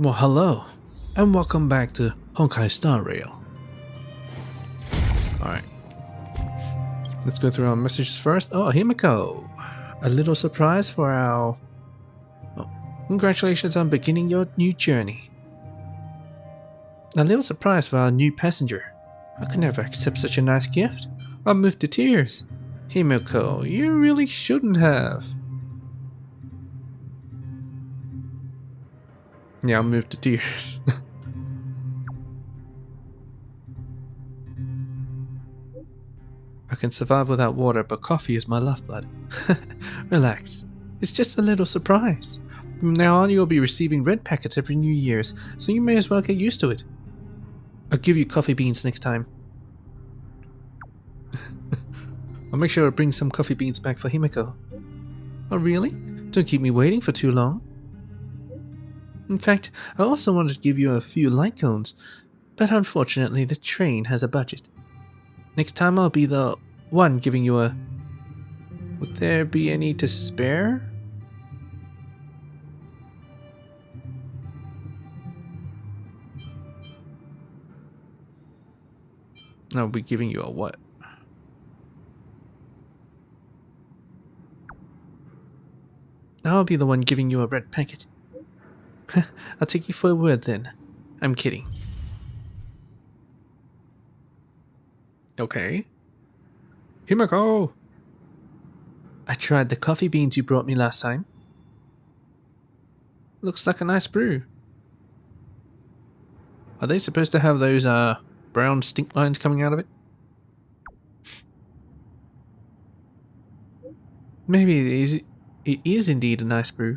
Well, hello, and welcome back to Honkai Star Rail. Alright, let's go through our messages first. Oh, Himiko! A little surprise for our... Oh, congratulations on beginning your new journey. A little surprise for our new passenger. I could never accept such a nice gift. I'm moved to tears. Himiko, you really shouldn't have. Yeah, I'm moved to tears. I can survive without water, but coffee is my lifeblood. Relax. It's just a little surprise. From now on, you'll be receiving red packets every New Year's, so you may as well get used to it. I'll give you coffee beans next time. I'll make sure to bring some coffee beans back for Himiko. Oh, really? Don't keep me waiting for too long. In fact, I also wanted to give you a few light cones, but unfortunately the train has a budget. Next time I'll be the one giving you a... Would there be any to spare? I'll be giving you a what? I'll be the one giving you a red packet. I'll take you for a word then. I'm kidding. Okay. Himiko! I tried the coffee beans you brought me last time. Looks like a nice brew. Are they supposed to have those brown stink lines coming out of it? Maybe it is indeed a nice brew.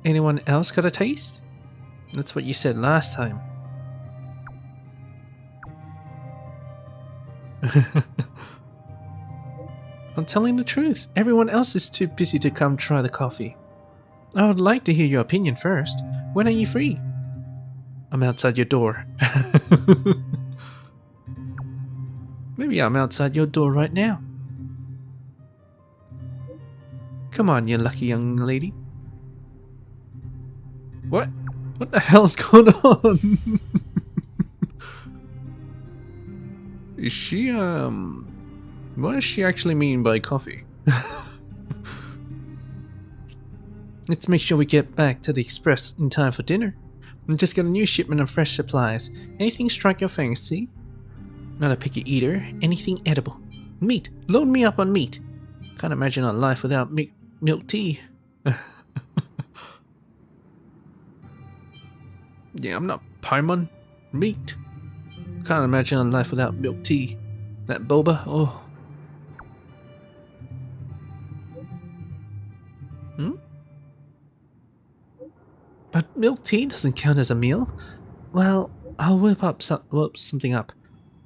Anyone else got a taste? That's what you said last time. I'm telling the truth. Everyone else is too busy to come try the coffee. I would like to hear your opinion first. When are you free? I'm outside your door. Maybe I'm outside your door right now. Come on, you lucky young lady. What? What the hell's going on? Is she, what does she actually mean by coffee? Let's make sure we get back to the express in time for dinner. I just got a new shipment of fresh supplies. Anything strike your fancy? Not a picky eater. Anything edible. Meat. Load me up on meat. Can't imagine a life without milk tea. Yeah, I'm not Paimon. Meat. Can't imagine a life without milk tea. That boba, oh. But milk tea doesn't count as a meal. Well, I'll whip something up.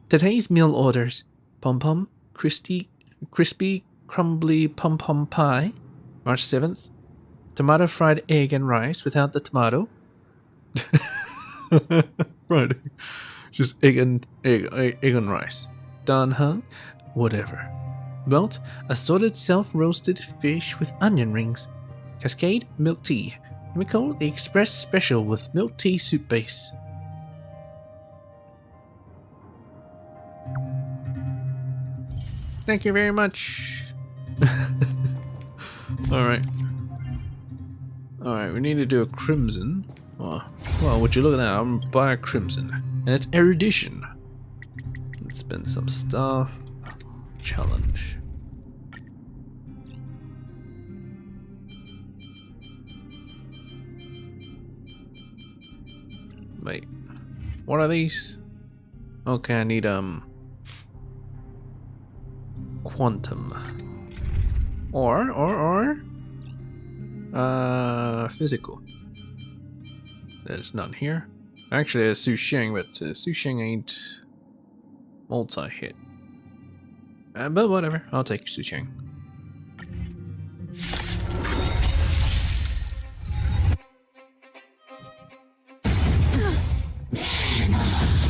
Today's meal orders: pom-pom, crispy, crumbly pom-pom pie, March 7th. Tomato fried egg and rice without the tomato. Right. Just egg and rice. Done, huh? Whatever. Melt assorted self-roasted fish with onion rings. Cascade milk tea. Himiko, the express special with milk tea soup base. Thank you very much. Alright. Alright, we need to do a crimson. Oh, well, would you look at that? I'm gonna buy a crimson. And it's erudition. Let's spend some stuff. Challenge. Wait. What are these? Okay, I need quantum. Or physical. There's none here. Actually, there's Susheng, but Susheng ain't multi-hit. But whatever, I'll take Susheng.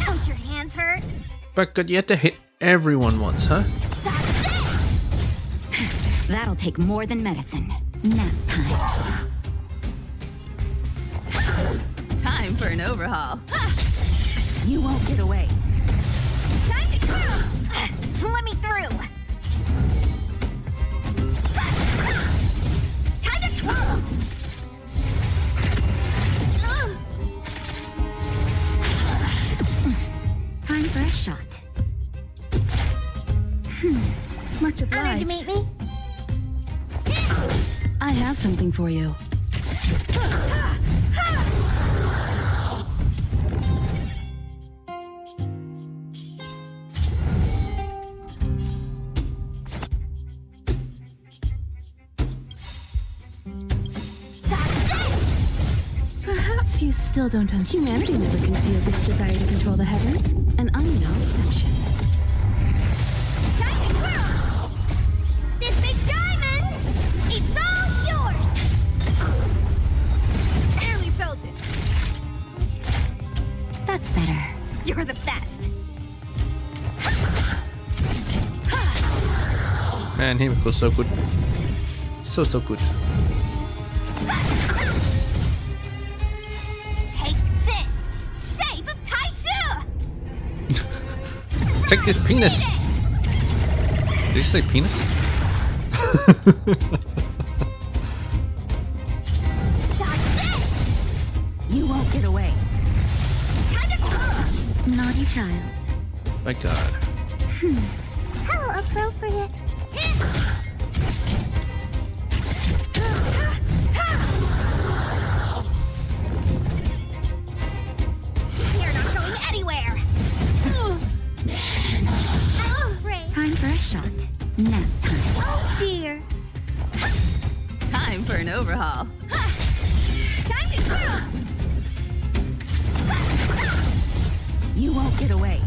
Don't your hands hurt? But good yet to hit everyone once, huh? That'll take more than medicine. Nap time. Time for an overhaul. You won't get away. Time to twirl! Let me through! Time to twirl! Time for a shot. Much Honored obliged. to meet me? I have something for you. Perhaps you still don't understand. Humanity never conceals its desire to control the heavens, and I'm no exception. Time to twirl! This big diamond! It's all yours! Barely felt it. That's better. You're the best. Man, Himiko's so good. So good. Take this! Shape of Taishu! Take this penis! Did you say penis? Dodge this! You won't get away. Time to twirl! Naughty child. My god. How appropriate. You're not going anywhere. Time for a shot. Nap time. Oh dear. Time for an overhaul. Time to twirl. You won't get away.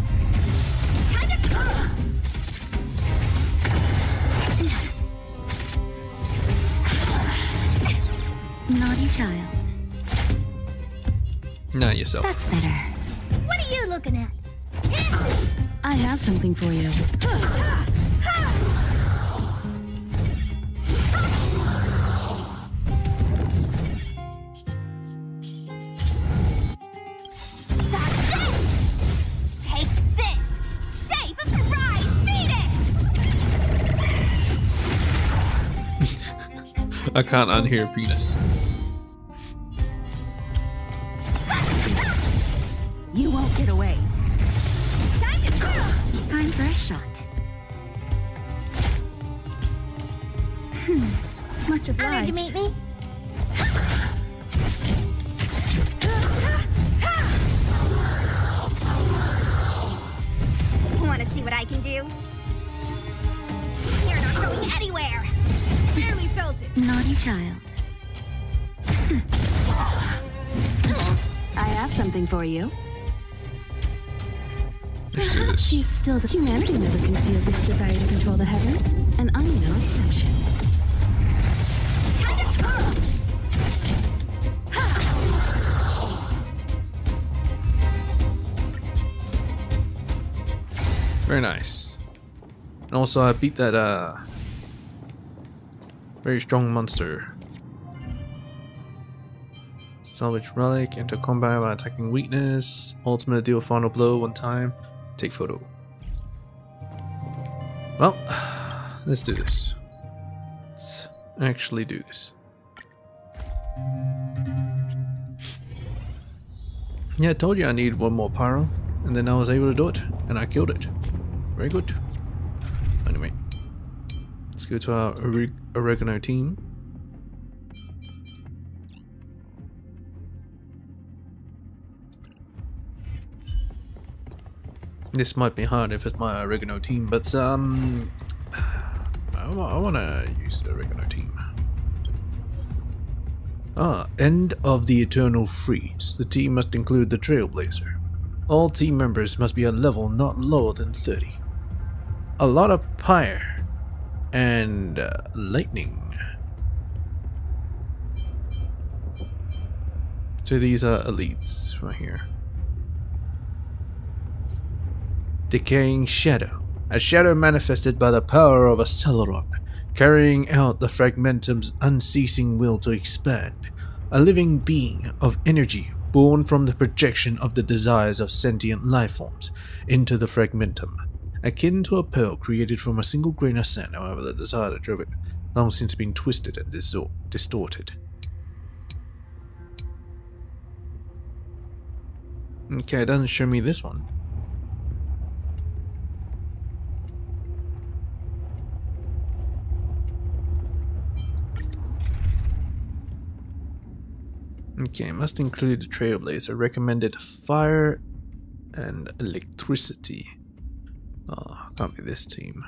Time to twirl. Naughty child. Not yourself. That's better. What are you looking at? I have something for you. Dodge this! Take this! Shape of the rise Venus! I can't unhear penis. You won't get away. Time to twirl! Time for a shot. Much Honored obliged. to meet me? Want to see what I can do? You're not going anywhere. Barely felt it. Naughty child. I have something for you. Let's do this. You still do. Humanity never conceals its desire to control the heavens, and I'm no exception. Time to twirl! Very nice. And also I beat that very strong monster. Salvage relic, enter combat by attacking weakness, ultimate deal final blow one time, take photo. Well, let's do this. Let's actually do this. Yeah, I told you I need one more pyro, and then I was able to do it, and I killed it. Very good. Anyway, let's go to our oregano team. This might be hard if it's my oregano team, but I want to use the oregano team. End of the Eternal Freeze. The team must include the Trailblazer. All team members must be a level not lower than 30. A lot of fire and lightning. So these are elites right here. Decaying Shadow. A shadow manifested by the power of a Celeron, carrying out the Fragmentum's unceasing will to expand. A living being of energy born from the projection of the desires of sentient life forms into the fragmentum, akin to a pearl created from a single grain of sand. However, the desire that drove it long since been twisted and distorted. Okay, it doesn't show me this one. Okay, must include the trailblazer. Recommended fire and electricity. Oh, can't be this team.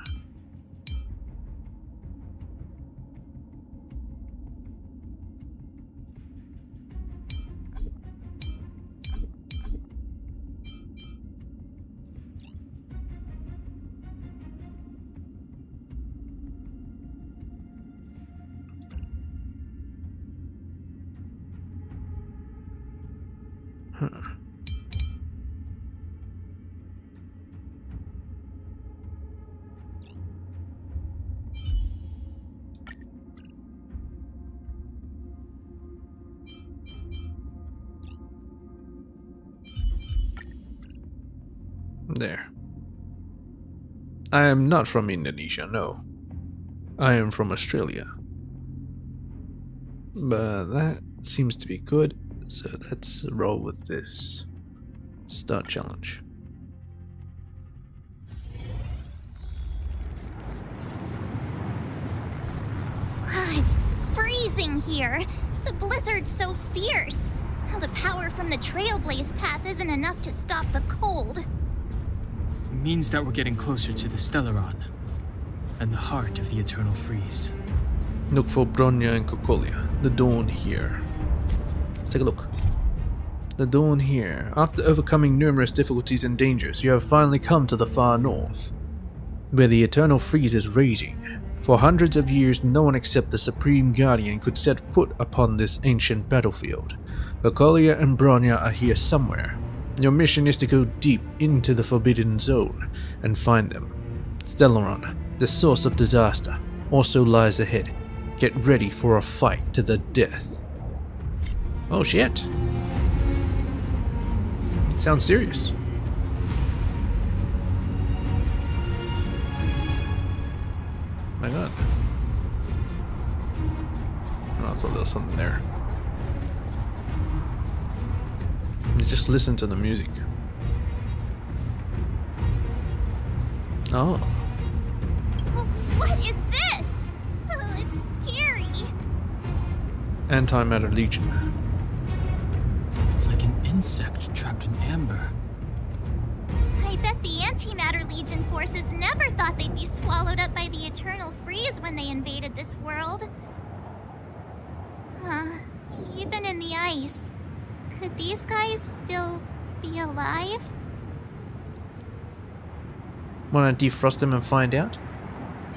Huh. There. I am not from Indonesia, no. I am from Australia. But that seems to be good. So let's roll with this. Start challenge. It's freezing here. The blizzard's so fierce. The power from the Trailblaze path isn't enough to stop the cold. It means that we're getting closer to the Stellaron, and the heart of the Eternal Freeze. Look for Bronya and Cocolia. The dawn here. Let's take a look. The dawn here. After overcoming numerous difficulties and dangers, you have finally come to the far north, where the Eternal Freeze is raging. For hundreds of years, no one except the Supreme Guardian could set foot upon this ancient battlefield. Cocolia and Bronya are here somewhere. Your mission is to go deep into the Forbidden Zone and find them. Stellaron, the source of disaster, also lies ahead. Get ready for a fight to the death. Oh shit. Sounds serious. My god. Oh, I thought there was something there. Just listen to the music. Oh. What is this? It's scary. Antimatter Legion. It's like an insect trapped in amber. I bet the Antimatter Legion forces never thought they'd be swallowed up by the Eternal Freeze when they invaded this world. Even in the ice, could these guys still be alive? Wanna defrost him and find out?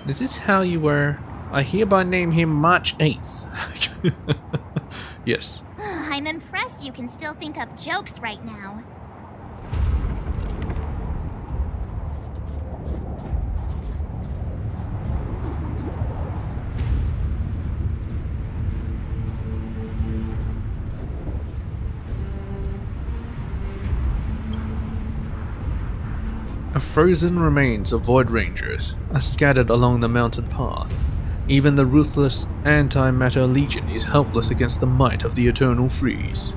Is this how you were? I hereby name him March 8th. Yes. I'm impressed you can still think up jokes right now. Frozen remains of Void Rangers are scattered along the mountain path. Even the ruthless Antimatter Legion is helpless against the might of the Eternal Freeze.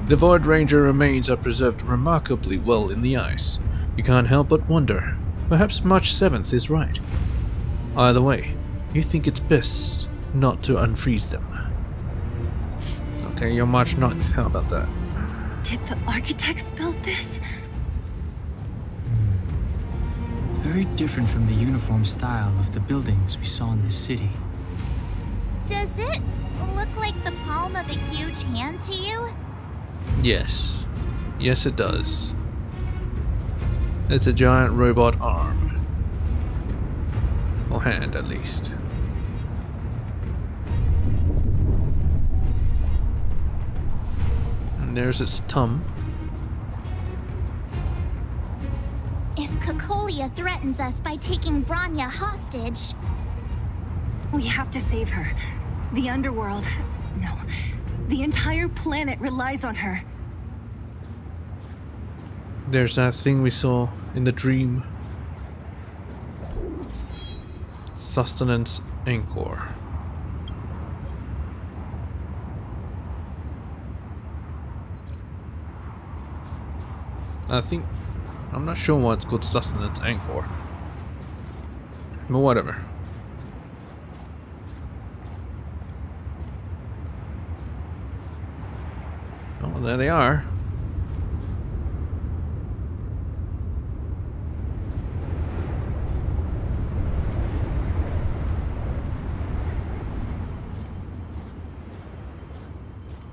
The Void Ranger remains are preserved remarkably well in the ice. You can't help but wonder, perhaps March 7th is right. Either way, you think it's best not to unfreeze them. Okay, you're March 9th, how about that? Did the architects build this? Very different from the uniform style of the buildings we saw in this city. Does it look like the palm of a huge hand to you? Yes. Yes, it does. It's a giant robot arm. Or hand, at least. And there's its thumb. If Cocolia threatens us by taking Bronya hostage... We have to save her. The underworld... No. The entire planet relies on her. There's that thing we saw in the dream. Sustenance Anchor. I'm not sure why it's called Sustenance Anchor. But whatever. Oh, there they are.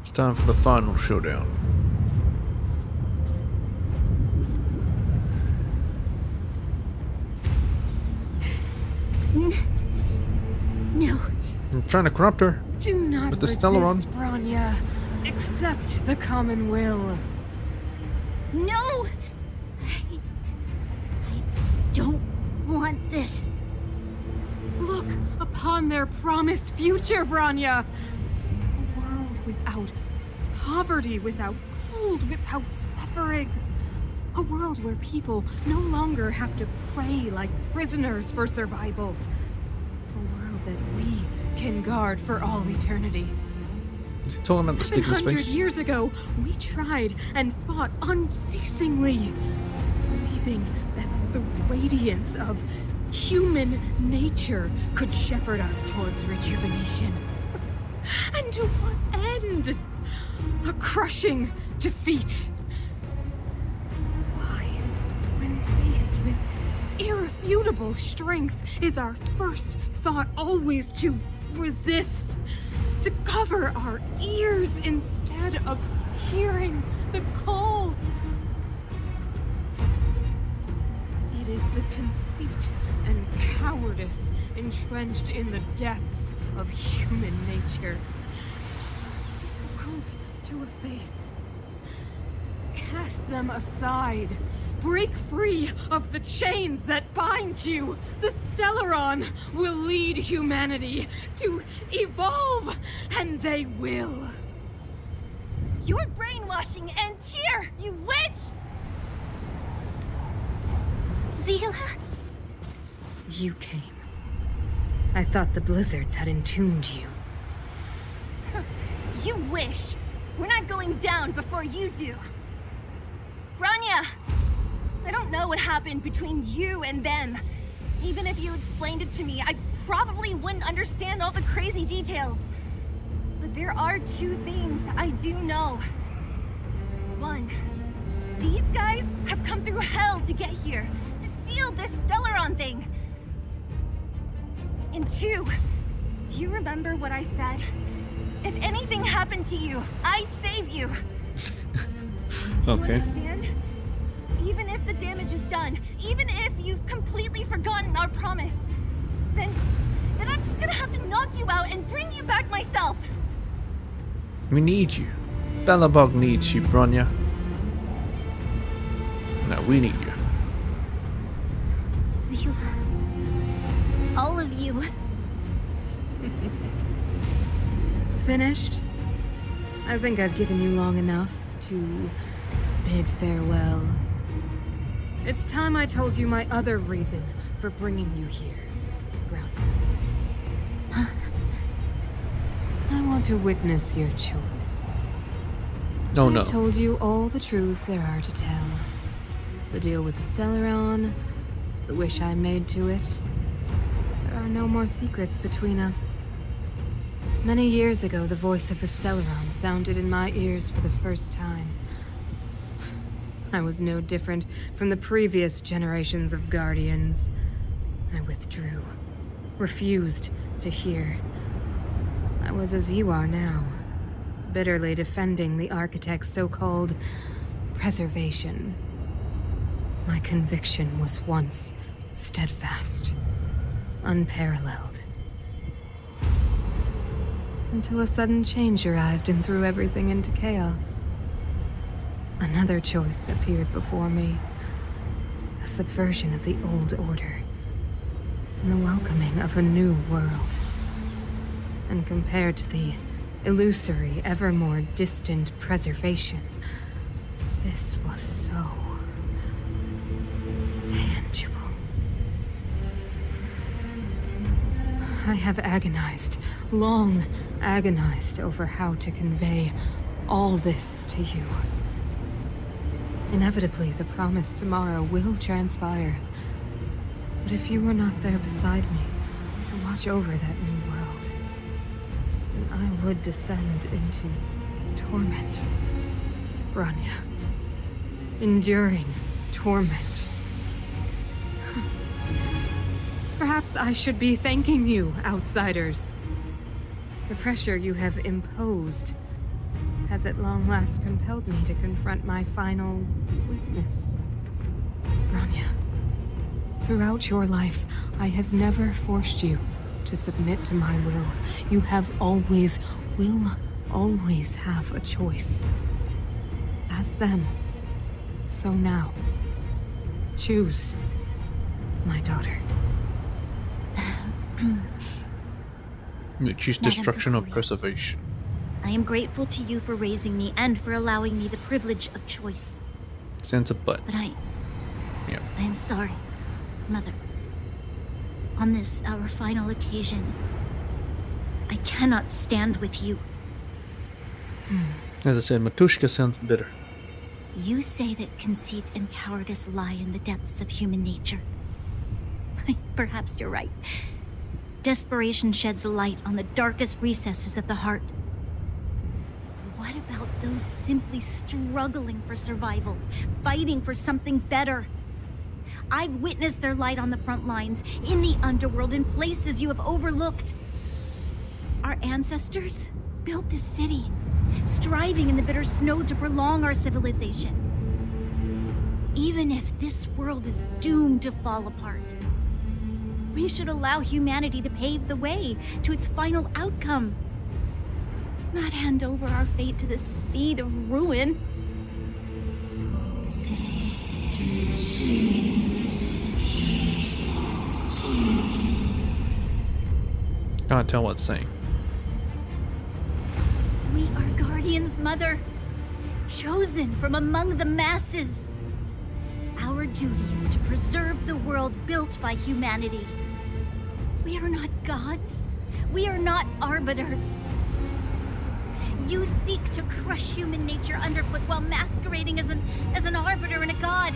It's time for the Final Showdown. No. I'm trying to corrupt her. Do not with the resist, Stellaron. Bronya. Accept the common will. No! I don't want this. Look upon their promised future, Bronya. A world without poverty, without cold, without suffering. A world where people no longer have to pray like prisoners for survival. A world that we can guard for all eternity. Is he talking about the stick in 700 space? years ago, we tried and fought unceasingly, believing that the radiance of human nature could shepherd us towards rejuvenation. And to what end? A crushing defeat. Why, when faced with irrefutable strength, is our first thought always to resist? To cover our ears instead of hearing the call? It is the conceit and cowardice entrenched in the depths of human nature, so difficult to efface. Cast them aside. Break free of the chains that bind you. The Stellaron will lead humanity to evolve, and they will. Your brainwashing ends here, you witch! Zila? You came. I thought the blizzards had entombed you. You wish. We're not going down before you do. Bronya! I don't know what happened between you and them. Even if you explained it to me, I probably wouldn't understand all the crazy details. But there are two things I do know. One, these guys have come through hell to get here, to seal this Stellaron thing. And two, do you remember what I said? If anything happened to you, I'd save you. Do you understand? Even if the damage is done, even if you've completely forgotten our promise, then I'm just gonna have to knock you out and bring you back myself. We need you. Belobog needs you, Bronya. No, we need you. Zila. All of you. Finished? I think I've given you long enough to bid farewell. It's time I told you my other reason for bringing you here, Brown. I want to witness your choice. Oh no. I've told you all the truths there are to tell. The deal with the Stellaron, the wish I made to it. There are no more secrets between us. Many years ago, the voice of the Stellaron sounded in my ears for the first time. I was no different from the previous generations of Guardians. I withdrew, refused to hear. I was as you are now, bitterly defending the Architect's so-called preservation. My conviction was once steadfast, unparalleled. Until a sudden change arrived and threw everything into chaos. Another choice appeared before me. A subversion of the old order. And the welcoming of a new world. And compared to the illusory, ever more distant preservation. This was so tangible. I have agonized, long agonized over how to convey all this to you. Inevitably, the promised tomorrow will transpire. But if you were not there beside me to watch over that new world, then I would descend into torment. Bronya. Enduring torment. Perhaps I should be thanking you, outsiders. The pressure you have imposed has at long last compelled me to confront my final witness. Bronya, throughout your life, I have never forced you to submit to my will. You have always, will always have a choice. As then, so now. Choose, my daughter. You choose destruction or preservation. I am grateful to you for raising me and for allowing me the privilege of choice. Sends a butt. But I Yeah. am sorry, Mother. On this, our final occasion, I cannot stand with you. As I said, Matushka sounds bitter. You say that conceit and cowardice lie in the depths of human nature. Perhaps you're right. Desperation sheds a light on the darkest recesses of the heart. What about those simply struggling for survival, fighting for something better? I've witnessed their light on the front lines, in the underworld, in places you have overlooked. Our ancestors built this city, striving in the bitter snow to prolong our civilization. Even if this world is doomed to fall apart, we should allow humanity to pave the way to its final outcome. Not hand over our fate to the seed of ruin. Can't tell what's saying. We are guardians, Mother, chosen from among the masses. Our duty is to preserve the world built by humanity. We are not gods. We are not arbiters. You seek to crush human nature underfoot while masquerading as an arbiter and a god.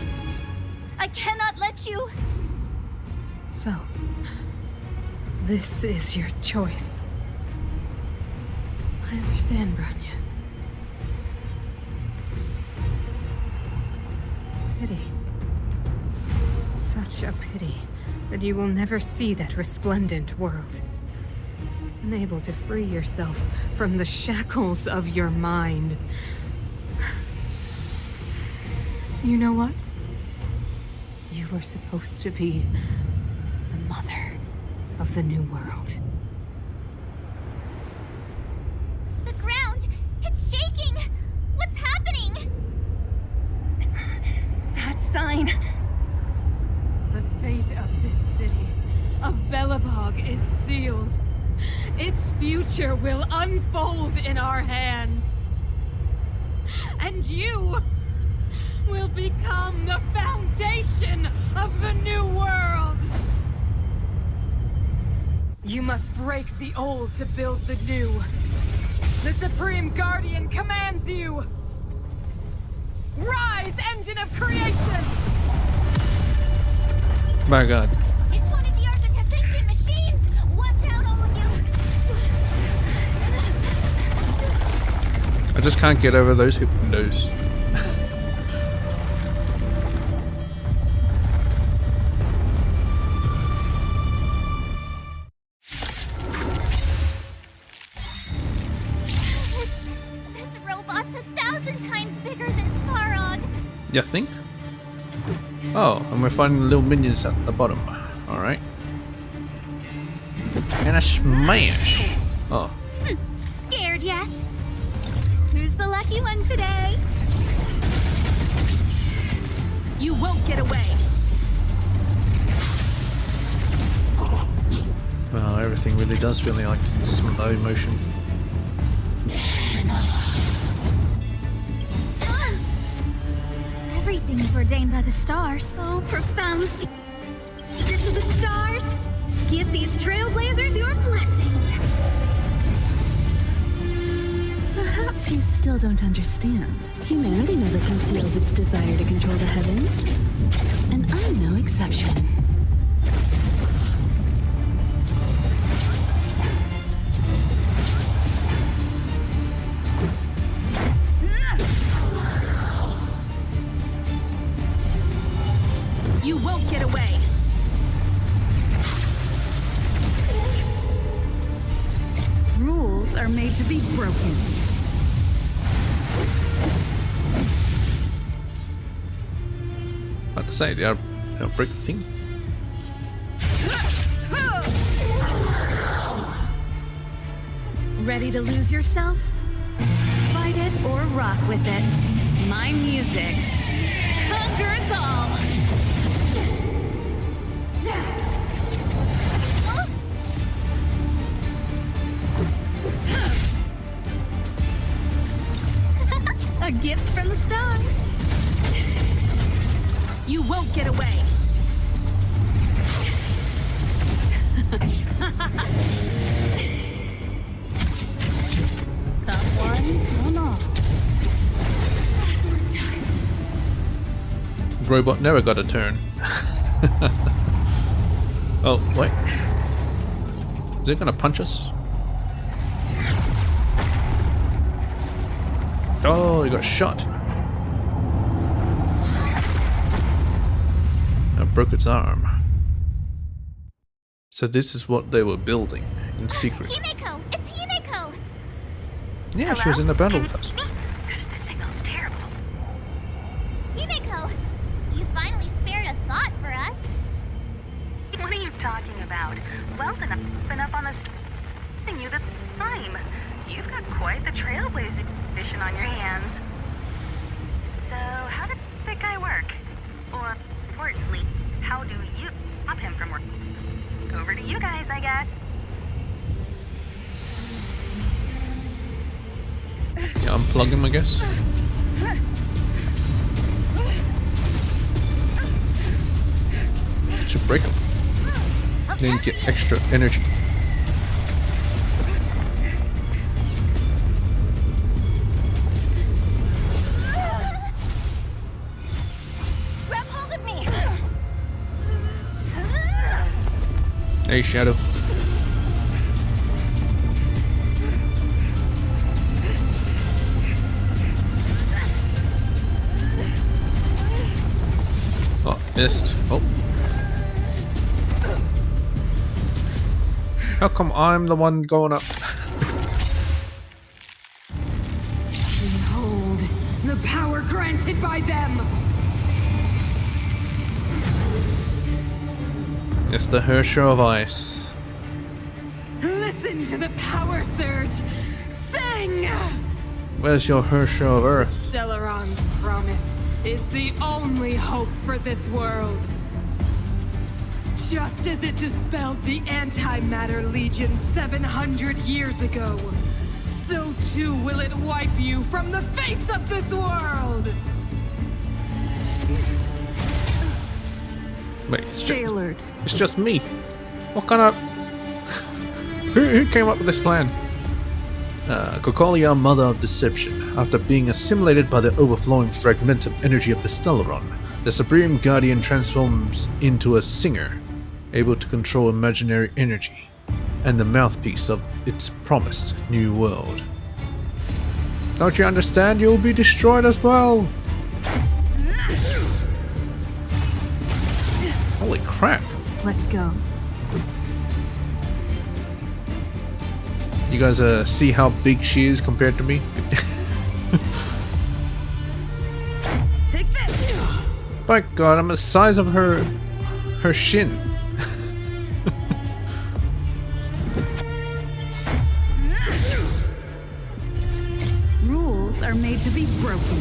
I cannot let you. So, this is your choice. I understand, Bronya. Pity. Such a pity that you will never see that resplendent world. Unable to free yourself from the shackles of your mind. You know what? You were supposed to be the mother of the new world. The ground! It's shaking! What's happening? That sign. The fate of this city, of Belobog, is sealed. Its future will unfold in our hands. And you will become the foundation of the new world. You must break the old to build the new. The Supreme Guardian commands you. Rise, engine of creation! My God. It's one of the Architect's ancient machines! Watch out, all of you! I just can't get over those windows. This robot's 1,000 times bigger than Svarog! You think? Oh, and we're finding little minions at the bottom. Alright. And a smash! Oh. Scared yet? Who's the lucky one today? You won't get away. Well, everything really does feel like slow motion. Everything is ordained by the stars. Oh, profound secrets of the stars. Give these trailblazers your blessing. Perhaps you still don't understand. Humanity never conceals its desire to control the heavens. And I'm no exception. You won't get away. Rules are made to be broken. About to say, they are break the thing. Ready to lose yourself? Fight it or rock with it. My music conquers all. A gift from the stars. You won't get away. Someone or all. Robot never got a turn. Oh, wait. Is it gonna punch us? Oh, he got shot. I broke its arm. So this is what they were building in secret. Himeko! It's Himeko! Yeah, she was in the battle with us. The signal's terrible. Himeko! You finally spared a thought for us. What are you talking about? Weldon, I've been up on the thing you the time. You've got quite the trailblazing mission on your hands. So, how did that guy work? Or, importantly, how do you stop him from working? Over to you guys, I guess. Yeah, unplug him, I guess. Should break him. Then get extra energy. Grab hold of me. Hey, Shadow. Oh, missed. Oh. How come I'm the one going up? Behold, the power granted by them! It's the Hersher of Ice. Listen to the power surge! Sing! Where's your Hersher of Earth? Stellaron's promise is the only hope for this world. Just as it dispelled the Antimatter Legion 700 years ago, so too will it wipe you from the face of this world! Wait, Stay alert. it's just me. What kind of... who came up with this plan? Kokolia, Mother of Deception. After being assimilated by the overflowing fragmented energy of the Stellaron, the Supreme Guardian transforms into a singer, able to control imaginary energy, and the mouthpiece of its promised new world. Don't you understand? You'll be destroyed as well! Holy crap! Let's go. You guys see how big she is compared to me? Take this. By God, I'm the size of her shin. Rules are made to be broken.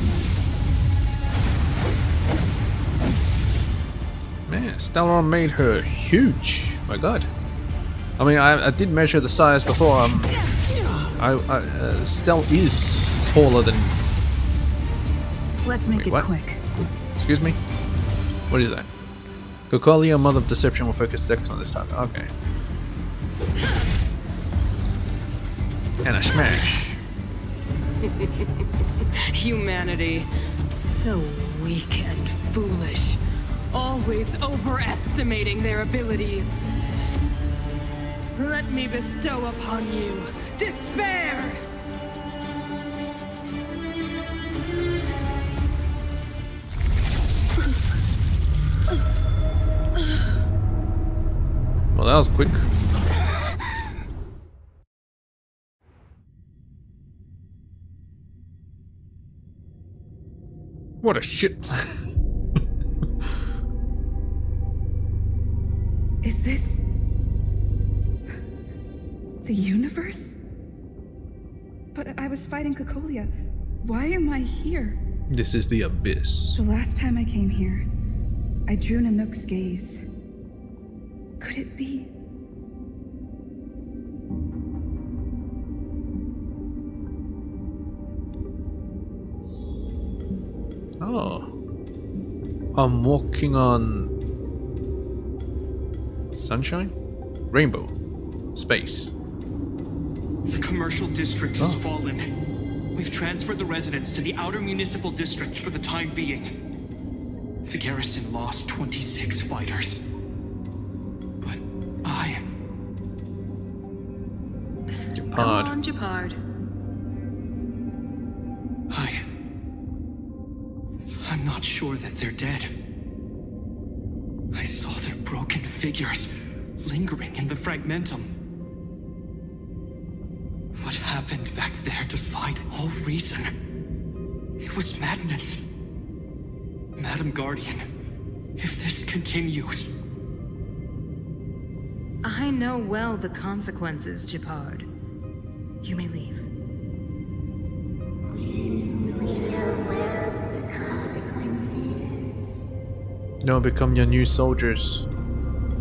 Man, Stellaron made her huge. My God. I mean, I did measure the size before. Stell is taller than. Let's make Wait, it what? quick. Excuse me? What is that? Cocolia, Mother of Deception, will focus attacks on this target. Okay. And a smash. Humanity. So weak and foolish. Always overestimating their abilities. Let me bestow upon you despair! Well, that was quick. What a shit. Is this the universe? But I was fighting Cocolia. Why am I here? This is the abyss. The last time I came here, I drew Nanook's gaze. Could it be? Oh. I'm walking on sunshine? Rainbow. Space. The commercial district has fallen. We've transferred the residents to the outer municipal district for the time being. The garrison lost 26 fighters. But Come on, Japard. I'm not sure that they're dead. I saw their broken figures lingering in the fragmentum. What happened back there defied all reason. It was madness. Madam Guardian, if this continues... I know well the consequences, Japard. You may leave. Now become your new soldiers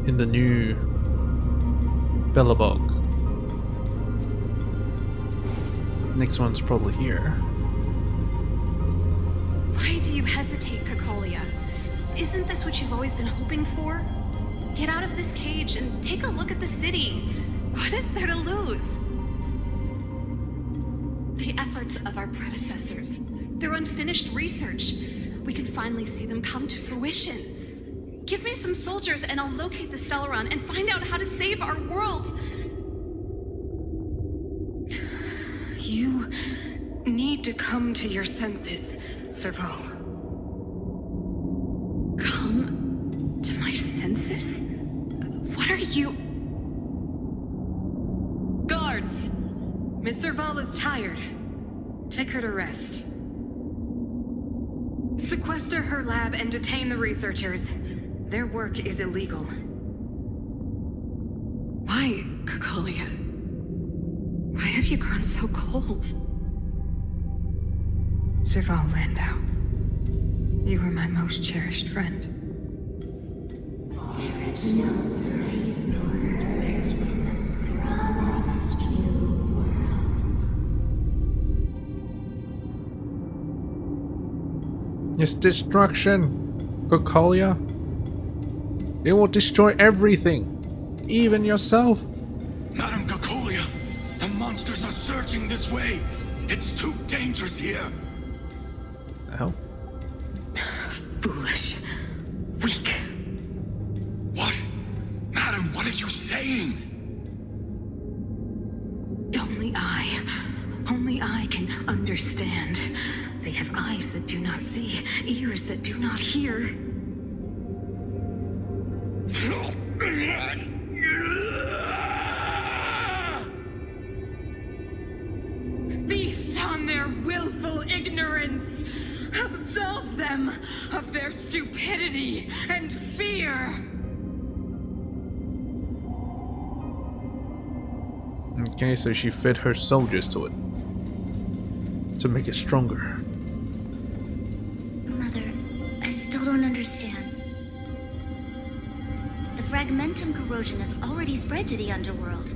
in the new Bellabog. Next one's probably here. Why do you hesitate, Cocolia? Isn't this what you've always been hoping for? Get out of this cage and take a look at the city. What is there to lose? The efforts of our predecessors, their unfinished research. We can finally see them come to fruition. Give me some soldiers and I'll locate the Stellaron and find out how to save our world. You need to come to your senses, Serval. Come to my senses? What are you... Guards! Miss Serval is tired. Take her to rest. Sequester her lab and detain the researchers. Their work is illegal. Why, Cocolia? Why have you grown so cold? Serval Landau. You were my most cherished friend. There is no place nor place from this new world. It's destruction, Cocolia. It will destroy everything, even yourself. Madam Cocolia, the monsters are surging this way. It's too dangerous here. The hell? Foolish. Weak. What? Madam, what are you saying? Only I can understand. They have eyes that do not see, ears that do not hear. Feast on their willful ignorance. Absolve them of their stupidity and fear. Okay, so she fed her soldiers to it. To make it stronger. Mother, I still don't understand. The fragmentum corrosion has already spread to the underworld.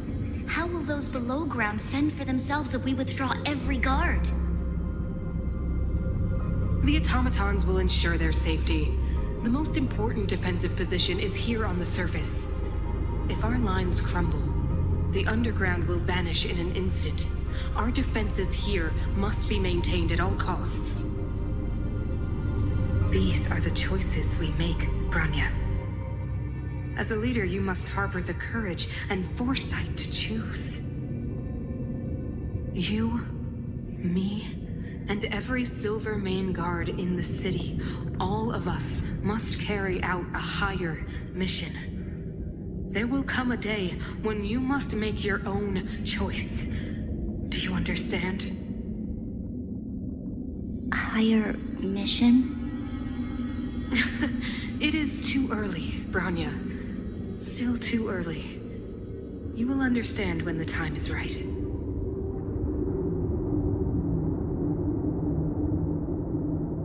How will those below ground fend for themselves if we withdraw every guard? The automatons will ensure their safety. The most important defensive position is here on the surface. If our lines crumble, the underground will vanish in an instant. Our defenses here must be maintained at all costs. These are the choices we make, Branya. As a leader, you must harbor the courage and foresight to choose. You, me, and every Silver Main Guard in the city, all of us must carry out a higher mission. There will come a day when you must make your own choice. Do you understand? A higher mission? It is too early, Branya. Still too early. You will understand when the time is right.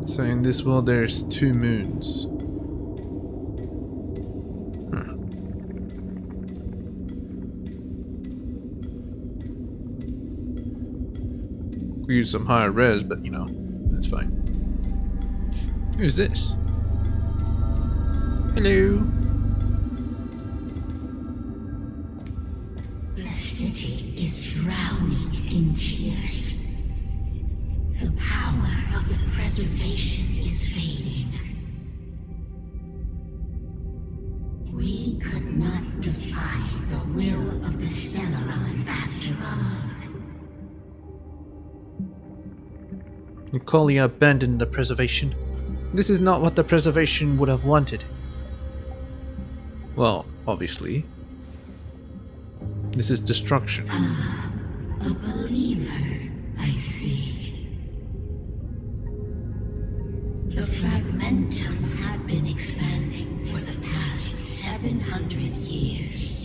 So in this world there's 2 moons. We use some higher res, but you know, that's fine. Who's this? Hello. The city is drowning in tears. The power of the preservation is fading. We could not defy the will of the Stellaron after all. Nicolia abandoned the preservation. This is not what the preservation would have wanted. Well, obviously. This is destruction. Ah, a believer, I see. The Fragmentum had been expanding for the past 700 years.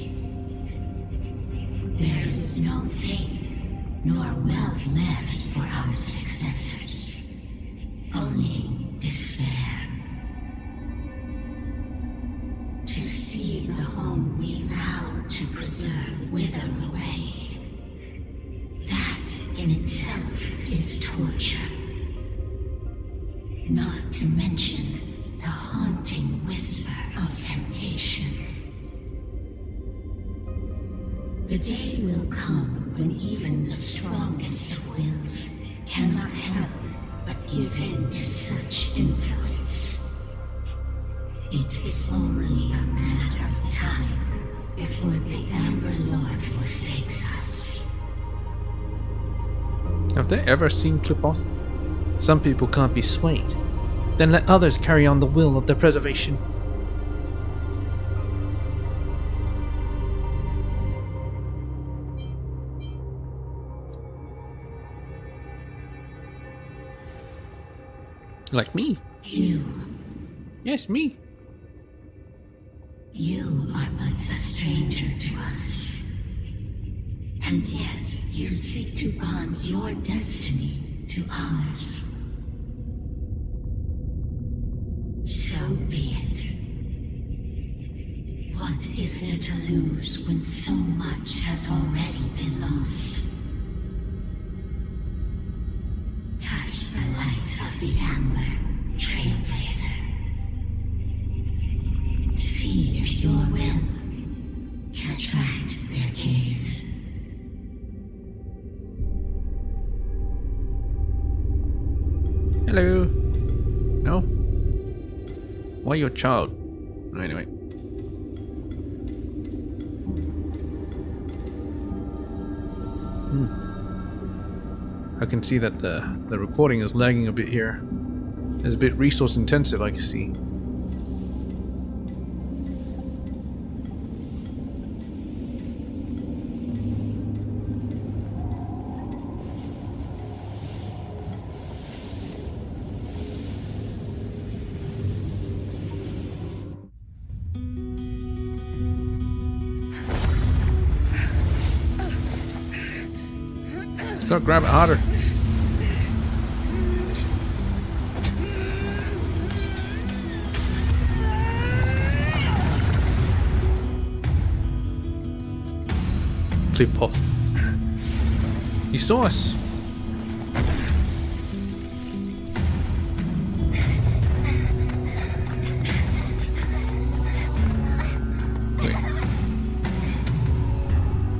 There is no faith nor wealth left for our successors. Only despair. To see the home we vowed to preserve wither away. That in itself is torture. Not to mention the haunting whisper of temptation. The day will come when even the strongest of wills cannot help but give in to such influence. It is only a matter of time before the Amber Lord forsakes us. Have they ever seen Clipoth? Some people can't be swayed. Then let others carry on the will of the preservation. Like me. You. Yes, me. You are but a stranger to us. And yet you seek to bond your destiny to ours. So be it. What is there to lose when so much has already been lost? Touch the light of the Amber, Trailblazer. See if your will can attract their gaze. Hello. No? Why your child? Anyway. I can see that the recording is lagging a bit here. It's a bit resource intensive, I can see. Gotta grab it harder. Clipoth. He saw us.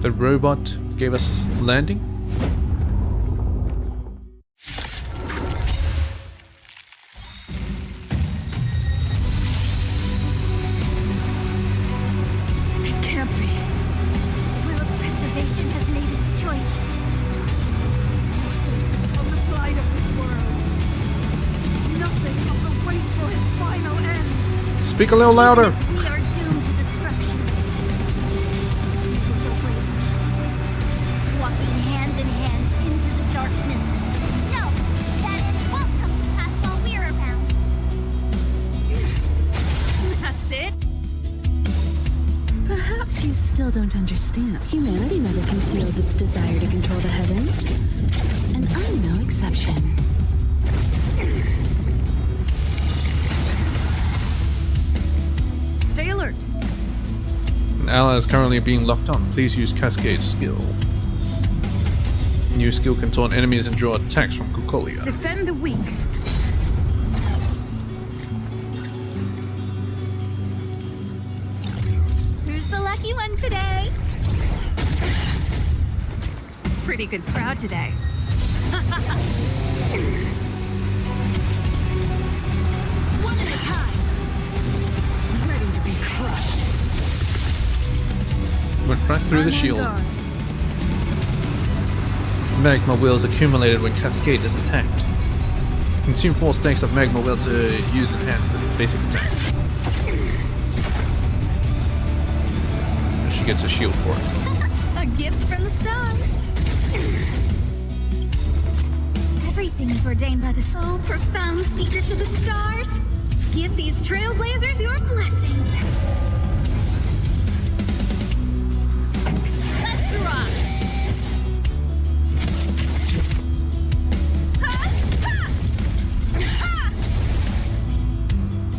The robot gave us landing. It can't be. The will of preservation has made its choice. On the side of this world. Nothing but the wait for its final end. Speak a little louder. We are doomed to destruction. We will go bravely, walking hand in hand into the darkness. No, that end won't come to pass while we're around. That's it? Perhaps you still don't understand. Humanity never conceals its desire to control the heavens. And I'm no exception. Stay alert. An ally is currently being locked on. Please use Cascade skill. New skill can taunt enemies and draw attacks from Kukolia. Defend the weak. Who's the lucky one today? Pretty good crowd today. One at a time. Ready to be crushed. Went right through the I'm on shield. guard. Magma wheels accumulated when Cascade is attacked. Consume 4 stacks of magma wheel to use enhanced basic attack. And she gets a shield for it. A gift from the stars. Everything is ordained by the soul. Profound secrets of the stars. Give these trailblazers your blessing. Let's rock.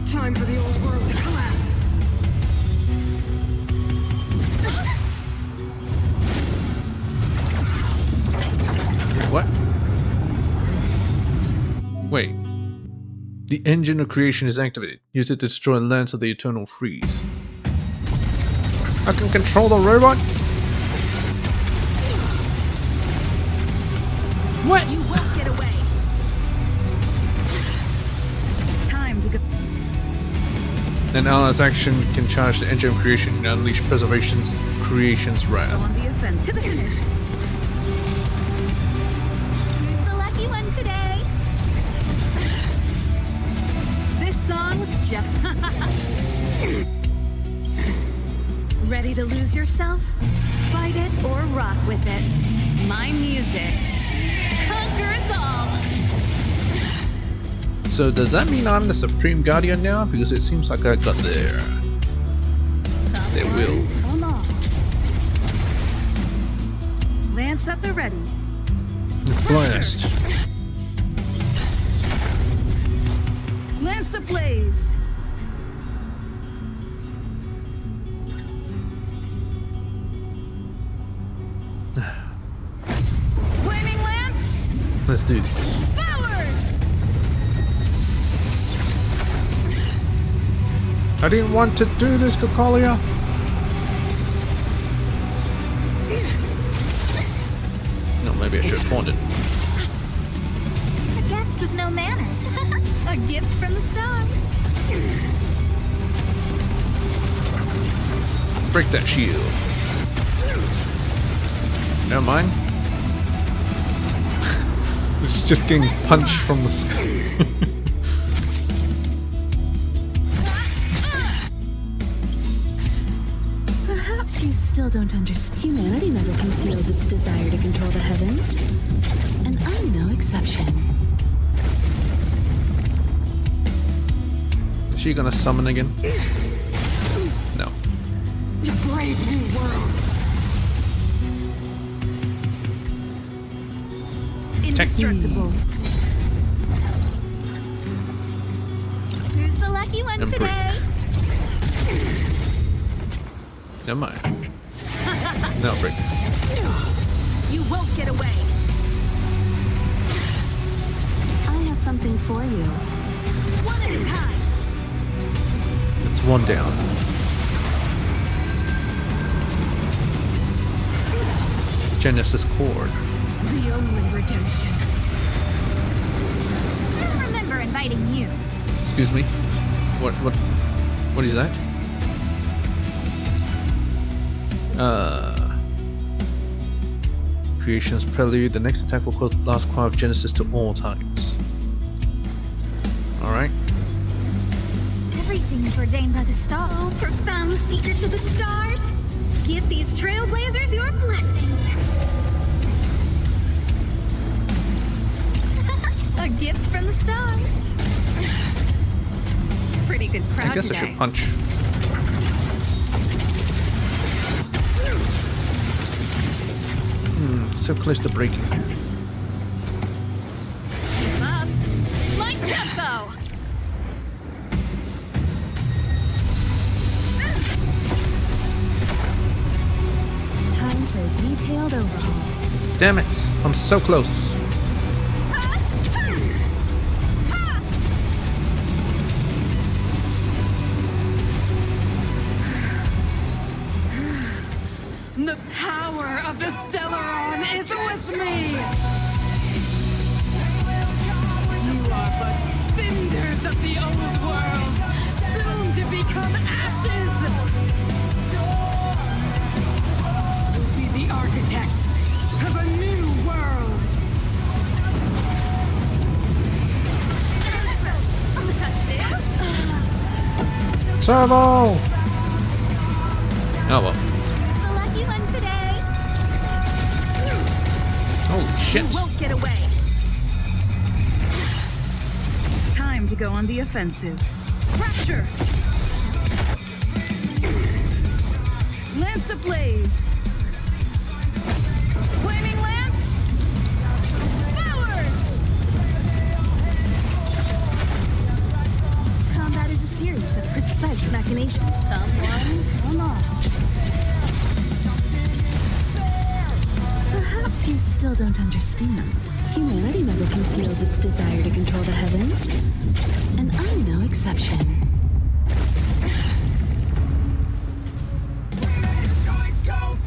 Time for the old world to collapse. What? Wait. The engine of creation is activated. Use it to destroy lands of the eternal freeze. I can control the robot? What? You won't get away. Time to go. An ally's action can charge the engine of creation and unleash preservation's creation's Go wrath. on the offense. To the finish. Who's the lucky one today? This song's just. Ready to lose yourself? Fight it or rock with it. My music conquers all. So does that mean I'm the Supreme Guardian now? Because it seems like I got there. They will. Come on. Lance at the ready. Blast. Lance ablaze. Flaming lance. Let's do this. Forward. I didn't want to do this, Kukolia. No, maybe I should have taunted. A guest with no manners. A gift from the stars. Break that shield. Never mind. So she's just getting punched from the sky. Perhaps you still don't understand. Humanity never conceals its desire to control the heavens. And I'm no exception. Is she gonna summon again? No. To brave new world. Indestructible. Who's the lucky one And break. today? Never mind. No, break. You won't get away. I have something for you. One at a time. It's one down. Genesis cord. The only redemption. I don't remember inviting you. Excuse me? What is that? Creation's prelude. The next attack will cause the last cry of Genesis to all targets. Alright. Everything is ordained by the star. Oh, profound secrets of the stars. Give these trailblazers your blessing. A gift from the stars. Pretty good crowd I guess today. I should punch. So close to breaking. Keep up. Light tempo. Time for a detailed overhaul. Damn it! I'm so close. The power of the Stellaron is with me! You are but cinders of the old world, soon to become ashes! You'll be the architect of a new world! Servo! Oh well. The lucky one today. Holy shit. You won't get away! Time to go on the offensive. Fracture! Lance ablaze! Flaming lance! Forward! Combat is a series of precise machinations. Someone, come on. Perhaps you still don't understand. Humanity never conceals its desire to control the heavens. And I'm no exception.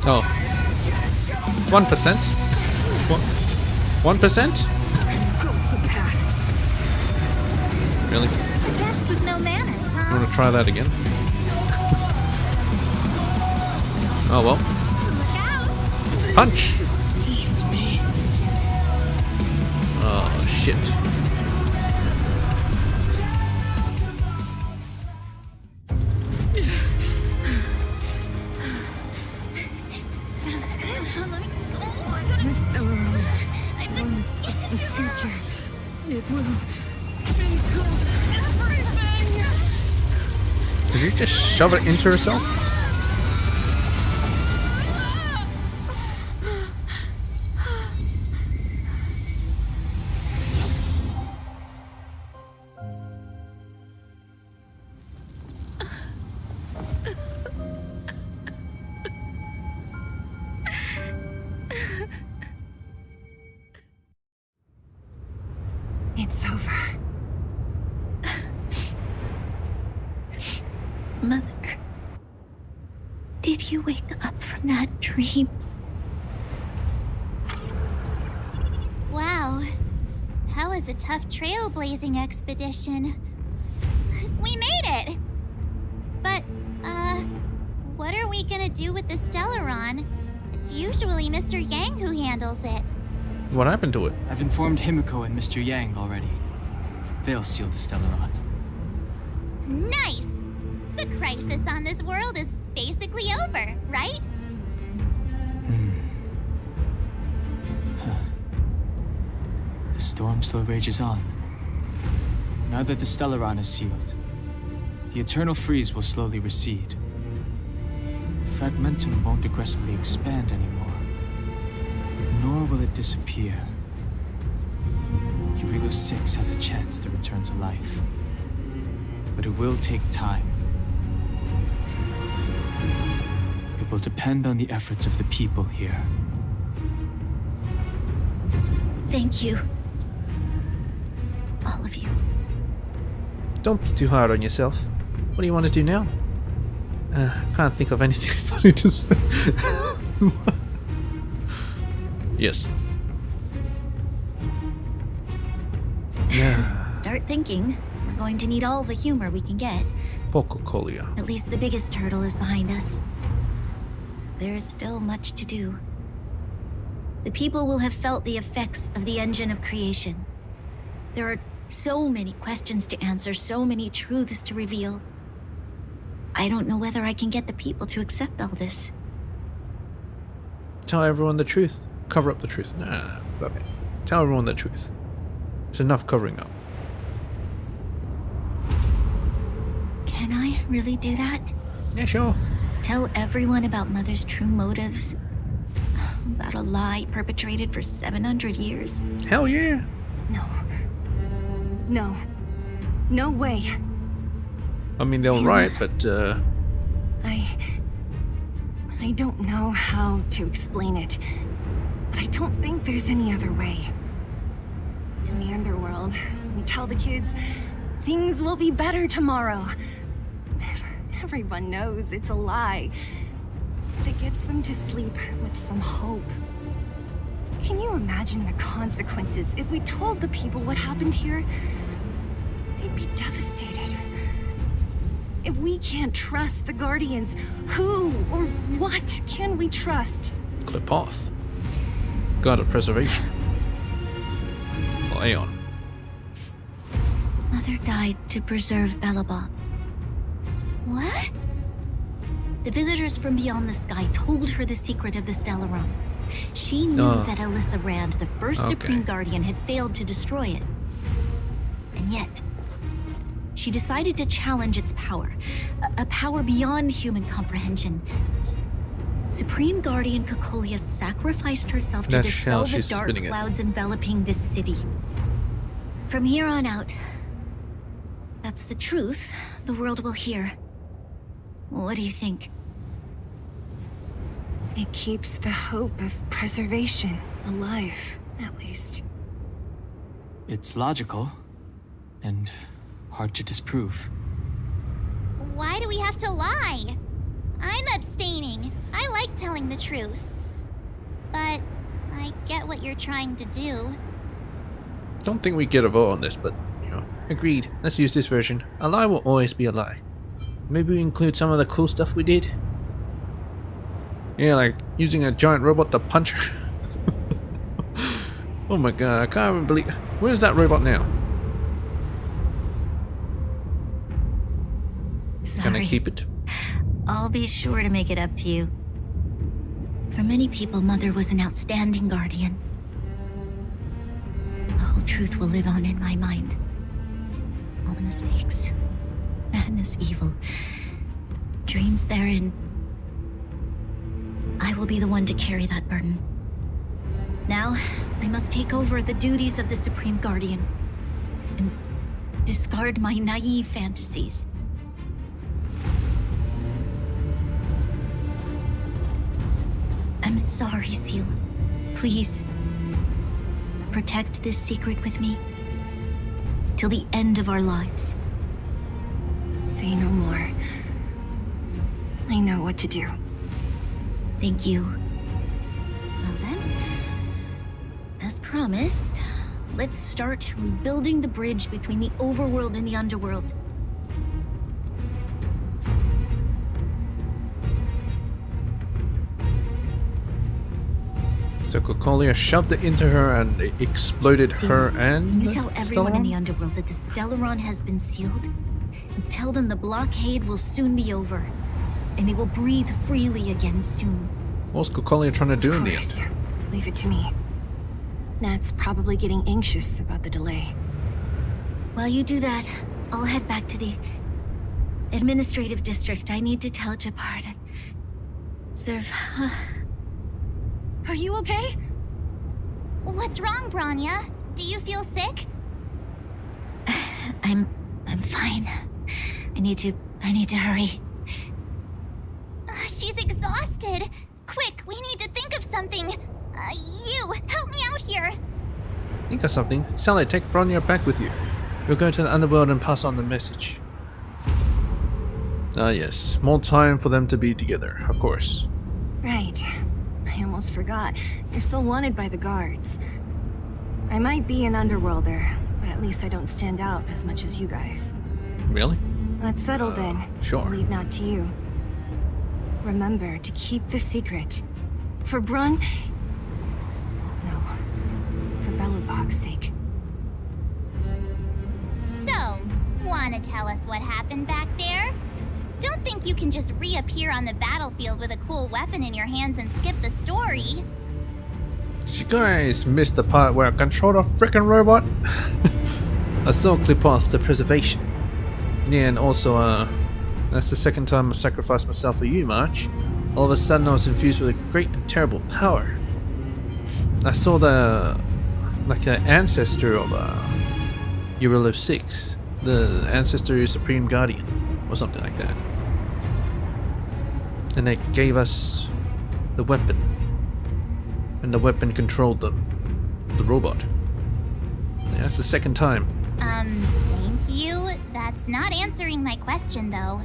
Oh. 1%? 1%? Really? Guest with no manners, huh? I'm gonna try that again. Oh well. Look out! Punch! Oh shit. This Stellaron, once touch the future, it will engulf everything! Did you just shove it into herself? It's over. Mother, did you wake up from that dream? Wow, that was a tough trailblazing expedition. We made it! But, what are we gonna do with the Stellaron? It's usually Mr. Yang who handles it. What happened to it? I've informed Himiko and Mr. Yang already. They'll seal the Stellaron. Nice! The crisis on this world is basically over, right? The storm still rages on. Now that the Stellaron is sealed, the eternal freeze will slowly recede. Fragmentum won't aggressively expand anymore. Nor will it disappear. Eureka 6 has a chance to return to life. But it will take time. It will depend on the efforts of the people here. Thank you. All of you. Don't be too hard on yourself. What do you want to do now? Can't think of anything funny to say. Yes. Yeah. Start thinking. We're going to need all the humor we can get. Coca-Cola. At least the biggest hurdle is behind us. There is still much to do. The people will have felt the effects of the engine of creation. There are so many questions to answer, so many truths to reveal. I don't know whether I can get the people to accept all this. Tell everyone the truth. Cover up the truth. Nah, okay. Tell everyone the truth. It's enough covering up. Can I really do that? Yeah, sure. Tell everyone about Mother's true motives? About a lie perpetrated for 700 years? Hell yeah. No. No. No way. I mean, they're right, but I don't know how to explain it, but I don't think there's any other way. In the underworld, we tell the kids things will be better tomorrow. Everyone knows it's a lie, but it gets them to sleep with some hope. Can you imagine the consequences if we told the people what happened here? They'd be devastated. If we can't trust the Guardians, who or what can we trust? Clipoth. God of Preservation. Or Aeon. Mother died to preserve Belobog. What? The visitors from beyond the sky told her the secret of the Stellaron. She knew that Alyssa Rand, the first Supreme Guardian, had failed to destroy it. And yet, she decided to challenge its power. A power beyond human comprehension. Supreme Guardian Cocolia sacrificed herself to dispel the dark clouds enveloping this city. From here on out, that's the truth the world will hear. What do you think? It keeps the hope of preservation alive, at least. It's logical, and hard to disprove. Why do we have to lie? I'm abstaining. I like telling the truth. But I get what you're trying to do. Don't think we get a vote on this, but, you know, agreed. Let's use this version. A lie will always be a lie. Maybe we include some of the cool stuff we did. Yeah, like using a giant robot to punch her. Oh my god, I can't even believe... Where's that robot now? Sorry. Can I keep it? I'll be sure to make it up to you. For many people, Mother was an outstanding guardian. The whole truth will live on in my mind. All the mistakes, madness, evil, dreams therein. I will be the one to carry that burden. Now, I must take over the duties of the Supreme Guardian and discard my naive fantasies. I'm sorry, Seal. Please, protect this secret with me till the end of our lives. Say no more. I know what to do. Thank you. Well then, as promised, let's start rebuilding the bridge between the overworld and the underworld. So Cocolia shoved it into her and it exploded her and Can you tell everyone in Stellaron? the underworld that the Stellaron has been sealed? And tell them the blockade will soon be over. And they will breathe freely again soon. What's Cocolia trying to do in the end? Leave it to me. Nat's probably getting anxious about the delay. While you do that, I'll head back to the administrative district. I need to tell Jabard and serve. Are you okay? What's wrong, Branya? Do you feel sick? I'm fine. I need to hurry. She's exhausted. Quick, we need to think of something. You, help me out here. Think of something. Sally, take Bronya back with you. We'll go to the underworld and pass on the message. Ah yes, more time for them to be together, of course. Right. I almost forgot. You're still wanted by the guards. I might be an underworlder, but at least I don't stand out as much as you guys. Really? Let's settle then. Sure. Leave not to you. Remember to keep the secret. For Brun... No. For Belobog's sake. So, wanna tell us what happened back there? Don't think you can just reappear on the battlefield with a cool weapon in your hands and skip the story. Did you guys miss the part where I controlled a freaking robot? I saw a clip off the preservation. Yeah, and also, that's the second time I've sacrificed myself for you, March. All of a sudden I was infused with a great and terrible power. I saw the... like an ancestor of Eurolo 6. The ancestor is Supreme Guardian, or something like that. And they gave us the weapon. And the weapon controlled the robot. Yeah, that's the second time. Thank you. That's not answering my question, though.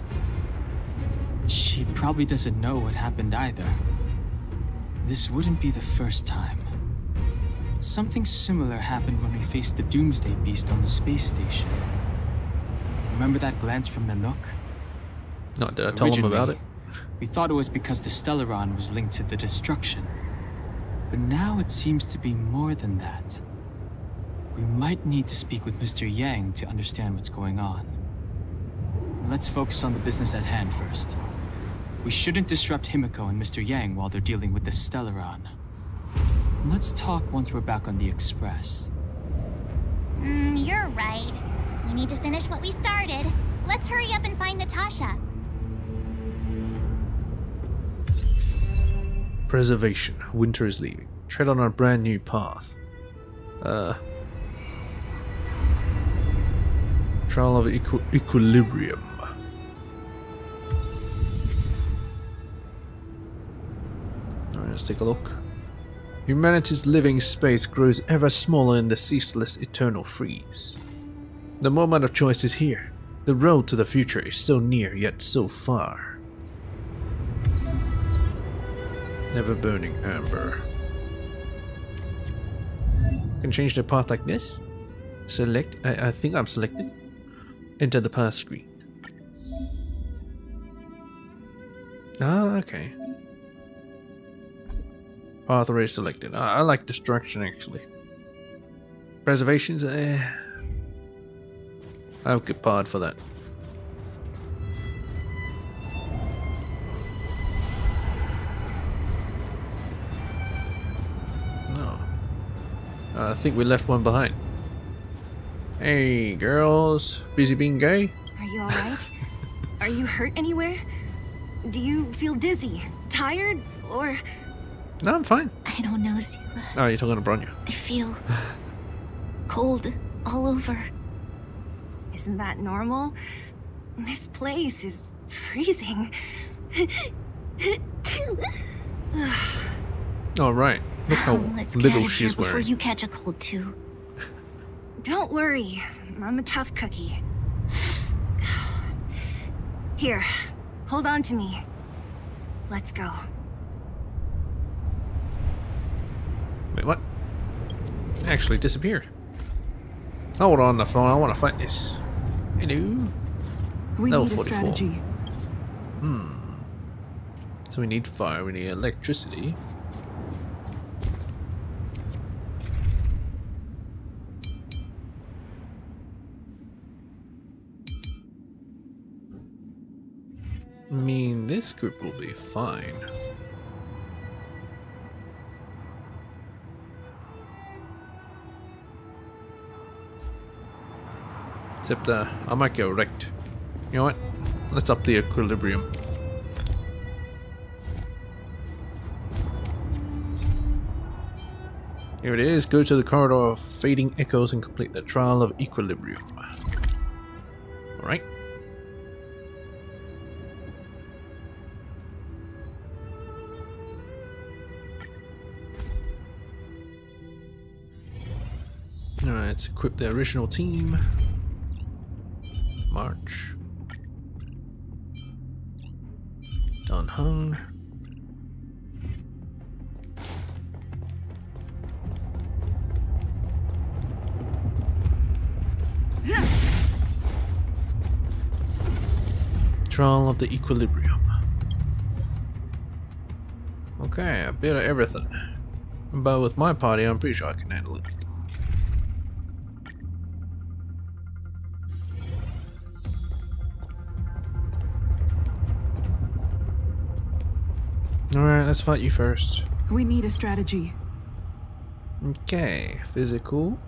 She probably doesn't know what happened either. This wouldn't be the first time. Something similar happened when we faced the Doomsday Beast on the space station. Remember that glance from Nanook? No, did I tell him about it? We thought it was because the Stellaron was linked to the destruction. But now it seems to be more than that. We might need to speak with Mr. Yang to understand what's going on. Let's focus on the business at hand first. We shouldn't disrupt Himiko and Mr. Yang while they're dealing with the Stellaron. Let's talk once we're back on the Express. You're right. We need to finish what we started. Let's hurry up and find Natasha. Preservation. Winter is leaving. Tread on a brand new path. Trial of Equilibrium. Alright, let's take a look. Humanity's living space grows ever smaller in the ceaseless eternal freeze. The moment of choice is here. The road to the future is so near yet so far. Never burning amber. Can change the path like this. Select. I think I'm selected. Enter the path screen. Ah, okay. Path already selected. I like destruction actually. Preservations. I have a good part for that. No. I think we left one behind. Hey, girls. Busy being gay? Are you alright? Are you hurt anywhere? Do you feel dizzy, tired, or... No, I'm fine. I don't know, Zila. Oh, you're talking to Bronya. I feel cold all over. Isn't that normal? This place is freezing. All right. Look how Let's little get she's before wearing. you catch a cold too. Don't worry, I'm a tough cookie. Here, hold on to me. Let's go. Wait, what? It actually disappeared. Hold on the phone. I want to fight this. Hello. We Level need a 44. strategy. So we need fire. We need electricity. I mean, this group will be fine. Except I might get wrecked. You know what? Let's up the equilibrium. Here it is. Go to the corridor of fading echoes and complete the trial of equilibrium. Alright. Alright, let's equip the original team. March. Don Hung. Control of the equilibrium. Okay, a bit of everything. But with my party, I'm pretty sure I can handle it. Alright, let's fight you first. We need a strategy. Okay, physical.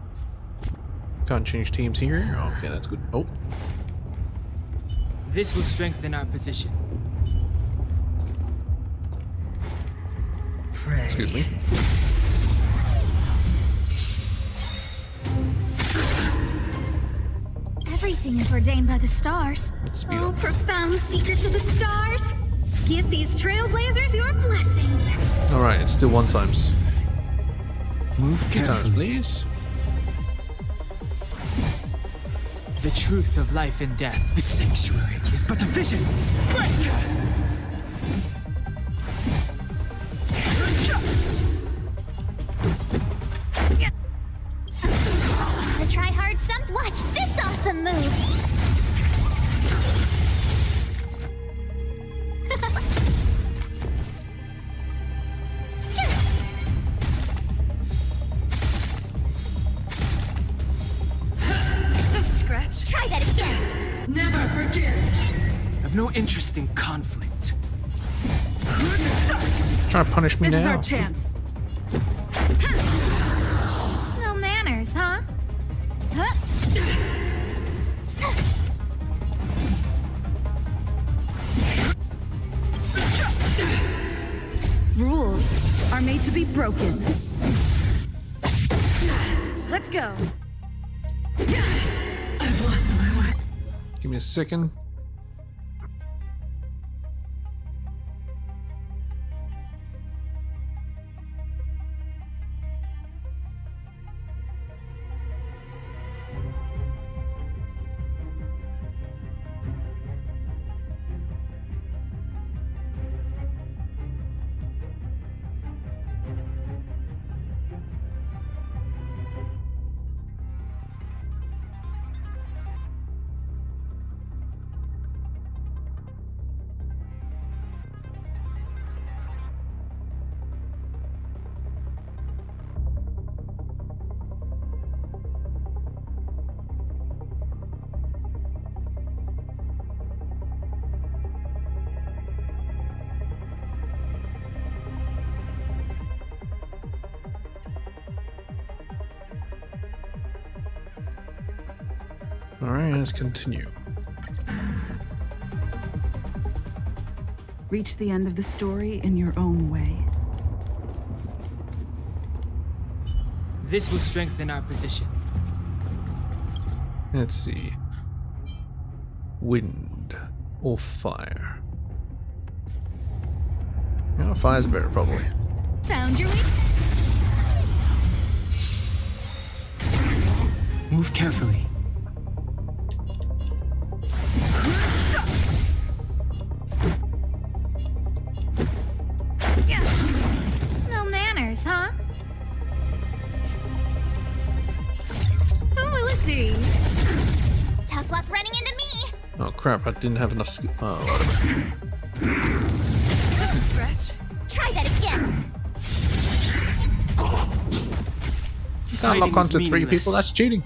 Can't change teams here. Okay, that's good. Oh. This will strengthen our position. Pray. Excuse me. Everything is ordained by the stars. Let's speed Oh, up. profound secrets of the stars. Give these trailblazers your blessing. Alright, it's still 1 times. Move 2 times, carefully. please. The truth of life and death. The sanctuary is but a vision. Break! Gotta try hard some. Watch this awesome move. Just a scratch. Try that again. Never forget. I've no interest in conflict. Trying to punish me This is now. our chance. No manners, huh? Rules are made to be broken. Let's go. I've lost my way. Give me a second. Alright, let's continue. Reach the end of the story in your own way. This will strengthen our position. Let's see. Wind or fire? No, fire's better, probably. Found your weakness. Move carefully. No manners, huh? Who will it be? Tough luck running into me. Oh crap, I didn't have enough skill. Oh, whatever. Just a scratch. Try that again. You can't lock Fighting is onto 3 meaningless. people, that's cheating.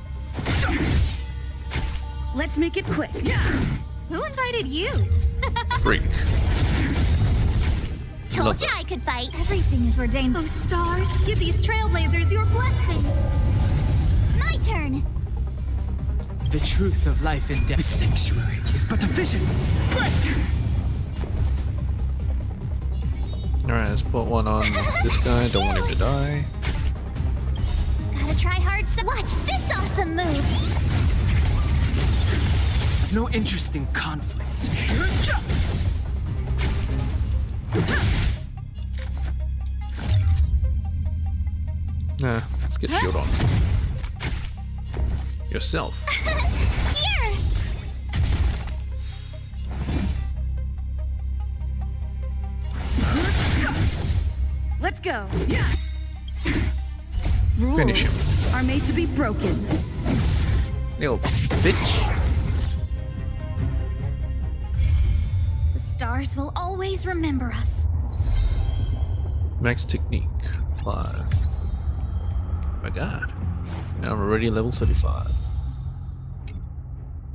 Let's make it quick. Who invited you? Freak. Told Love you that. I could fight. Everything is ordained. Oh, stars, give these trailblazers your blessing. My turn. The truth of life and The death. sanctuary is but a vision. Break! Alright, let's put one on this guy. Don't want him to die. Gotta try hard some. Watch this awesome move. I've no interest in conflict. Nah, let's get shield on. Yourself. Here. Let's go. Finish him. Rules are made to be broken. Little bitch. stars will always remember us. Max technique 5. My god. Now I'm already level 35.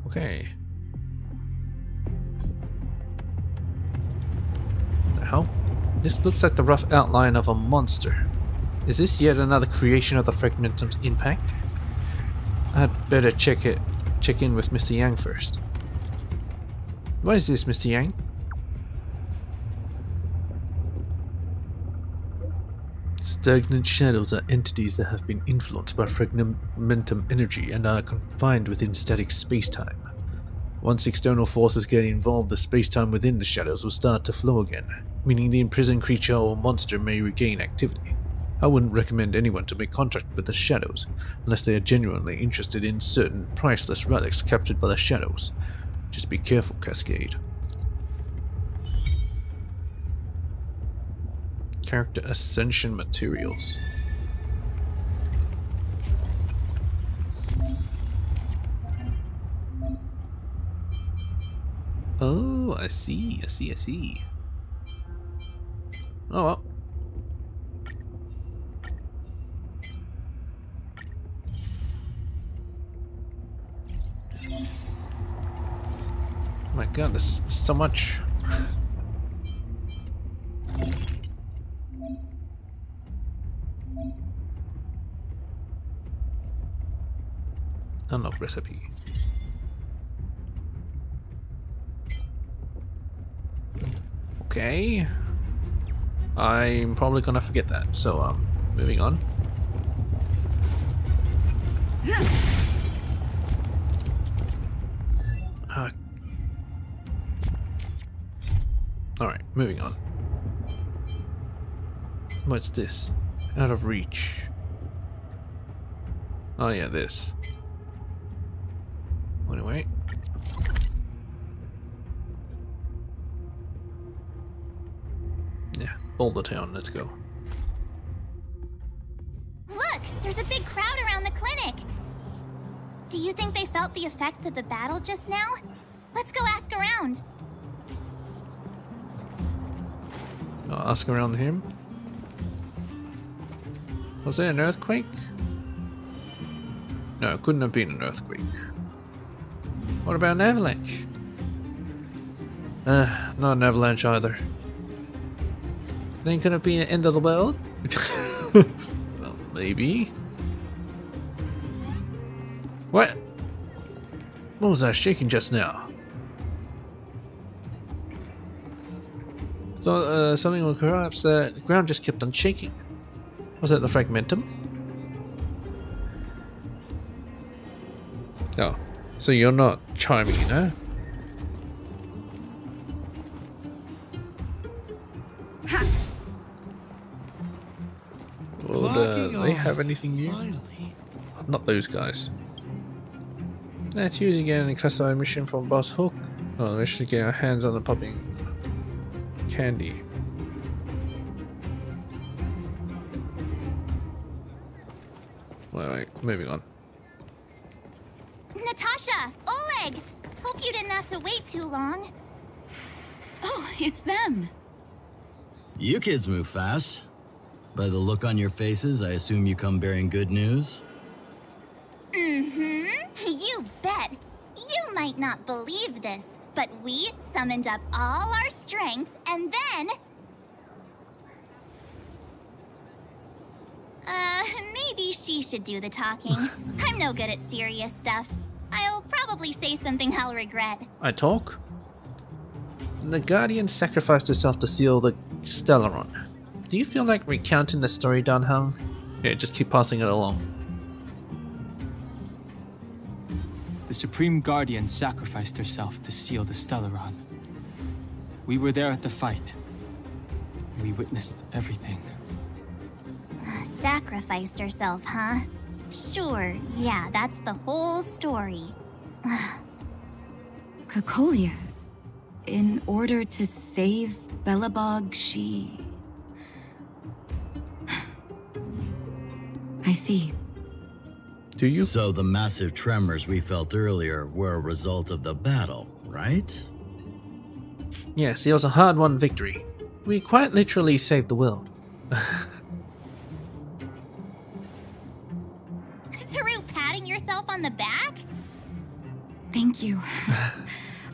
Okay. The hell? This looks like the rough outline of a monster. Is this yet another creation of the Fragmentum's impact? I'd better check in with Mr. Yang first. What is this, Mr. Yang? Stagnant shadows are entities that have been influenced by fragmentum energy and are confined within static space-time. Once external forces get involved, the space-time within the shadows will start to flow again, meaning the imprisoned creature or monster may regain activity. I wouldn't recommend anyone to make contact with the shadows, unless they are genuinely interested in certain priceless relics captured by the shadows. Just be careful, Cascade. Character Ascension Materials. Oh, I see. Oh well. My god, there's so much. Unlock recipe. Okay. I'm probably gonna forget that, so moving on. Alright, moving on. What's this? Out of reach. Oh yeah, this. Anyway. Yeah, Boulder Town, let's go. Look! There's a big crowd around the clinic! Do you think they felt the effects of the battle just now? Let's go ask around. I'll ask around him. Was there an earthquake? No, it couldn't have been an earthquake. What about an avalanche? Not an avalanche either. Then could it be an end of the world? Well, maybe. What? What was that shaking just now? So, something will collapse. The ground just kept on shaking. Was it the fragmentum? Oh, so you're not chiming in, huh? Well, do they have anything new? Not those guys. Let's use again a classified mission from Boss Hook. Oh, we should get our hands on the popping candy. Alright, moving on. Natasha! Oleg! Hope you didn't have to wait too long. Oh, it's them. You kids move fast. By the look on your faces, I assume you come bearing good news? Mm-hmm. You bet. You might not believe this, but we summoned up all our strength and then... maybe she should do the talking. I'm no good at serious stuff. I'll probably say something I'll regret. I talk? The Guardian sacrificed herself to seal the Stellaron. Do you feel like recounting the story, Dunhung? Yeah, just keep passing it along. The Supreme Guardian sacrificed herself to seal the Stellaron. We were there at the fight. We witnessed everything. Sacrificed herself, huh? Sure, yeah, that's the whole story. Cocolia, in order to save Belobog, she... I see. Do you? So the massive tremors we felt earlier were a result of the battle, right? Yes, it was a hard-won victory. We quite literally saved the world. Through patting yourself on the back? Thank you.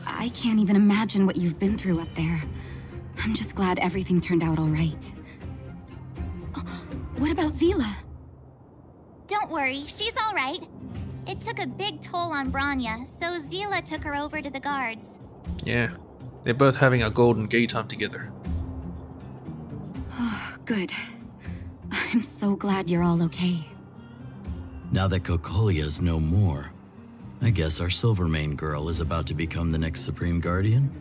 I can't even imagine what you've been through up there. I'm just glad everything turned out all right. What about Zila? Don't worry, she's all right. It took a big toll on Branya, so Zila took her over to the guards. Yeah, they're both having a golden gay time together. Good. I'm so glad you're all okay. Now that Cocolia's no more, I guess our Silvermane girl is about to become the next Supreme Guardian?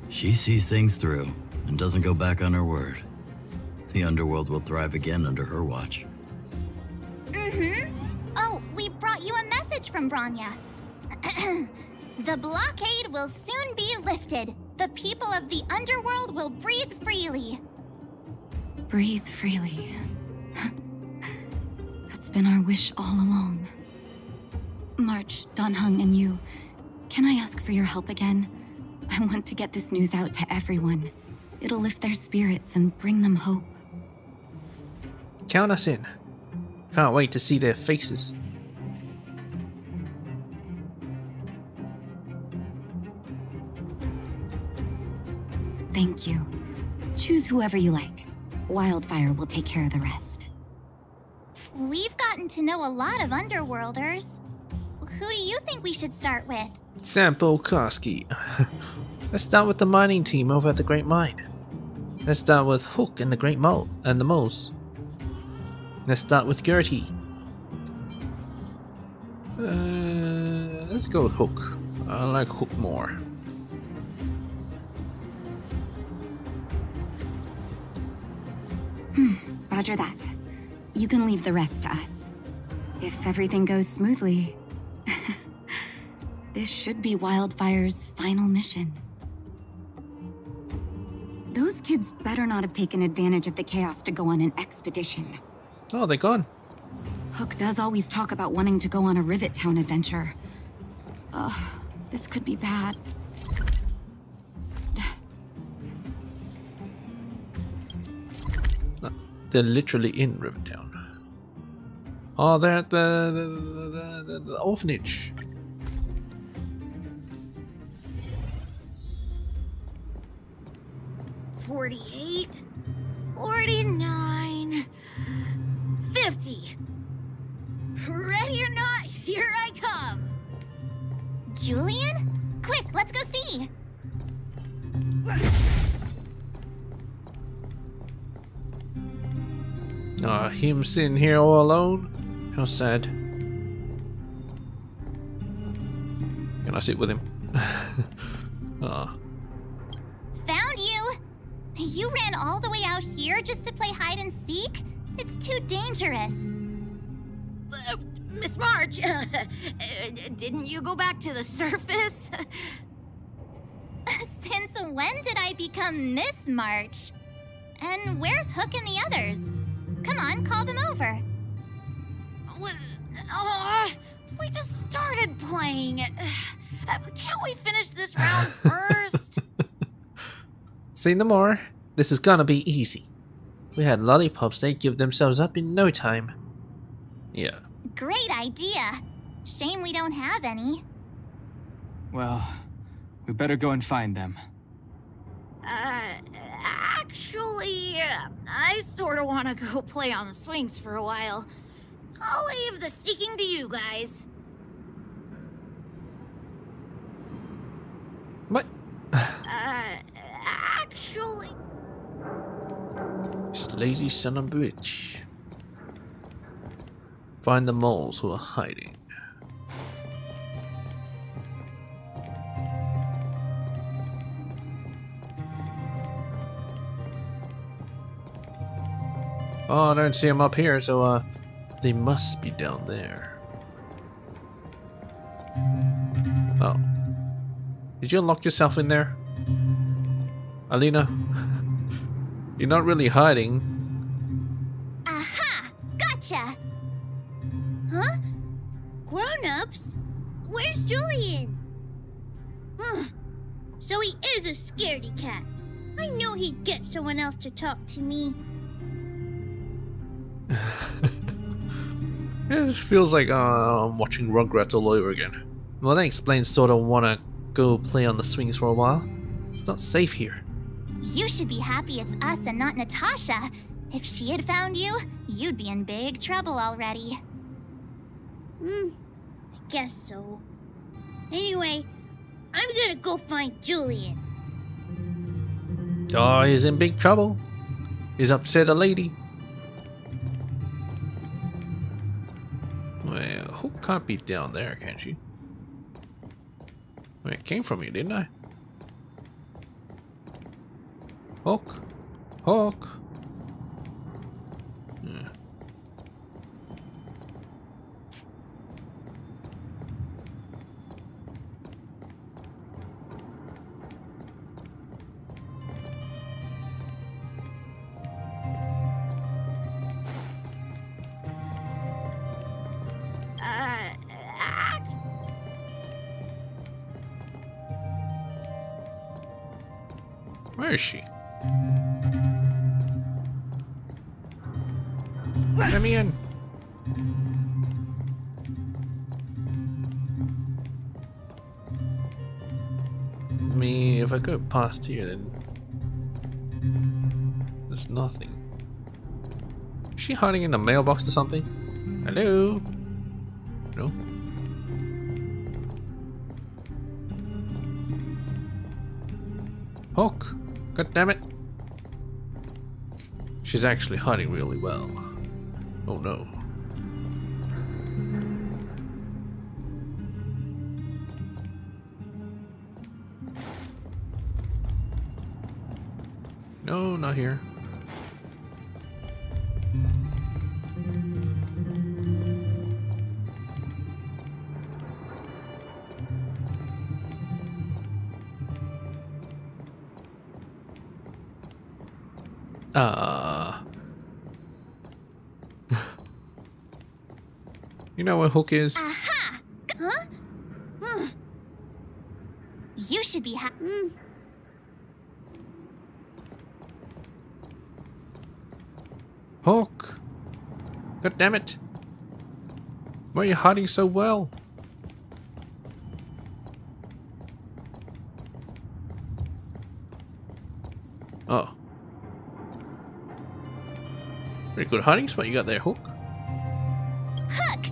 She sees things through and doesn't go back on her word. The underworld will thrive again under her watch. Oh, we brought you a message from Branya. The blockade will soon be lifted. The people of the underworld will breathe freely. Breathe freely. That's been our wish all along. March, Donhung, and you, can I ask for your help again? I want to get this news out to everyone. It'll lift their spirits and bring them hope. Count us in. Can't wait to see their faces. Thank you. Choose whoever you like. Wildfire will take care of the rest. We've gotten to know a lot of Underworlders. Who do you think we should start with? Sampo Koski. Let's start with the mining team over at the Great Mine. Let's start with Hook and the Great Mole and the Moles. Let's start with Gertie. Let's go with Hook. I like Hook more. Roger that. You can leave the rest to us. If everything goes smoothly, this should be Wildfire's final mission. Those kids better not have taken advantage of the chaos to go on an expedition. Oh, they're gone. Hook does always talk about wanting to go on a Rivet Town adventure. Ugh, this could be bad. They're literally in Rivertown. Oh, they're at the orphanage. $48, $49, $50. Ready or not, here I come. Julian? Quick, let's go see. Him sitting here all alone? How sad. Can I sit with him? Found you! You ran all the way out here just to play hide and seek? It's too dangerous. Miss March, didn't you go back to the surface? Since when did I become Miss March? And where's Hook and the others? Come on, call them over. We just started playing. Can't we finish this round first? Say no more. This is gonna be easy. We had lollipops, they'd give themselves up in no time. Yeah. Great idea. Shame we don't have any. Well, we better go and find them. Actually, I sort of want to go play on the swings for a while. I'll leave the seeking to you guys. What? Actually... This lazy son of a bitch. Find the moles who are hiding. Oh, I don't see them up here, so they must be down there. Oh. Did you unlock yourself in there? Alina? You're not really hiding. Aha! Gotcha! Huh? Grown-ups? Where's Julian? So he is a scaredy cat. I knew he'd get someone else to talk to me. It just feels like I'm watching Rugrats all over again. Well, that explains sort of want to go play on the swings for a while. It's not safe here. You should be happy it's us and not Natasha. If she had found you, you'd be in big trouble already. I guess so. Anyway, I'm gonna go find Julian. Oh, he's in big trouble. He's upset a lady. Well, Hook can't be down there, can she? Well, it came from you, didn't I? Hook. Hook. Yeah. Where is she? Let me in. I mean, if I go past here, then there's nothing. Is she hiding in the mailbox or something? Hello? No? Hook! God damn it! She's actually hiding really well. Oh no. No, not here. You know what Hook is? Aha! Huh? You should be Hook! God damn it! Why are you hiding so well? Oh. Pretty good hiding spot you got there, Hook. Hook!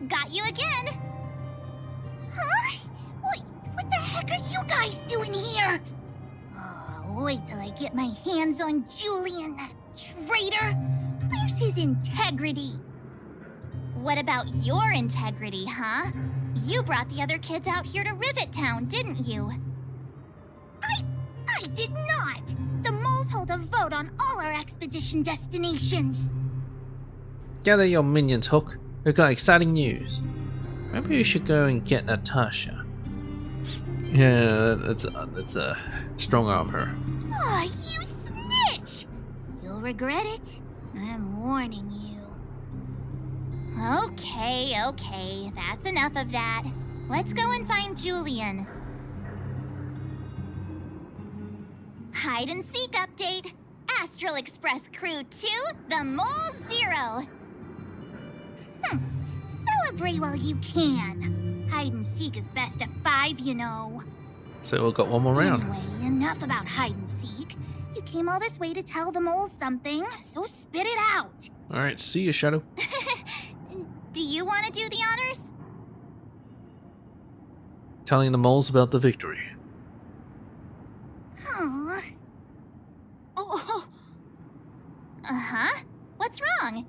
Got you again! Huh? What the heck are you guys doing here? Oh, wait till I get my hands on Julian, that traitor! Where's his integrity? What about your integrity, huh? You brought the other kids out here to Rivet Town, didn't you? I did not! The moles hold a vote on all our expedition destinations. Gather your minions, Hook. We've got exciting news. Maybe we should go and get Natasha. Yeah, that's a strong arm her. Oh, you snitch! You'll regret it. I'm warning you. Okay, that's enough of that. Let's go and find Julian. Hide and seek update. Astral Express Crew 2, the Mole 0. Celebrate while you can. Hide and seek is best of 5, you know. So we've got one more round. Anyway, enough about hide and seek. You came all this way to tell the moles something, so spit it out. Alright, see you, Shadow. Do you want to do the honors? Telling the moles about the victory. Aww. Oh. Uh-huh. What's wrong?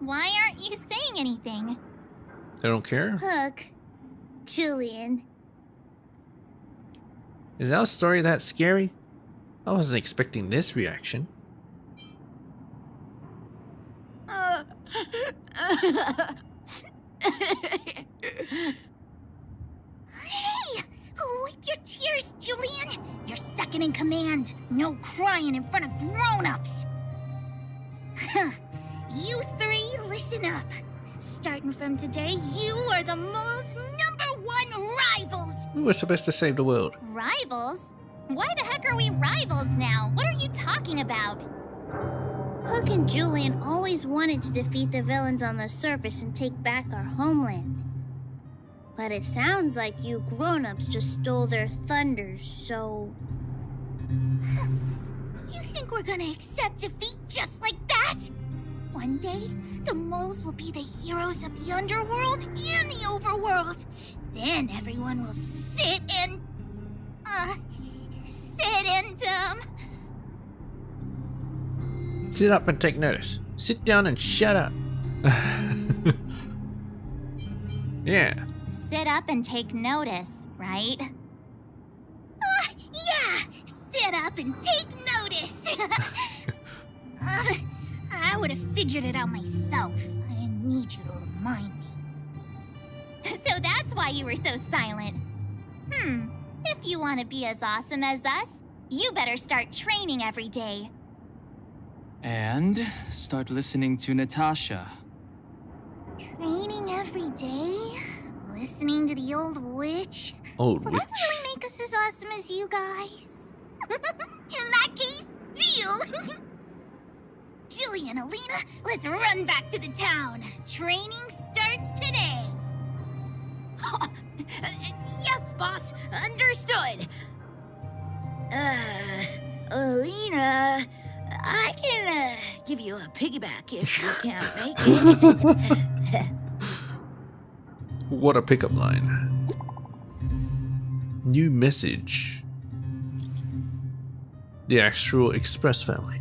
Why aren't you saying anything? They don't care? Hook. Julian. Is our story that scary? I wasn't expecting this reaction. Hey! Wipe your tears, Julian! You're second in command. No crying in front of grown-ups. You three, listen up. Starting from today, you are the mole's #1 rivals. We were supposed to save the world. Rivals? Why the heck are we rivals now? What are you talking about? Hook and Julian always wanted to defeat the villains on the surface and take back our homeland. But it sounds like you grown-ups just stole their thunder, so... You think we're gonna accept defeat just like that? One day, the moles will be the heroes of the underworld and the overworld. Then everyone will sit and... Sit up and take notice. Sit down and shut up. Yeah. Sit up and take notice, right? Yeah! Sit up and take notice! I would have figured it out myself. I didn't need you to remind me. So that's why you were so silent. If you want to be as awesome as us, you better start training every day. And start listening to Natasha. Training every day? Listening to the old witch? Will that really make us as awesome as you guys? In that case, deal! Julie and Alina, let's run back to the town. Training starts today. Yes, boss. Understood. Alina, I can give you a piggyback if you can't make it. What a pickup line. New message. The Astral Express family.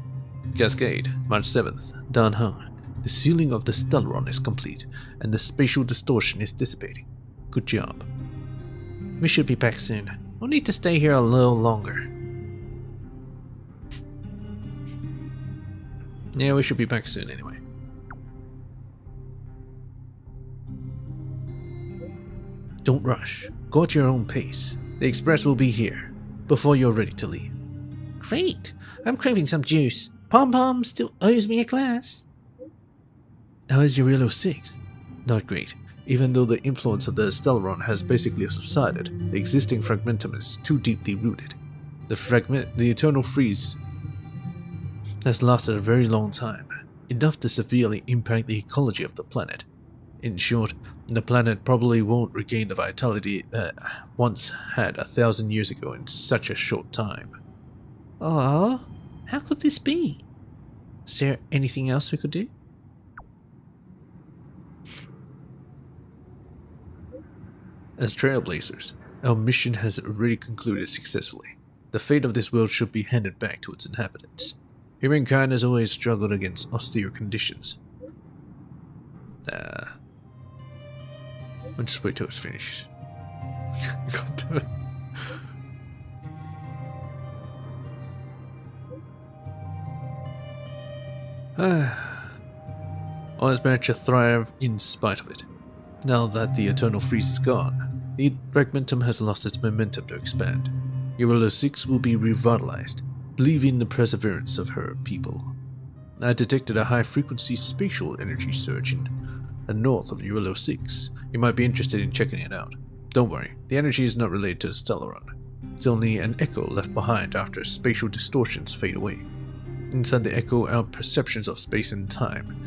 Cascade, March 7th. Dan Hung. The sealing of the Stellaron is complete, and the spatial distortion is dissipating. Good job. We should be back soon. We'll need to stay here a little longer. Yeah, we should be back soon anyway. Don't rush. Go at your own pace. The express will be here before you're ready to leave. Great! I'm craving some juice. Pom Pom still owes me a class. How is Urilo 6? Not great. Even though the influence of the Stellaron has basically subsided, the existing fragmentum is too deeply rooted. The eternal freeze has lasted a very long time, enough to severely impact the ecology of the planet. In short, the planet probably won't regain the vitality that once had 1,000 years ago in such a short time. Oh, how could this be? Is there anything else we could do? As Trailblazers, our mission has already concluded successfully. The fate of this world should be handed back to its inhabitants. Humankind has always struggled against austere conditions. I'll just wait till it's finished. God damn it. All has managed to thrive in spite of it. Now that the eternal freeze is gone, the fragmentum has lost its momentum to expand. Urilo 6 will be revitalized, believing the perseverance of her people. I detected a high-frequency spatial energy surge in the north of Urilo 6. You might be interested in checking it out. Don't worry, the energy is not related to the Stellaron. It's only an echo left behind after spatial distortions fade away. Inside the echo, our perceptions of space and time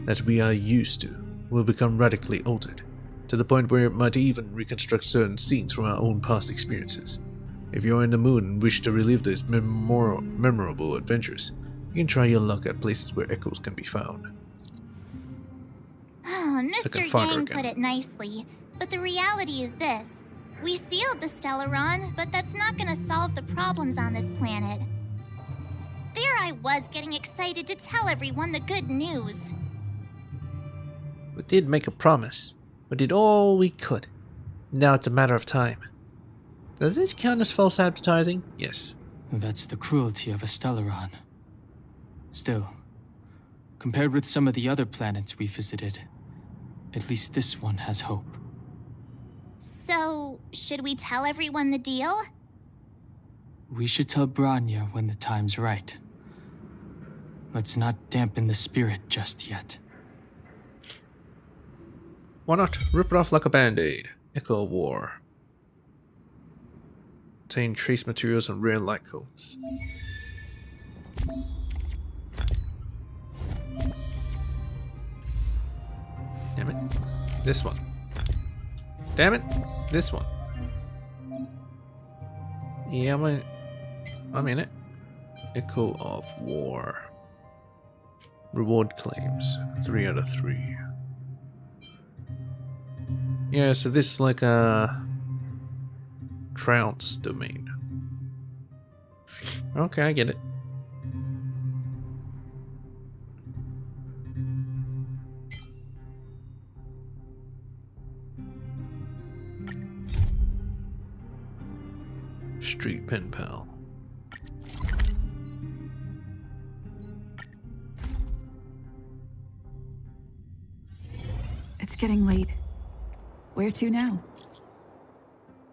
that we are used to will become radically altered, to the point where it might even reconstruct certain scenes from our own past experiences. If you're in the mood and wish to relive those memorable adventures, you can try your luck at places where echoes can be found. Mr. Yang put it nicely, but the reality is this. We sealed the Stellaron, but that's not gonna solve the problems on this planet. There I was getting excited to tell everyone the good news. We did make a promise. We did all we could. Now it's a matter of time. Does this count as false advertising? Yes. That's the cruelty of a Stellaron. Still, compared with some of the other planets we visited, at least this one has hope. So, should we tell everyone the deal? We should tell Branya when the time's right. Let's not dampen the spirit just yet. Why not rip it off like a band-aid? Echo War. contain trace materials and rare light codes. Damn it. This one. Damn it. This one. Yeah, I'm in it. Echo of War. Reward claims. 3 out of 3. Yeah, so this is like a Trout's domain. Okay, I get it. Street pen pal. It's getting late. Where to now?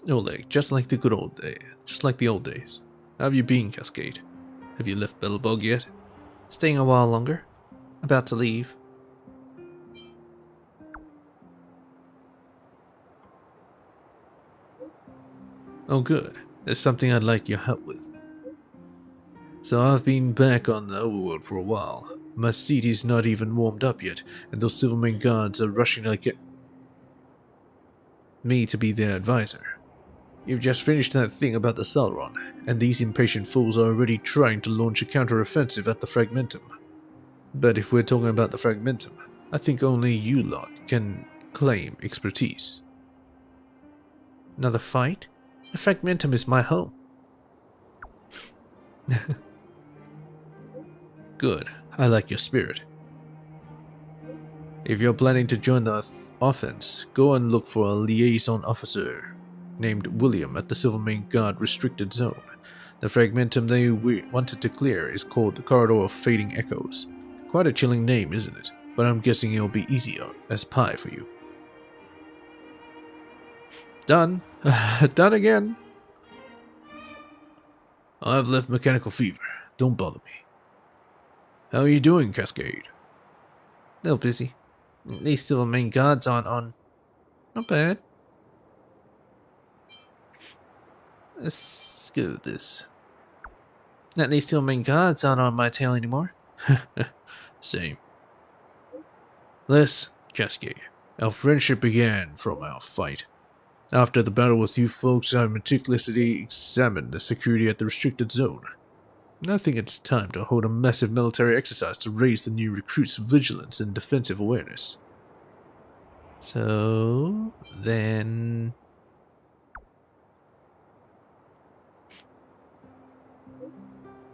Oleg, just like the good old day. Just like the old days. How have you been, Cascade? Have you left Bellabog yet? Staying a while longer. About to leave. Oh good. There's something I'd like your help with. So I've been back on the overworld for a while. My seat is not even warmed up yet, and those Silvermane guards are rushing to get me to be their advisor. You've just finished that thing about the Celeron, and these impatient fools are already trying to launch a counter-offensive at the Fragmentum. But if we're talking about the Fragmentum, I think only you lot can claim expertise. Another fight? The Fragmentum is my home. Good. I like your spirit. If you're planning to join the offense, go and look for a liaison officer named William at the Silvermane Guard restricted zone. The Fragmentum they wanted to clear is called the Corridor of Fading Echoes. Quite a chilling name, isn't it? But I'm guessing it'll be easier as pie for you. Done. Done again. I've left mechanical fever. Don't bother me. How are you doing, Cascade? A little busy. These Silvermane guards aren't on. Not bad. Let's go with this. At least Silvermane guards aren't on my tail anymore. Same. Listen, Cascade. Our friendship began from our fight. After the battle with you folks, I meticulously examined the security at the restricted zone. I think it's time to hold a massive military exercise to raise the new recruits' vigilance and defensive awareness. So, then...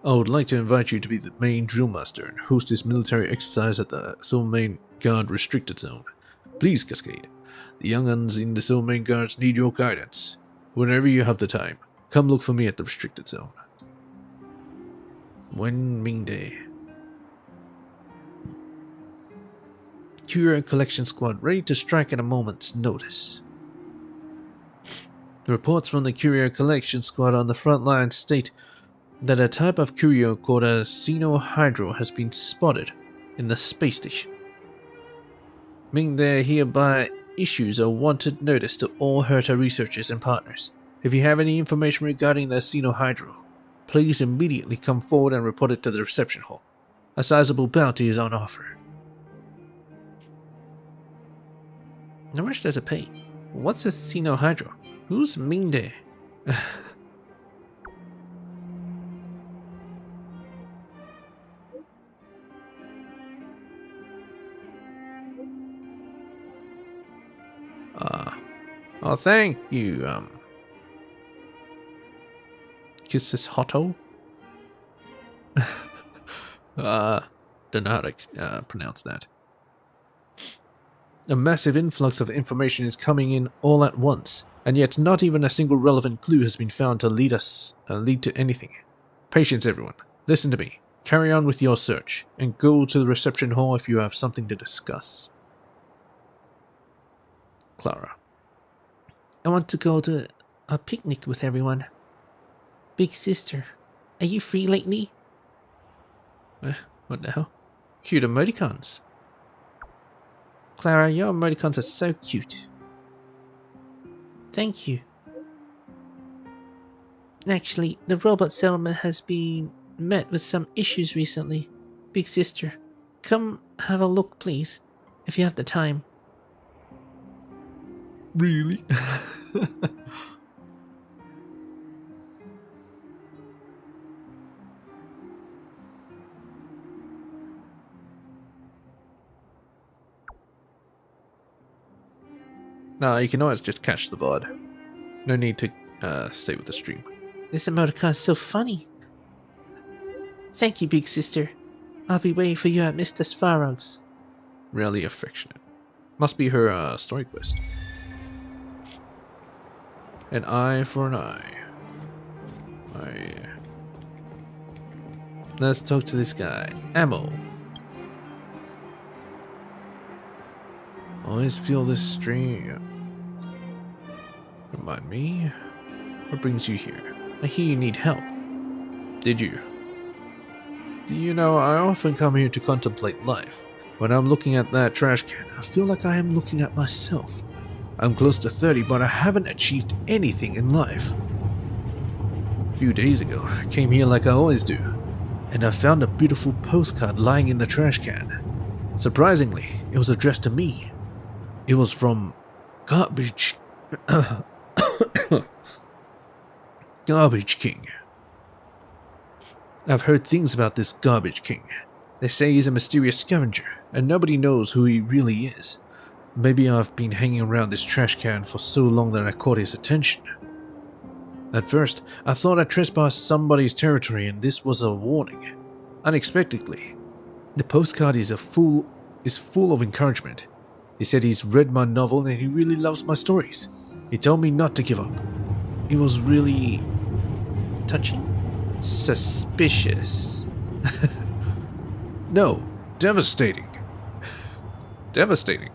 I would like to invite you to be the main drill master and host this military exercise at the Silvermane Guard restricted zone. Please, Cascade. The young uns in the Silvermane Guards need your guidance. Whenever you have the time, come look for me at the restricted zone. Wen Mingde. Curio Collection Squad ready to strike at a moment's notice. The reports from the Curio Collection Squad on the front line state that a type of curio called a Xenohydro has been spotted in the space station. Mingde hereby issues a wanted notice to all Herta researchers and partners. If you have any information regarding the Xenohydro, please immediately come forward and report it to the reception hall. A sizable bounty is on offer. How much does it pay? What's a Xenohydro? Who's Mingde? Oh, thank you, Kisses Hotto? Don't know how to pronounce that. A massive influx of information is coming in all at once, and yet not even a single relevant clue has been found to lead to anything. Patience, everyone. Listen to me. Carry on with your search, and go to the reception hall if you have something to discuss. Clara. I want to go to a picnic with everyone. Big sister, are you free lately? What the hell? Cute emoticons. Clara, your emoticons are so cute. Thank you. Actually, the robot settlement has been met with some issues recently. Big sister, come have a look, please, if you have the time. Really? No, you can always just catch the VOD. No need to stay with the stream. This emoticon is so funny. Thank you, big sister. I'll be waiting for you at Mr. Svarog's. Really affectionate. Must be her story quest. An eye for an eye. Let's talk to this guy. Ammo. Always feel this stream. Remind me. What brings you here? I hear you need help. Did you? Do you know, I often come here to contemplate life. When I'm looking at that trash can, I feel like I am looking at myself. I'm close to 30, but I haven't achieved anything in life. A few days ago, I came here like I always do, and I found a beautiful postcard lying in the trash can. Surprisingly, it was addressed to me. It was from Garbage King. I've heard things about this Garbage King. They say he's a mysterious scavenger, and nobody knows who he really is. Maybe I've been hanging around this trash can for so long that I caught his attention. At first, I thought I trespassed somebody's territory and this was a warning. Unexpectedly, the postcard is full of encouragement. He said he's read my novel and he really loves my stories. He told me not to give up. It was really touching? Suspicious. No, devastating. Devastating.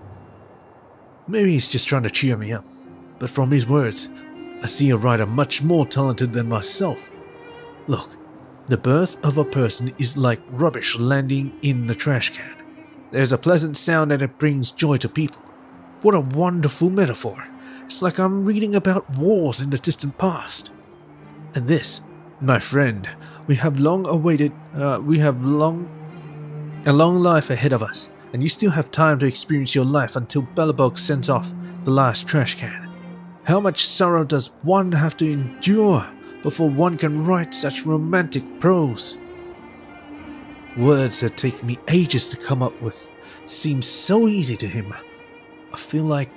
Maybe he's just trying to cheer me up, but from his words, I see a writer much more talented than myself. Look, the birth of a person is like rubbish landing in the trash can. There's a pleasant sound and it brings joy to people. What a wonderful metaphor. It's like I'm reading about wars in the distant past. And this, my friend, we have a long life ahead of us, and you still have time to experience your life until Belobog sends off the last trash can. How much sorrow does one have to endure before one can write such romantic prose? Words that take me ages to come up with seem so easy to him. I feel like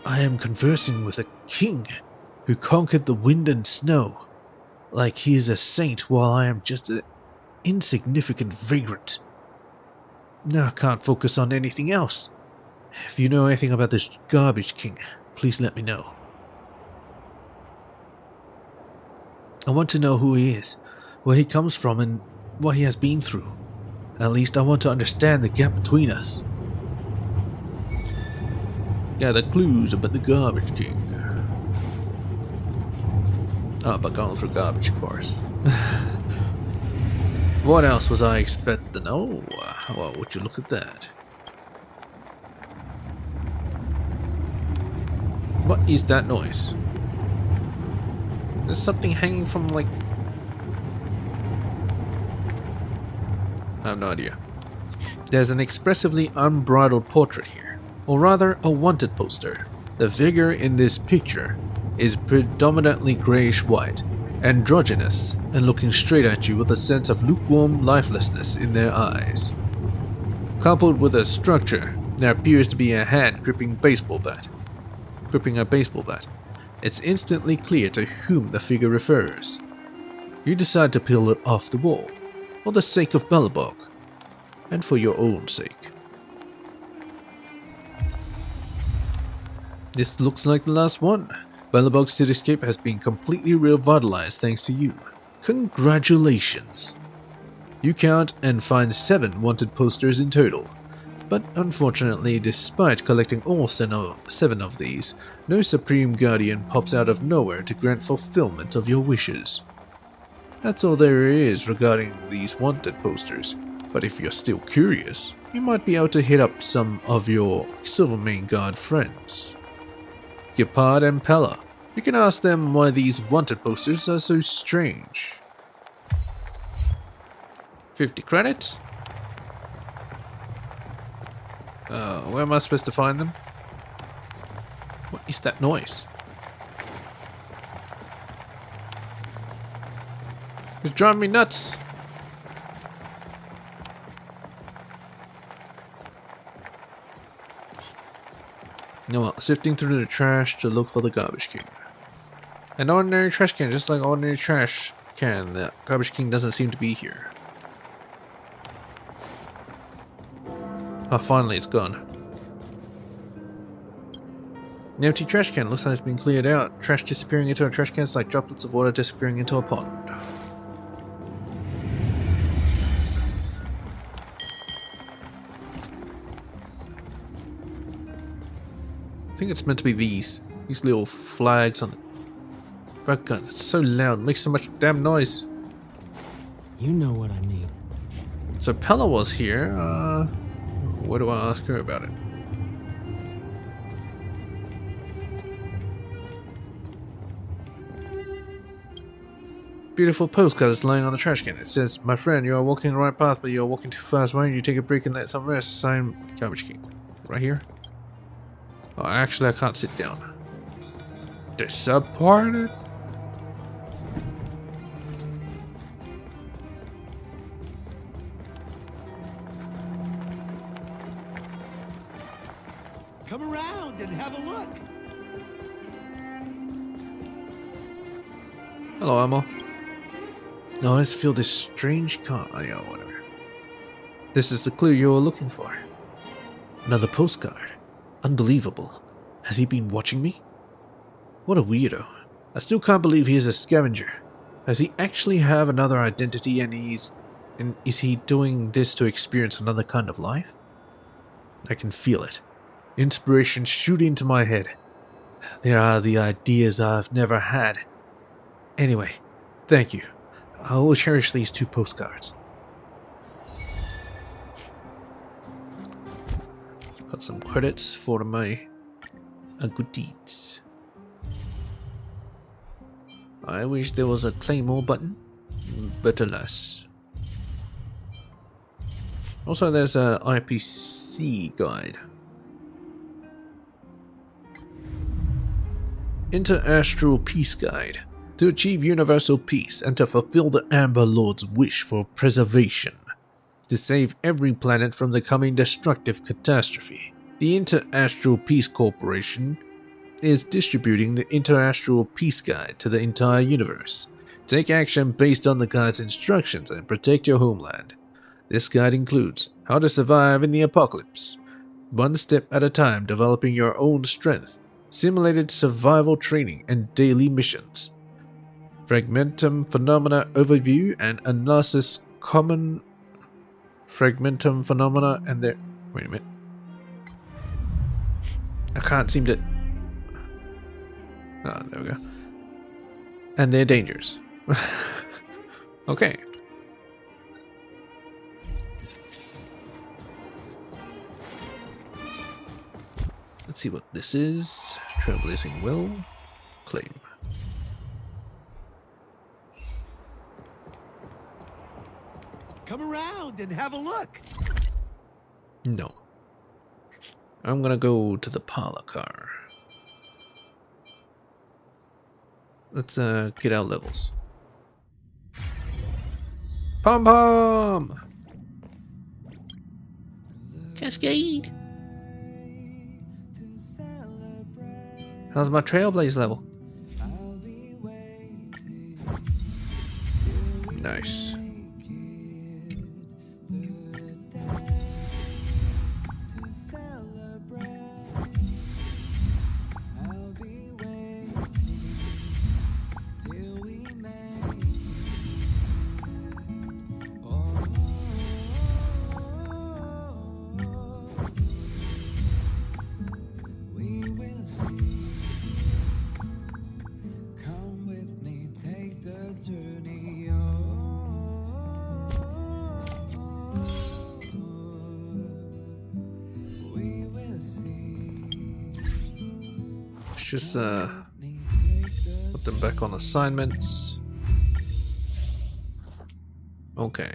I am conversing with a king who conquered the wind and snow, like he is a saint while I am just an insignificant vagrant. Now I can't focus on anything else. If you know anything about this Garbage King, please let me know. I want to know who he is, where he comes from, and what he has been through. At least I want to understand the gap between us. Gather clues about the Garbage King. Oh, but going through garbage, of course. What else was I expecting? Oh, well, would you look at that? What is that noise? There's something hanging from, like... I have no idea. There's an expressively unbridled portrait here, or rather a wanted poster. The figure in this picture is predominantly greyish-white, androgynous, and looking straight at you with a sense of lukewarm lifelessness in their eyes. Coupled with a structure, there appears to be a hand gripping a baseball bat. It's instantly clear to whom the figure refers. You decide to peel it off the wall, for the sake of Belobog, and for your own sake. This looks like the last one. Belobog's cityscape has been completely revitalized thanks to you. Congratulations! You count and find 7 wanted posters in total. But unfortunately, despite collecting all 7 of these, no Supreme Guardian pops out of nowhere to grant fulfillment of your wishes. That's all there is regarding these wanted posters, but if you're still curious, you might be able to hit up some of your Silvermane Guard friends. Gepard and Pella, You can ask them why these wanted posters are so strange. 50 credits? Where am I supposed to find them? What is that noise? It's driving me nuts. No, well, sifting through the trash to look for the garbage can. An ordinary trash can, just like ordinary trash can. The garbage can doesn't seem to be here. Oh, finally it's gone. An empty trash can. Looks like it's been cleared out. Trash disappearing into a trash can is like droplets of water disappearing into a pond. I think it's meant to be these little flags on the back gun. It's so loud, it makes so much damn noise. You know what I need. So Pella was here. What do I ask her about it? Beautiful postcard is lying on the trash can. It says, "My friend, you are walking the right path, but you are walking too fast. Why don't you take a break and let some rest?" Sign garbage can. Right here. Oh, actually, I can't sit down. Disappointed. Come around and have a look. Hello, Amo. I always feel this strange yeah, whatever. This is the clue you were looking for. Another postcard. Unbelievable. Has he been watching me? What a weirdo. I still can't believe he is a scavenger. Does he actually have another identity and is he doing this to experience another kind of life? I can feel it. Inspiration shooting into my head. There are the ideas I've never had. Anyway, thank you. I will cherish these 2 postcards. Got some credits for my good deeds. I wish there was a claymore button, but alas. Also, there's a IPC guide. Inter-Astral Peace Guide. To achieve universal peace and to fulfill the Amber Lord's wish for preservation. To save every planet from the coming destructive catastrophe. The Inter-Astral Peace Corporation is distributing the Inter-Astral Peace Guide to the entire universe. Take action based on the guide's instructions and protect your homeland. This guide includes how to survive in the apocalypse, one step at a time developing your own strength, simulated survival training and daily missions. Fragmentum phenomena overview and analysis common fragmentum phenomena and their... Wait a minute. I can't seem to... Ah, there we go. And their dangers. Okay. Let's see what this is. Trailblazing will. Claim. Come around and have a look. No. I'm gonna go to the parlor car. Let's get our levels. Pom pom! Cascade! How's my Trailblaze level? Nice. Just Put them back on assignments. Okay.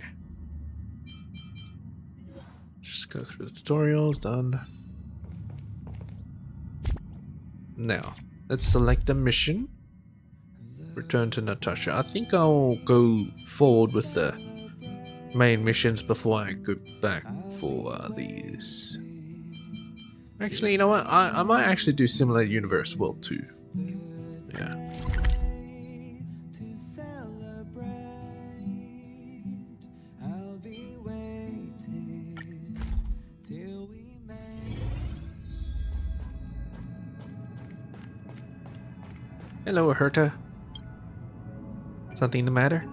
Just go through the tutorials, done. Now, let's select a mission. Return to Natasha. I think I'll go forward with the main missions before I go back for these. Actually, you know what? I might actually do Simulated Universe World 2. Yeah. Hello, Herta. Something the matter?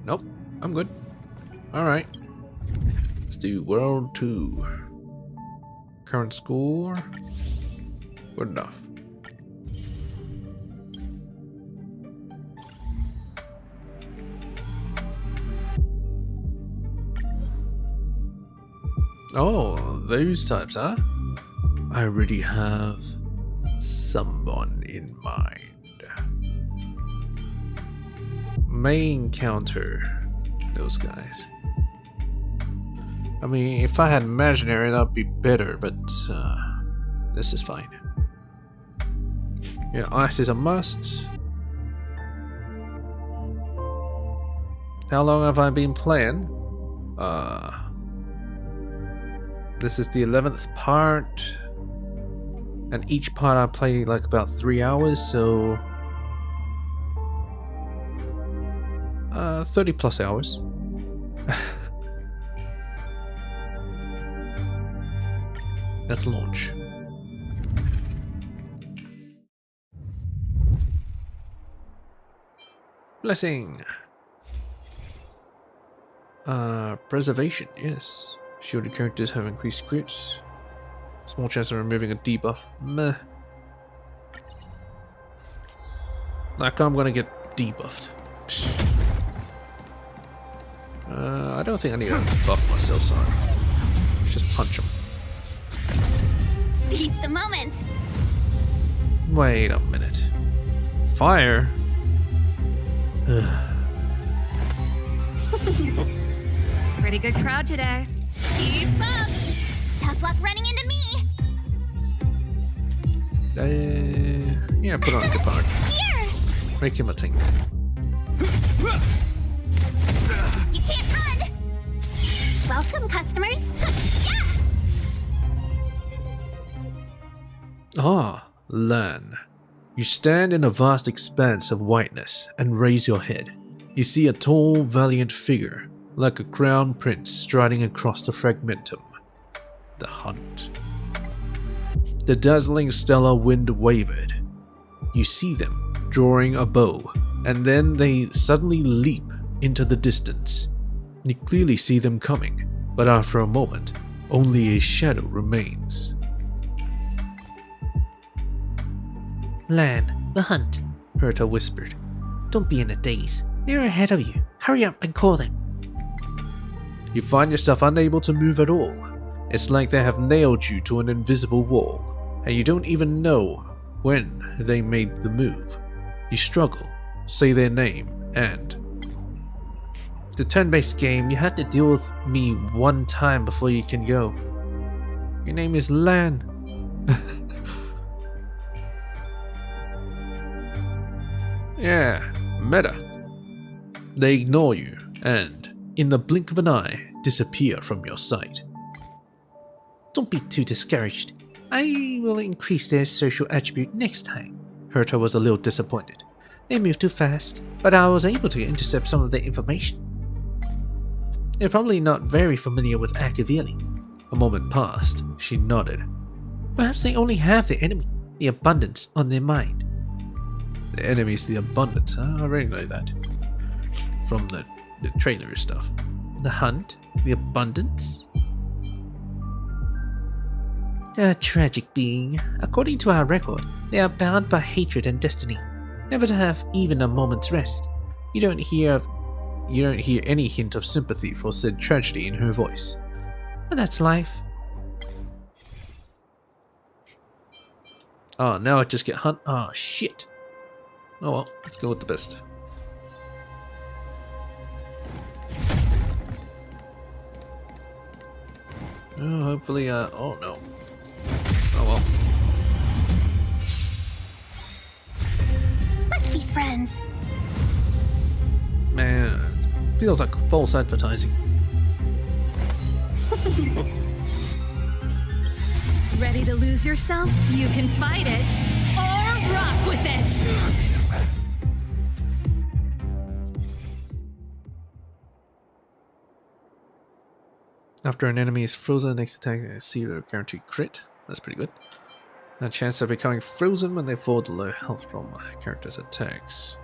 Nope. I'm good. Alright. Let's do World 2. Current score. Good enough. Oh, those types, huh? I already have someone in mind. May encounter those guys. I mean, if I had imaginary, that'd be better, but this is fine. Yeah, ice is a must. How long have I been playing? This is the 11th part. And each part I play like about 3 hours, so 30 plus hours. Let's launch. Blessing. Preservation, yes. Shielded characters have increased crits. Small chance of removing a debuff. Meh. Like I'm gonna get debuffed. Psh. I don't think I need to buff myself, so let's just punch him. Seize the moment. Wait a minute. Fire? Pretty good crowd today. Keep up. Tough luck running into me. Yeah, put on a guitar. Here. Make him a ting. You can't run. Welcome, customers. Ah, Lan. You stand in a vast expanse of whiteness and raise your head. You see a tall, valiant figure, like a crown prince striding across the fragmentum. The hunt. The dazzling stellar wind wavered. You see them drawing a bow, and then they suddenly leap into the distance. You clearly see them coming, but after a moment, only a shadow remains. Lan, the hunt, Herta whispered. Don't be in a daze. They're ahead of you. Hurry up and call them. You find yourself unable to move at all. It's like they have nailed you to an invisible wall, and you don't even know when they made the move. You struggle, say their name, and... The turn-based game, you have to deal with me one time before you can go. Your name is Lan. Yeah, meta. They ignore you, and, in the blink of an eye, disappear from your sight. Don't be too discouraged. I will increase their social attribute next time. Herta was a little disappointed. They moved too fast, but I was able to intercept some of their information. They're probably not very familiar with Akavili. A moment passed. She nodded. Perhaps they only have the enemy, the abundance, on their mind. The enemy's the abundance, huh? I already know that. From the trailer stuff. The hunt? The abundance? A tragic being. According to our record, they are bound by hatred and destiny, never to have even a moment's rest. You don't hear any hint of sympathy for said tragedy in her voice. But that's life. Oh, now I just get hunt. Oh, shit. Oh well, let's go with the best. Oh, hopefully, oh no. Oh well. Let's be friends. Man, it feels like false advertising. Ready to lose yourself? You can fight it or rock with it. After an enemy is frozen, next attack is 0 guaranteed crit. That's pretty good. A chance of becoming frozen when they fall to low health from a character's attacks.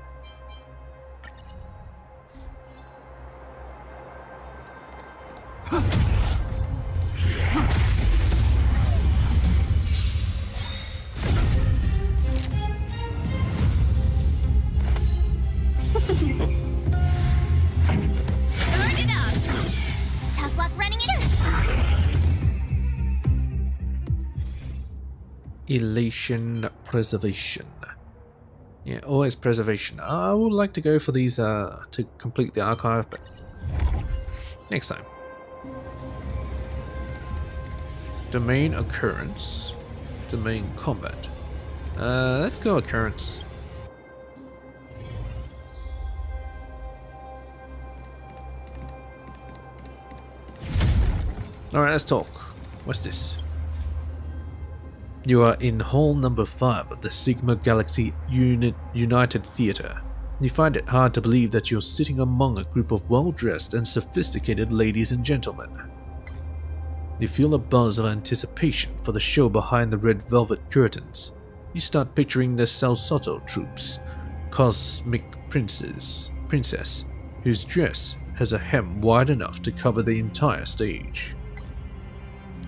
Turn it up. Tough luck running it up. Elation preservation. Yeah, always preservation. I would like to go for these to complete the archive, but next time. Domain occurrence. Domain combat. Let's go occurrence. Alright, let's talk. What's this? You are in hall number 5 of the Sigma Galaxy United Theater. You find it hard to believe that you're sitting among a group of well-dressed and sophisticated ladies and gentlemen. You feel a buzz of anticipation for the show behind the red velvet curtains. You start picturing the Salsoto troops, cosmic princess, whose dress has a hem wide enough to cover the entire stage.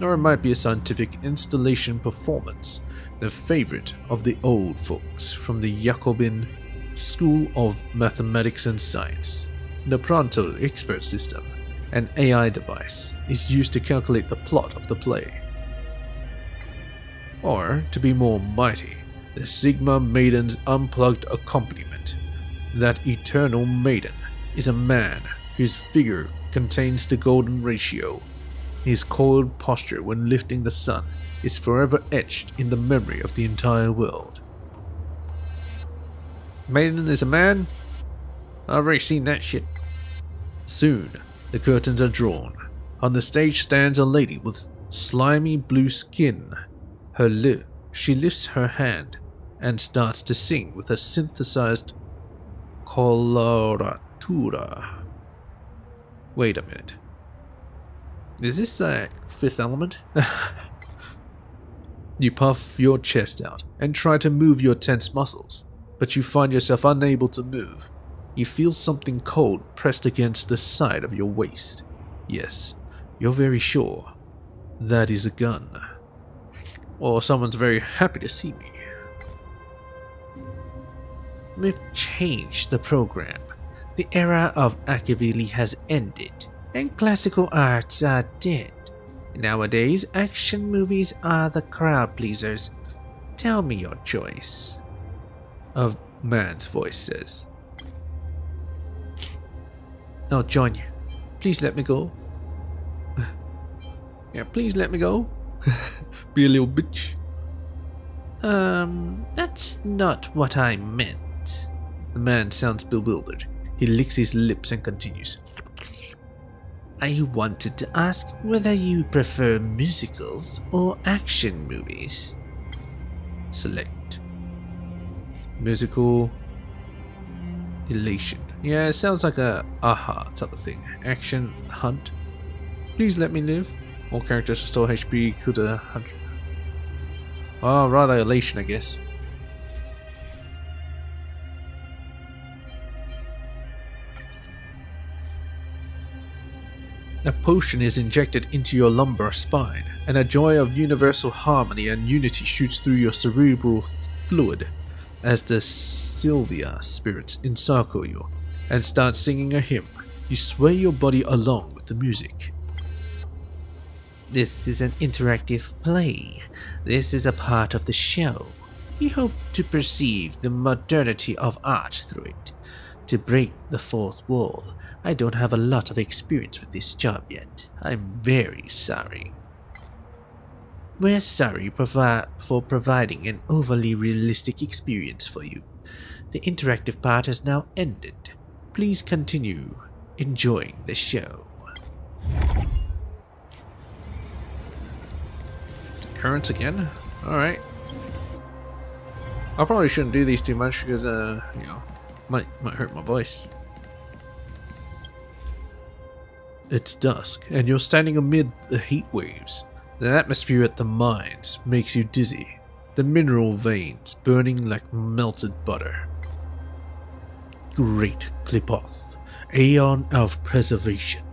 Or it might be a scientific installation performance, the favorite of the old folks from the Jacobin School of Mathematics and Science. The Pronto Expert System, an AI device, is used to calculate the plot of the play. Or, to be more mighty, the Sigma Maiden's unplugged accompaniment. That eternal maiden is a man whose figure contains the golden ratio. His coiled posture when lifting the sun is forever etched in the memory of the entire world. Maiden is a man? I've already seen that shit. Soon, the curtains are drawn. On the stage stands a lady with slimy blue skin. She lifts her hand and starts to sing with a synthesized coloratura. Wait a minute. Is this the Fifth Element? You puff your chest out and try to move your tense muscles, but you find yourself unable to move. You feel something cold pressed against the side of your waist. Yes, you're very sure that is a gun. Or someone's very happy to see me. We've changed the program. The era of Akavili has ended, and classical arts are dead. Nowadays, action movies are the crowd pleasers. Tell me your choice. A man's voice says. I'll join you. Please let me go. Yeah, please let me go. Be a little bitch. That's not what I meant. The man sounds bewildered. He licks his lips and continues. I wanted to ask whether you prefer musicals or action movies. Select. Musical. Elation. Yeah, it sounds like a aha type of thing. Action. Hunt. Please let me live. All characters restore HP equal to 100. Oh, rather elation, I guess. A potion is injected into your lumbar spine, and a joy of universal harmony and unity shoots through your cerebral fluid as the Sylvia spirits encircle you and start singing a hymn. You sway your body along with the music. This is an interactive play. This is a part of the show. We hope to perceive the modernity of art through it. To break the fourth wall, I don't have a lot of experience with this job yet. I'm very sorry. We're sorry for providing an overly realistic experience for you. The interactive part has now ended. Please continue enjoying the show. Currents again? Alright. I probably shouldn't do these too much because, you know, might hurt my voice. It's dusk, and you're standing amid the heat waves. The atmosphere at the mines makes you dizzy, the mineral veins burning like melted butter. Great Klipoth, Aeon of Preservation.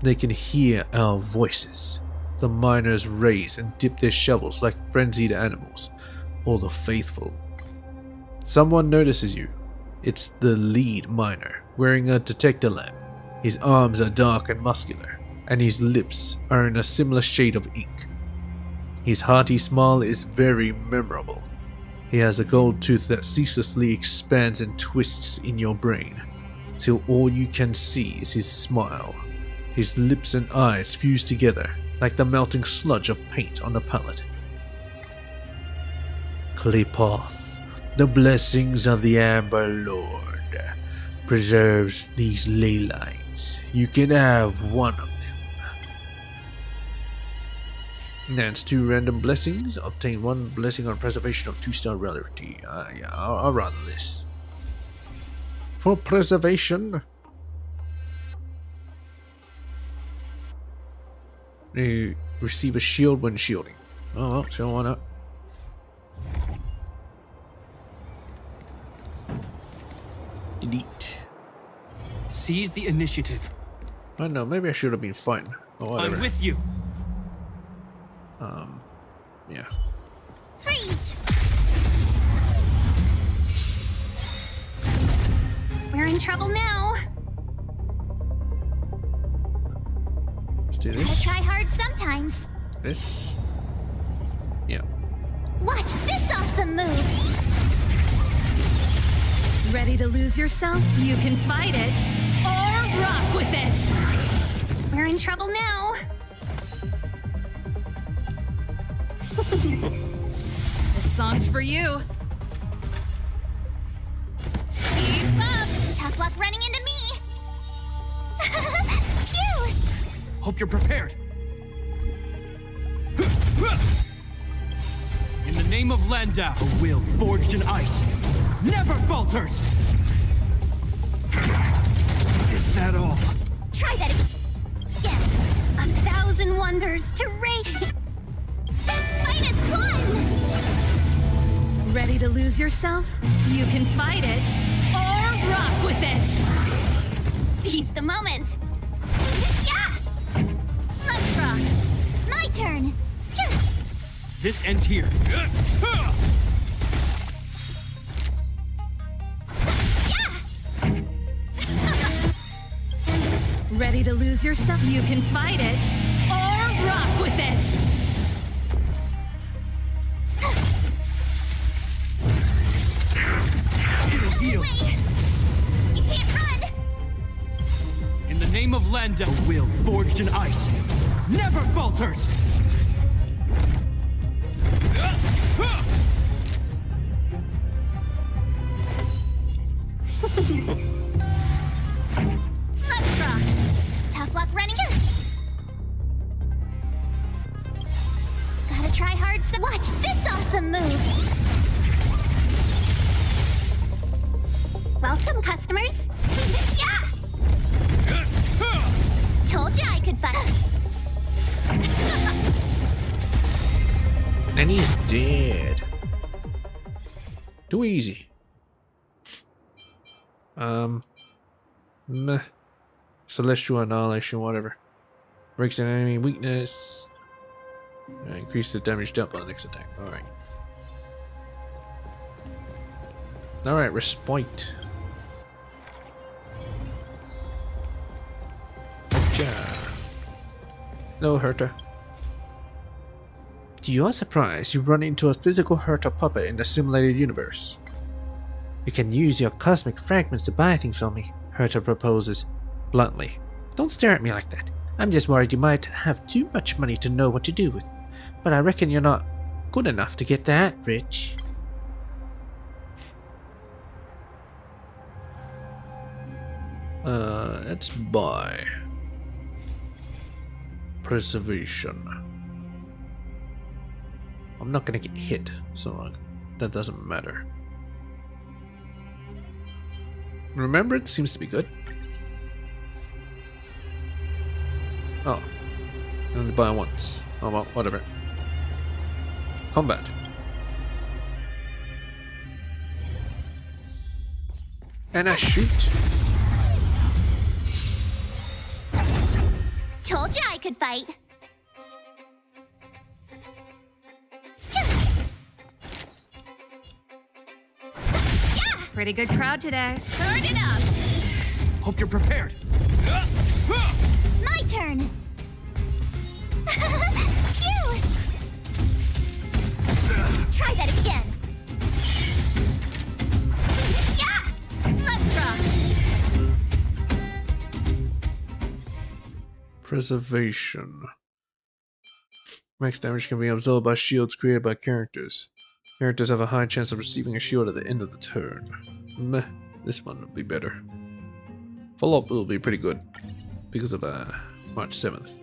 They can hear our voices. The miners raise and dip their shovels like frenzied animals, or the faithful. Someone notices you. It's the lead miner, wearing a detector lamp. His arms are dark and muscular, and his lips are in a similar shade of ink. His hearty smile is very memorable. He has a gold tooth that ceaselessly expands and twists in your brain, till all you can see is his smile. His lips and eyes fuse together like the melting sludge of paint on a palette. Klipoth, the blessings of the Amber Lord, preserves these ley lines. You can have one of them. That's 2 random blessings. Obtain 1 blessing on preservation of 2-star rarity. Yeah, I'll rather this. For preservation, you receive a shield when shielding. Oh well, so why not? Elite. Seize the initiative. I know, maybe I should have been fighting. Or whatever. I'm with you. Yeah. Freeze! We're in trouble now. Let's do Gotta this. try hard sometimes. This. Yeah. Watch this awesome move. Ready to lose yourself? You can fight it or rock with it. We're in trouble now. This song's for you. Keep up. Tough luck running into me. Phew. Hope you're prepared. In the name of Landau, a will forged in ice never falters. Is that all? Try that again. 1,000 wonders to rate. Fight is one. Ready to lose yourself? You can fight it or rock with it. Seize the moment. Yeah. Let's rock. My turn. This ends here. Ready to lose yourself? You can fight it or rock with it. It'll heal. You can't run. In the name of Landau, a will forged in ice never falters. Let's rock. Tough luck running. Gotta try hard. Watch this awesome move. Welcome, customers. Yeah. Told you I could fight. And he's dead. Too easy. Meh. Celestial Annihilation, whatever. Breaks an enemy weakness. Increase the damage dealt by the next attack. Alright. Alright, Respite. Gotcha. No hurter. To your surprise, you run into a physical Herta puppet in the simulated universe. You can use your cosmic fragments to buy things from me, Herta proposes, bluntly. Don't stare at me like that. I'm just worried you might have too much money to know what to do with. But I reckon you're not good enough to get that rich. Let's buy preservation. I'm not gonna get hit, so that doesn't matter. Remember, it seems to be good. Oh, I only buy once. Oh well, whatever. Combat. And I shoot. Told you I could fight. Pretty good crowd today. Turn it up! Hope you're prepared. My turn. Phew! Try that again. Yeah! Let's rock. Preservation. Max damage can be absorbed by shields created by characters. Characters have a high chance of receiving a shield at the end of the turn. Meh, this one will be better. Follow-up will be pretty good because of March 7th.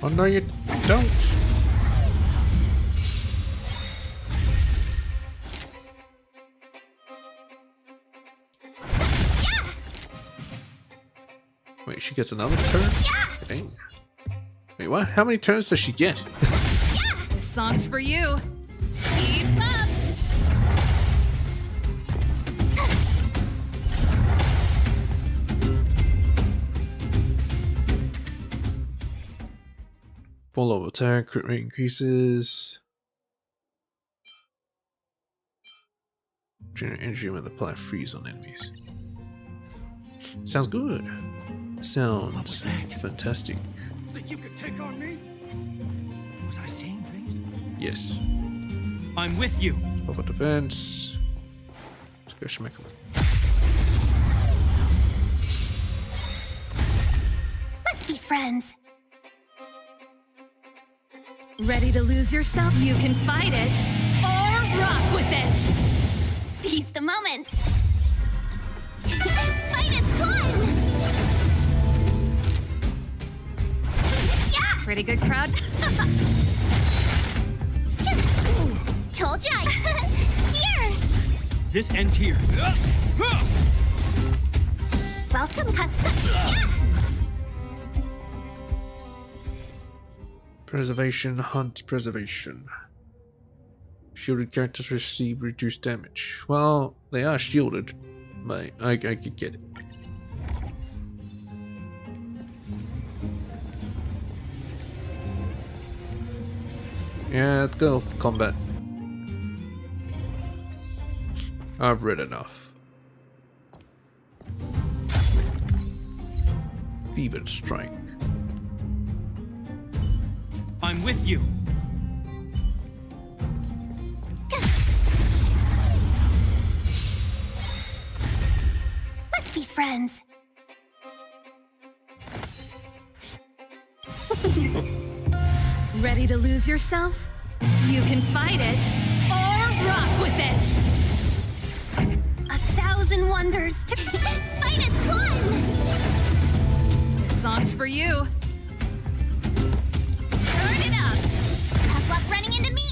Oh no, you don't! Wait, she gets another turn? Dang. Wait, what? How many turns does she get? This song's for you. Keep up. Follow attack, crit rate increases. Generate energy when apply freeze on enemies. Sounds good. Sounds fantastic. Think you could take on me? Was I seeing things? Yes. I'm with you. Pop defense. Let's go schmeck him. Let's be friends. Ready to lose yourself? You can fight it or rock with it. Seize the moment. Fight is fun. Yeah. Pretty good crowd. Told ya. Here. This ends here. Welcome, custom. Yeah. Preservation, hunt, preservation. Shielded characters receive reduced damage. Well, they are shielded, but I could get it. Yeah, let's go with combat. I've read enough. Fevered strike. I'm with you. Let's be friends. Ready to lose yourself? You can fight it or rock with it. 1,000 wonders to fight is fun. This song's for you. Turn it up. Tough luck running into me.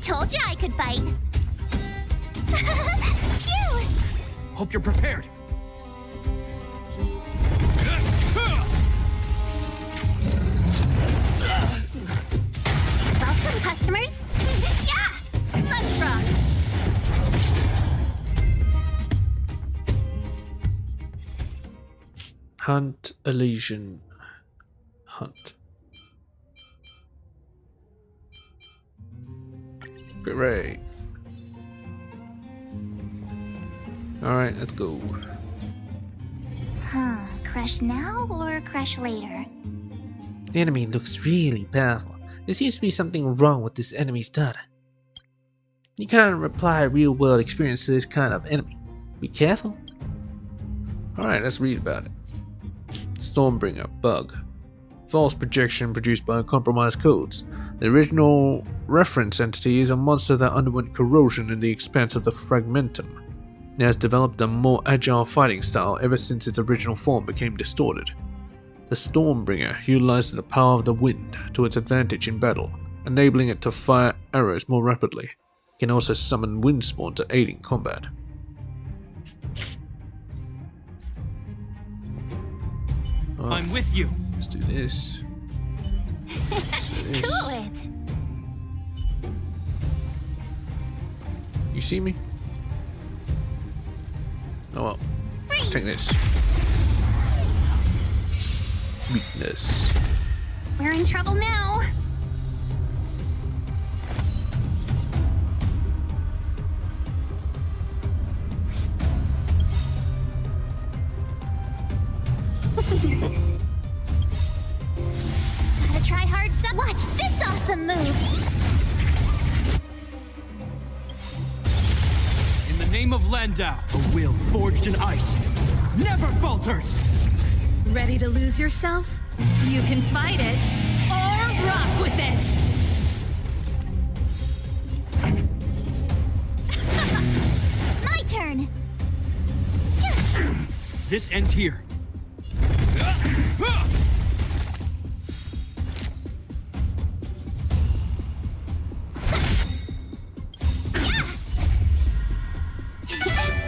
Told ya I could fight. Phew. Hope you're prepared. Welcome, customers. Yeah. Let's rock. Hunt, Elysian. Hunt. Great. Alright, let's go. Huh, crash now or crash later? The enemy looks really powerful. There seems to be something wrong with this enemy's data. You can't apply real-world experience to this kind of enemy. Be careful. Alright, let's read about it. Stormbringer bug. False projection produced by compromised codes. The original reference entity is a monster that underwent corrosion in the expanse of the fragmentum. It has developed a more agile fighting style ever since its original form became distorted. The Stormbringer utilizes the power of the wind to its advantage in battle, enabling it to fire arrows more rapidly. It can also summon windspawn to aid in combat. I'm with you. Let's do this. Cool it. You see me? Oh well. Take this. Weakness. We're in trouble now. Gotta try hard some. Watch this awesome move. In the name of Landau, a will forged in ice never falters. Ready to lose yourself? You can fight it or rock with it. My turn. This ends here.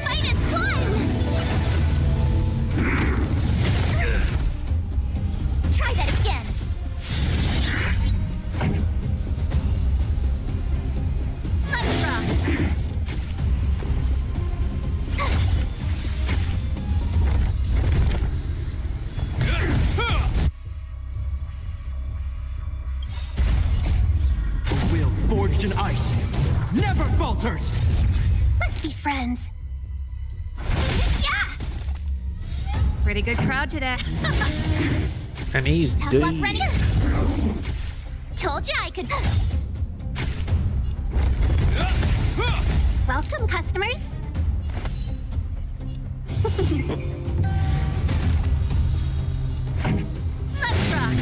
Fight is one. Try that again. Let's rock. A will forged in ice never falters. Let's be friends. Yeah. Pretty good crowd today. And he's Tough luck, ready? Told you I could. Welcome, customers. Let's rock.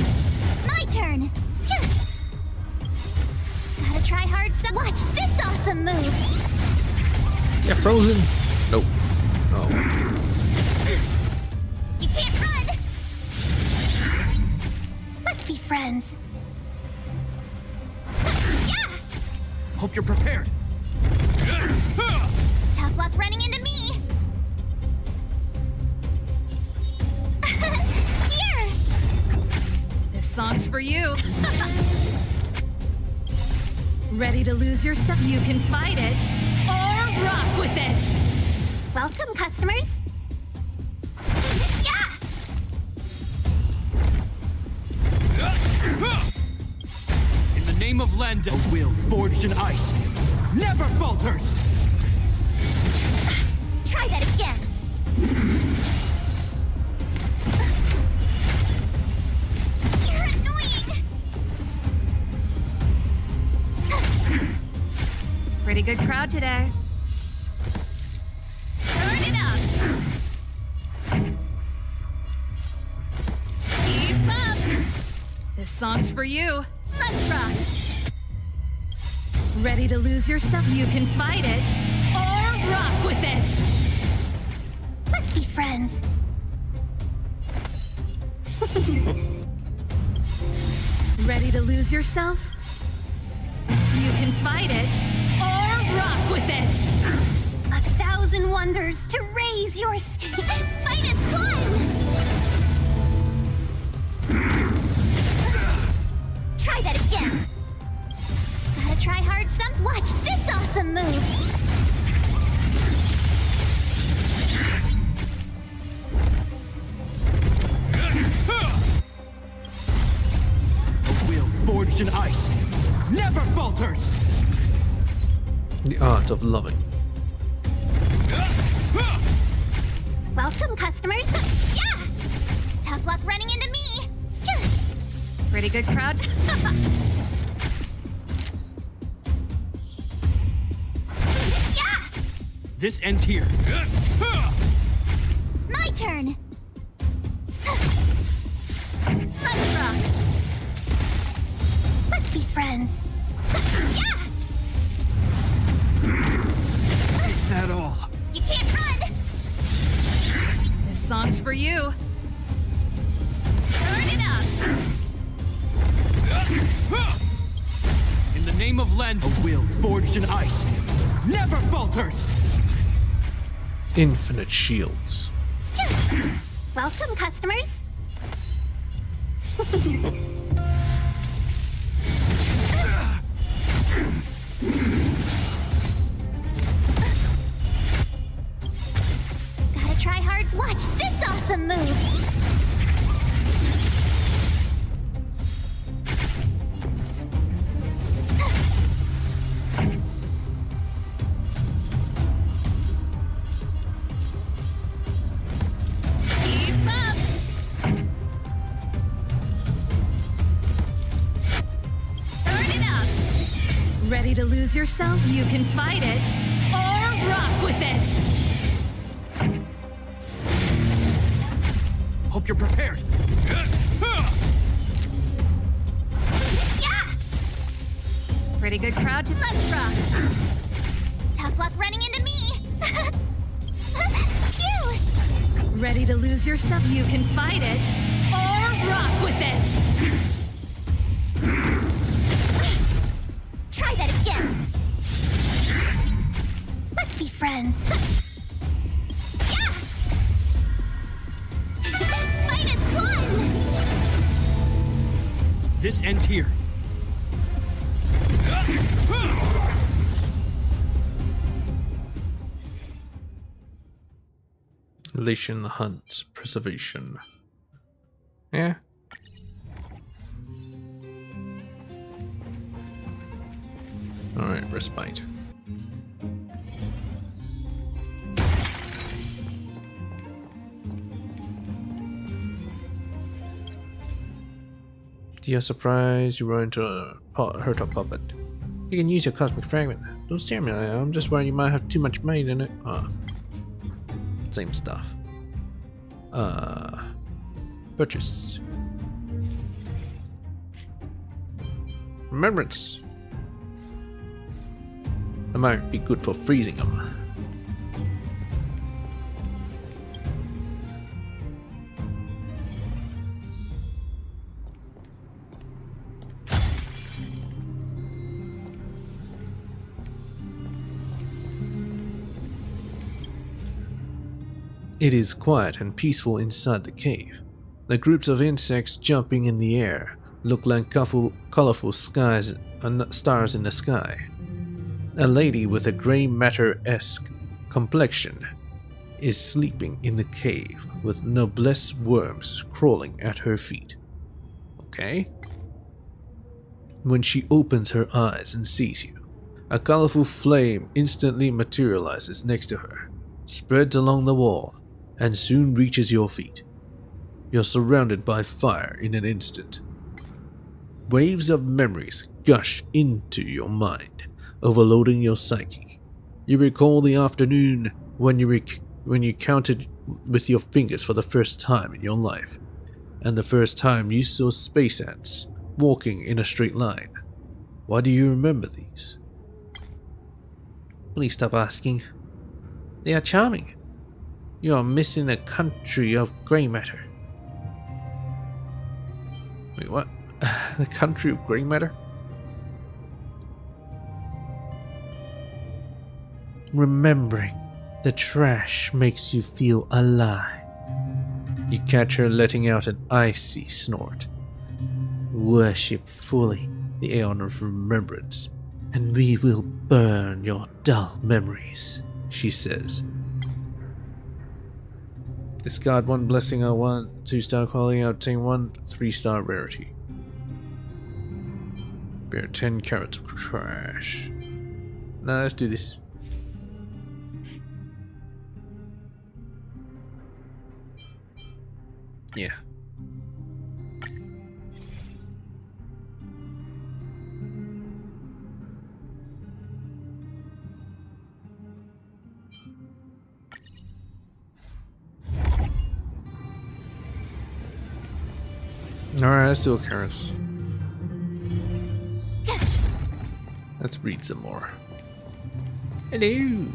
My turn. Gotta try hard some. Watch this awesome move. Yeah, frozen. Nope. Oh. You can't run. Let's be friends. Yeah. Hope you're prepared. Tough luck running into me. Here. This song's for you. Ready to lose yourself? You can fight it or rock with it. Welcome, customers. Yeah. In the name of Landau, a will forged in ice never falters. Try that again. You're annoying. Pretty good crowd today. Turn it up. Keep up. This song's for you. Let's rock. Ready to lose yourself? You can fight it or rock with it. Let's be friends. Ready to lose yourself? You can fight it or rock with it. 1,000 wonders to raise your fight is one. Try that again. Gotta try hard some. Watch this awesome move. A will forged in ice never falters. The art of loving. Welcome, customers. Yeah! Tough luck running into me. Pretty good crowd. Yeah! This ends here. My turn. Let's rock. Let's be friends. Yeah! Is that all? You can't run. This song's for you. Turn it up. In the name of Len, a will forged in ice never falters. Infinite shields. Welcome, customers. Gotta try hard to watch this awesome move. Keep up. Turn it up. Ready to lose yourself? You can fight it or rock with it. Hope you're prepared. Yeah! Pretty good crowd. Let's rock. Tough luck running into me. Phew! Ready to lose yourself? You can fight it or rock with it. Try that again. Let's be friends. Yeah! Fight is one! This ends here. Elation Hunt Preservation. Yeah. Alright, respite. To your surprise, you run into a Hurtop puppet. You can use your cosmic fragment. Don't stare at me, I'm just worried you might have too much might in it. Same stuff. Purchased. Remembrance. That might be good for freezing them. It is quiet and peaceful inside the cave. The groups of insects jumping in the air look like colorful stars in the sky. A lady with a grey matter-esque complexion is sleeping in the cave with noblesse worms crawling at her feet. Okay. When she opens her eyes and sees you, a colorful flame instantly materializes next to her, spreads along the wall, and soon reaches your feet. You're surrounded by fire in an instant. Waves of memories gush into your mind, overloading your psyche. You recall the afternoon when you counted with your fingers for the first time in your life, and the first time you saw space ants walking in a straight line. Why do you remember these? Please stop asking. They are charming. You are missing the country of grey matter. Wait, what? The country of grey matter? Remembering the trash makes you feel alive. You catch her letting out an icy snort. Worship fully the aeon of remembrance, and we will burn your dull memories, she says. Discard 1 blessing on 1, 2-star quality, obtain 1 3-star rarity. Bear 10 carats of trash. Now let's do this. Yeah. Alright, let's do a Karis. Let's read some more. Hello.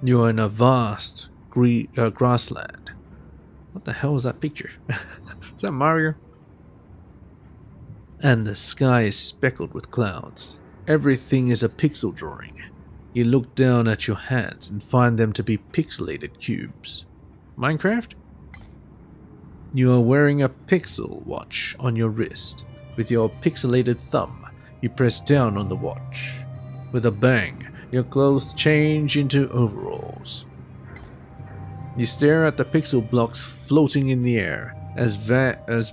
You are in a vast grassland. What the hell is that picture? Is that Mario? And the sky is speckled with clouds. Everything is a pixel drawing. You look down at your hands and find them to be pixelated cubes. Minecraft? You are wearing a pixel watch on your wrist. With your pixelated thumb, you press down on the watch. With a bang, your clothes change into overalls. You stare at the pixel blocks floating in the air as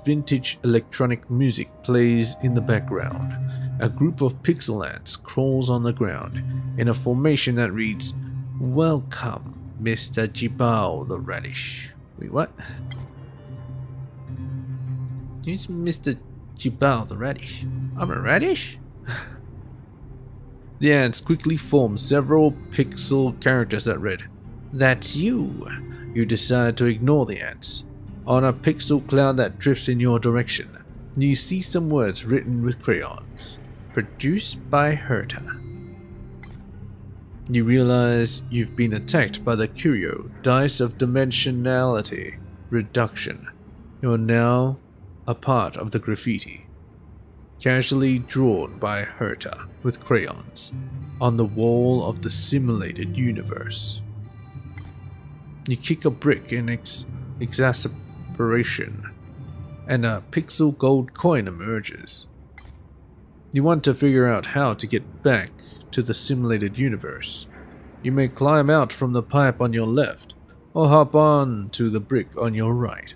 vintage electronic music plays in the background. A group of pixel ants crawls on the ground in a formation that reads, "Welcome, Mr. Jibao the Radish." Wait, what? Who's Mr. Jibao the Radish? I'm a radish? The ants quickly form several pixel characters that read, "That's you." You decide to ignore the ants. On a pixel cloud that drifts in your direction, you see some words written with crayons. Produced by Herta. You realize you've been attacked by the Curio Dice of Dimensionality Reduction. You're now a part of the graffiti, casually drawn by Herta with crayons on the wall of the simulated universe. You kick a brick in exasperation, and a pixel gold coin emerges. You want to figure out how to get back to the simulated universe. You may climb out from the pipe on your left, or hop on to the brick on your right.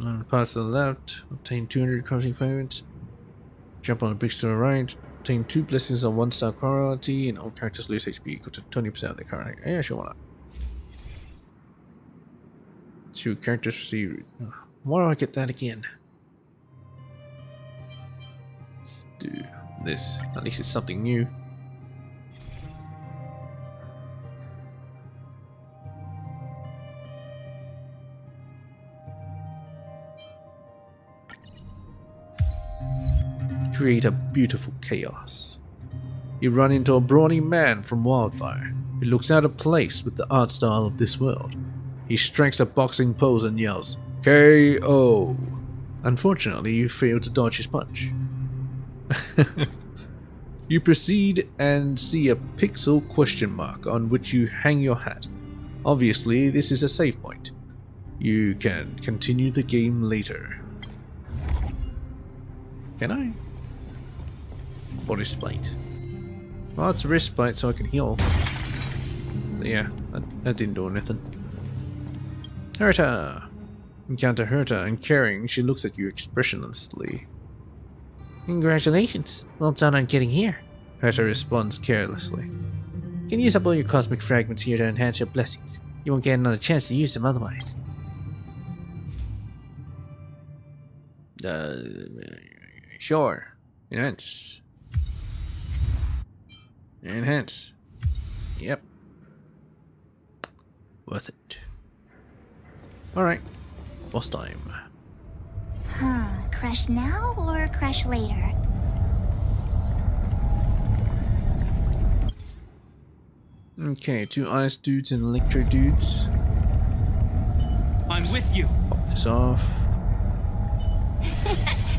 On the parts to the left, obtain 200 crossing points. Jump on the bricks to the right. Obtain 2 blessings on 1-star quality, and all characters lose HP equal to 20% of their current. Yeah, sure, why not? Shoot, characters receive. Why do I get that again? Let's do this. At least it's something new. Create a beautiful chaos. You run into a brawny man from Wildfire who looks out of place with the art style of this world. He strikes a boxing pose and yells, "KO!" Unfortunately, you fail to dodge his punch. You proceed and see a pixel question mark on which you hang your hat. Obviously, this is a save point. You can continue the game later. Can I? Body spite. Well, it's a wrist spite, so I can heal. But yeah, that didn't do anything. Herta! Encounter Herta, and caring, she looks at you expressionlessly. Congratulations, well done on getting here. Herta responds carelessly. You can use up all your cosmic fragments here to enhance your blessings. You won't get another chance to use them otherwise. Sure. Enhance. Enhance. Yep. Worth it. Alright. Boss time. Crash now or crash later? Okay, 2 ice dudes and electro dudes. I'm with you. Pop this off.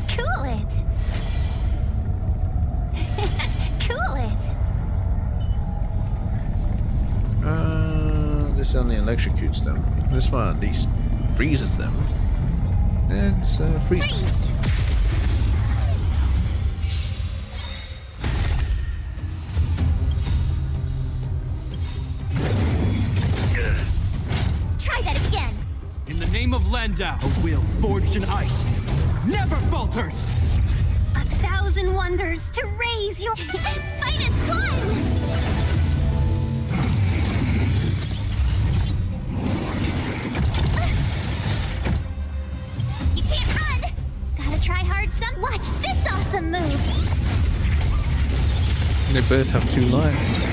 Cool it. Cool it. This only electrocutes them. This one at least freezes them. Let's freeze them. Try that again. In the name of Landau, a will forged in ice never falters. 1,000 wonders to raise your fight is fun. both have 2 lives.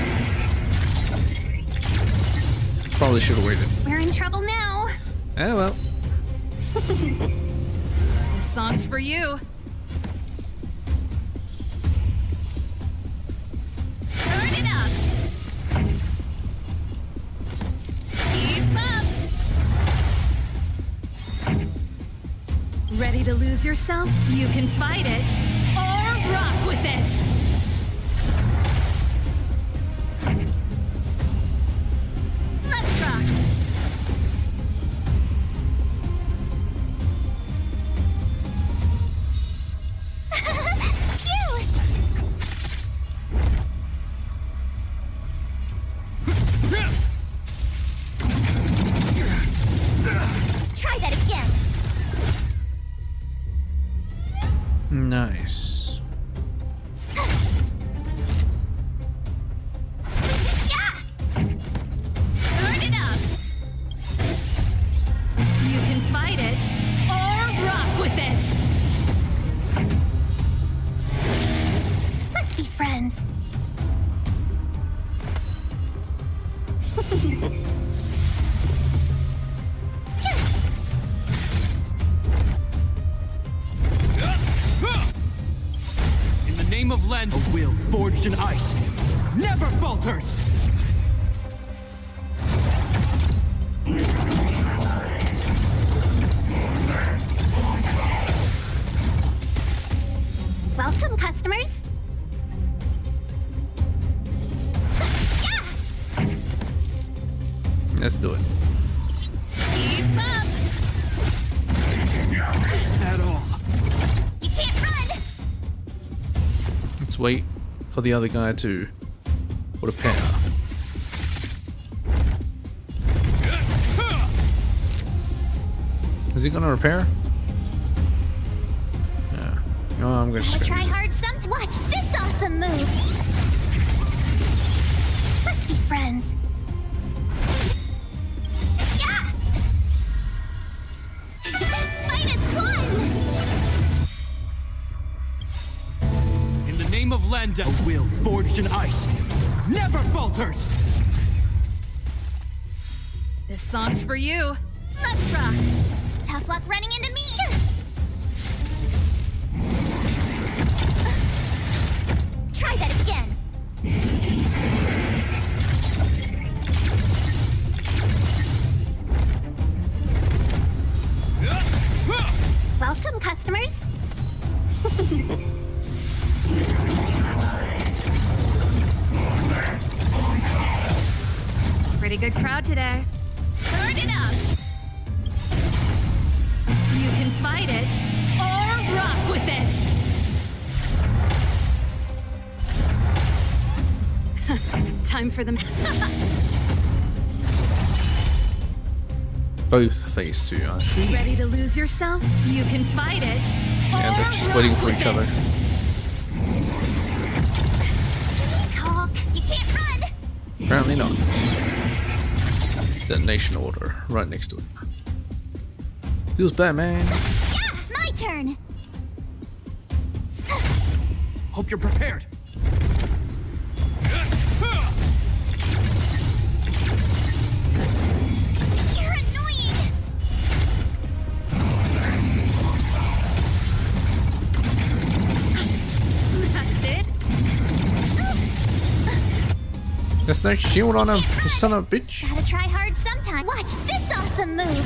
Probably should have waited. We're in trouble now. Oh well. This song's for you. Turn it up. Keep up. Ready to lose yourself? You can fight it or rock with it. Let's rock. Try that again. Nice. Turn it up. You can fight it or rock with it. Let's be friends. In the name of Len, a will forged in ice never falters! Welcome, customers. Let's do it. Keep up. Is that all? You can't run. Let's wait for the other guy to repair. Is he gonna repair? Yeah. No, I'm gonna Gotta scream. try hard some. Watch this awesome move. Let's be friends. Yeah. Fight is fun. In the name of Lenda, a will forged in ice never falters! This song's for you. Let's rock. Tough luck running into me. Try that again. Welcome, customers. Pretty good crowd today. Turn it up. You can fight it or rock with it. Time for them. Both phase 2, I see. Ready to lose yourself? You can fight it. Yeah, they're just waiting for each other. Talk. You can't run. Apparently not. Detonation order right next to it. Feels bad, man. Yeah, my turn. Hope you're prepared. You're annoying. That's it. There's no shield on him, you son of a bitch. Gotta try hard sometime. Watch this awesome move.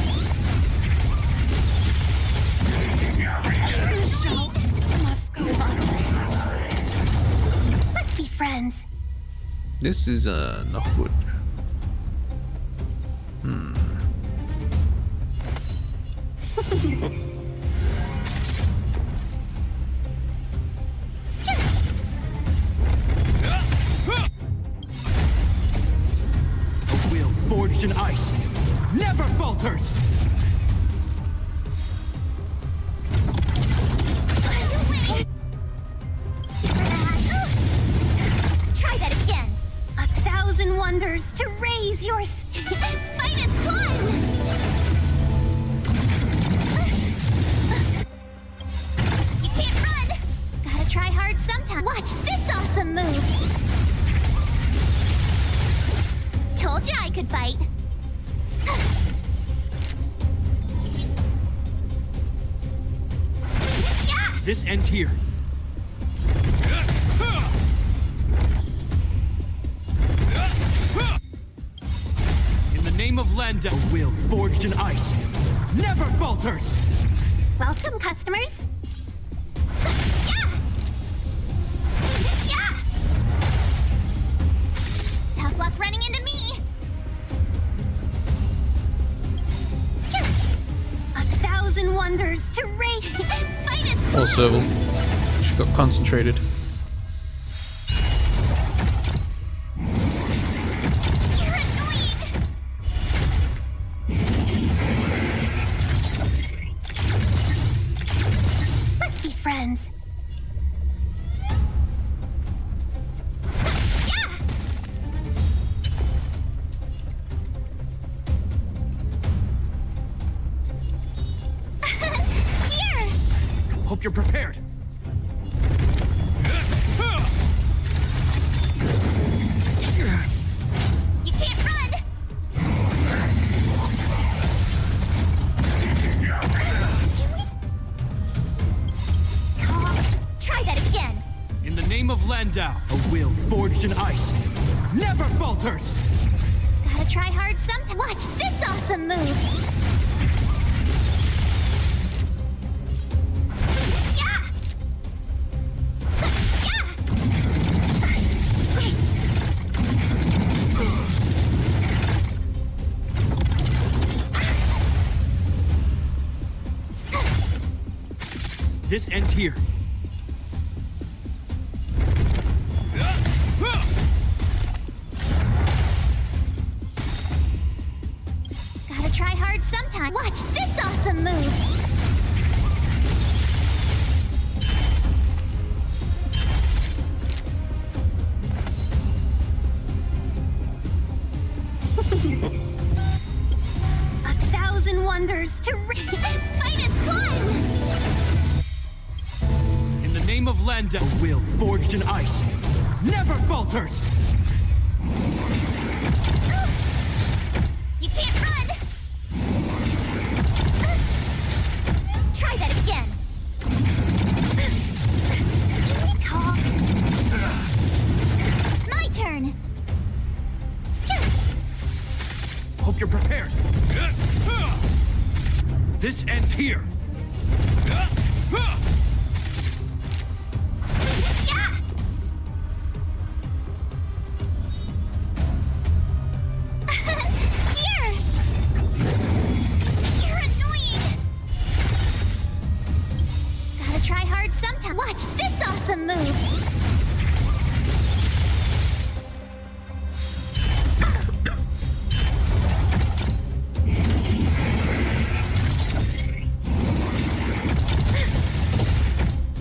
The show must go on. Let's be friends. This is not good. A will forged in ice never falters! Try that again. 1,000 wonders to raise your fight is fun. You can't run. Gotta try hard sometime. Watch this awesome move. This ends here. In the name of Landa, a will forged in ice never falters! Welcome, customers. Yeah! Yeah! Tough luck running into me. 1,000 wonders to raid. Fight us. Also, she got concentrated. You're annoying. Let's be friends. Yeah! Here! Hope you're prepared. You can't run! Talk. Try that again. In the name of Landau, a will forged in ice never falters! Gotta try hard sometime. Watch this awesome move. Yeah! This ends here. Gotta try hard sometime. Watch this awesome move. A 1,000 wonders to fight as one. In the name of Landau, a will forged in ice never falters! You can't run. Try that again. Can we talk? My turn. Hope you're prepared. This ends here. Yeah! Here! You're annoying! Gotta try hard sometime. Watch this awesome move!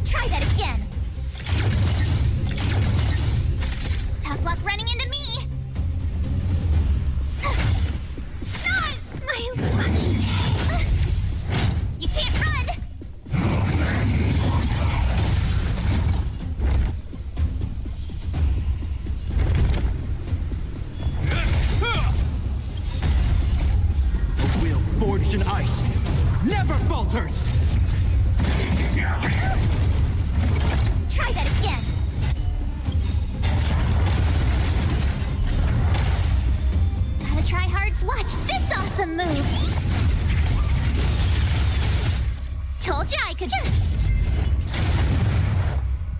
Try that again. Tough luck running into me. Not my lucky day. You can't run. A will forged in ice never falters! Try that again. Gotta try hard. Watch this awesome move. Told you I could.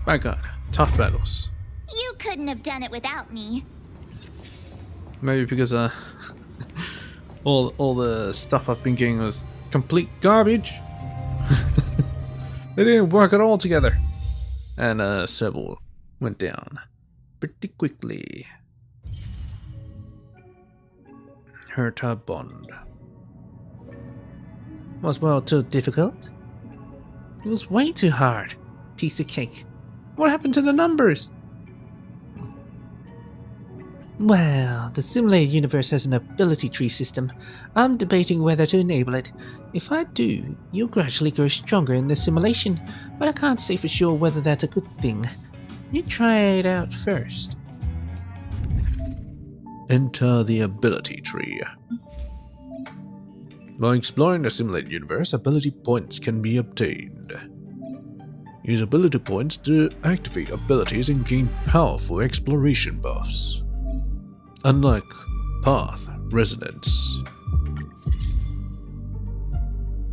My god, tough battles. You couldn't have done it without me. Maybe because all the stuff I've been getting was complete garbage. They didn't work at all together. And several went down pretty quickly. Herta Bond. Was world too difficult? It was way too hard. Piece of cake. What happened to the numbers? Well, the simulated universe has an ability tree system. I'm debating whether to enable it. If I do, you'll gradually grow stronger in the simulation, but I can't say for sure whether that's a good thing. You try it out first. Enter the ability tree. By exploring the simulated universe, ability points can be obtained. Use ability points to activate abilities and gain powerful exploration buffs. Unlike Path Resonance.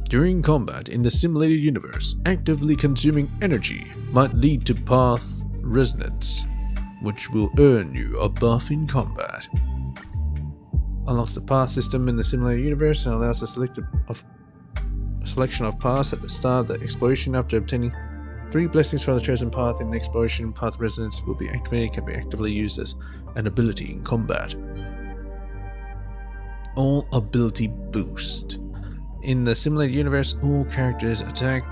During combat in the simulated universe, actively consuming energy might lead to Path Resonance, which will earn you a buff in combat. Unlocks the path system in the simulated universe and allows a selection of paths at the start of the exploration. After obtaining 3 blessings for the chosen path in the exploration, Path Resonance will be activated and can be actively used as an ability in combat. All ability boost. In the simulated universe, all characters' attack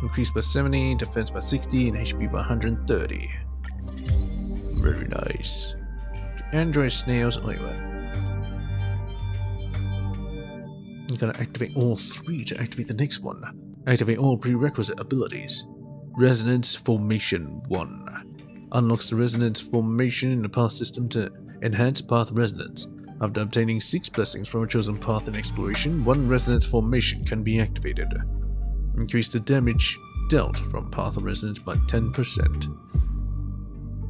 increased by 70, defense by 60, and HP by 130. Very nice. Android snails. Oh, wait, what? I'm gonna activate all 3 to activate the next one. Activate all prerequisite abilities. Resonance Formation 1. Unlocks the Resonance Formation in the path system to enhance Path Resonance. After obtaining 6 blessings from a chosen path in exploration, 1 Resonance Formation can be activated. Increase the damage dealt from Path of Resonance by 10%.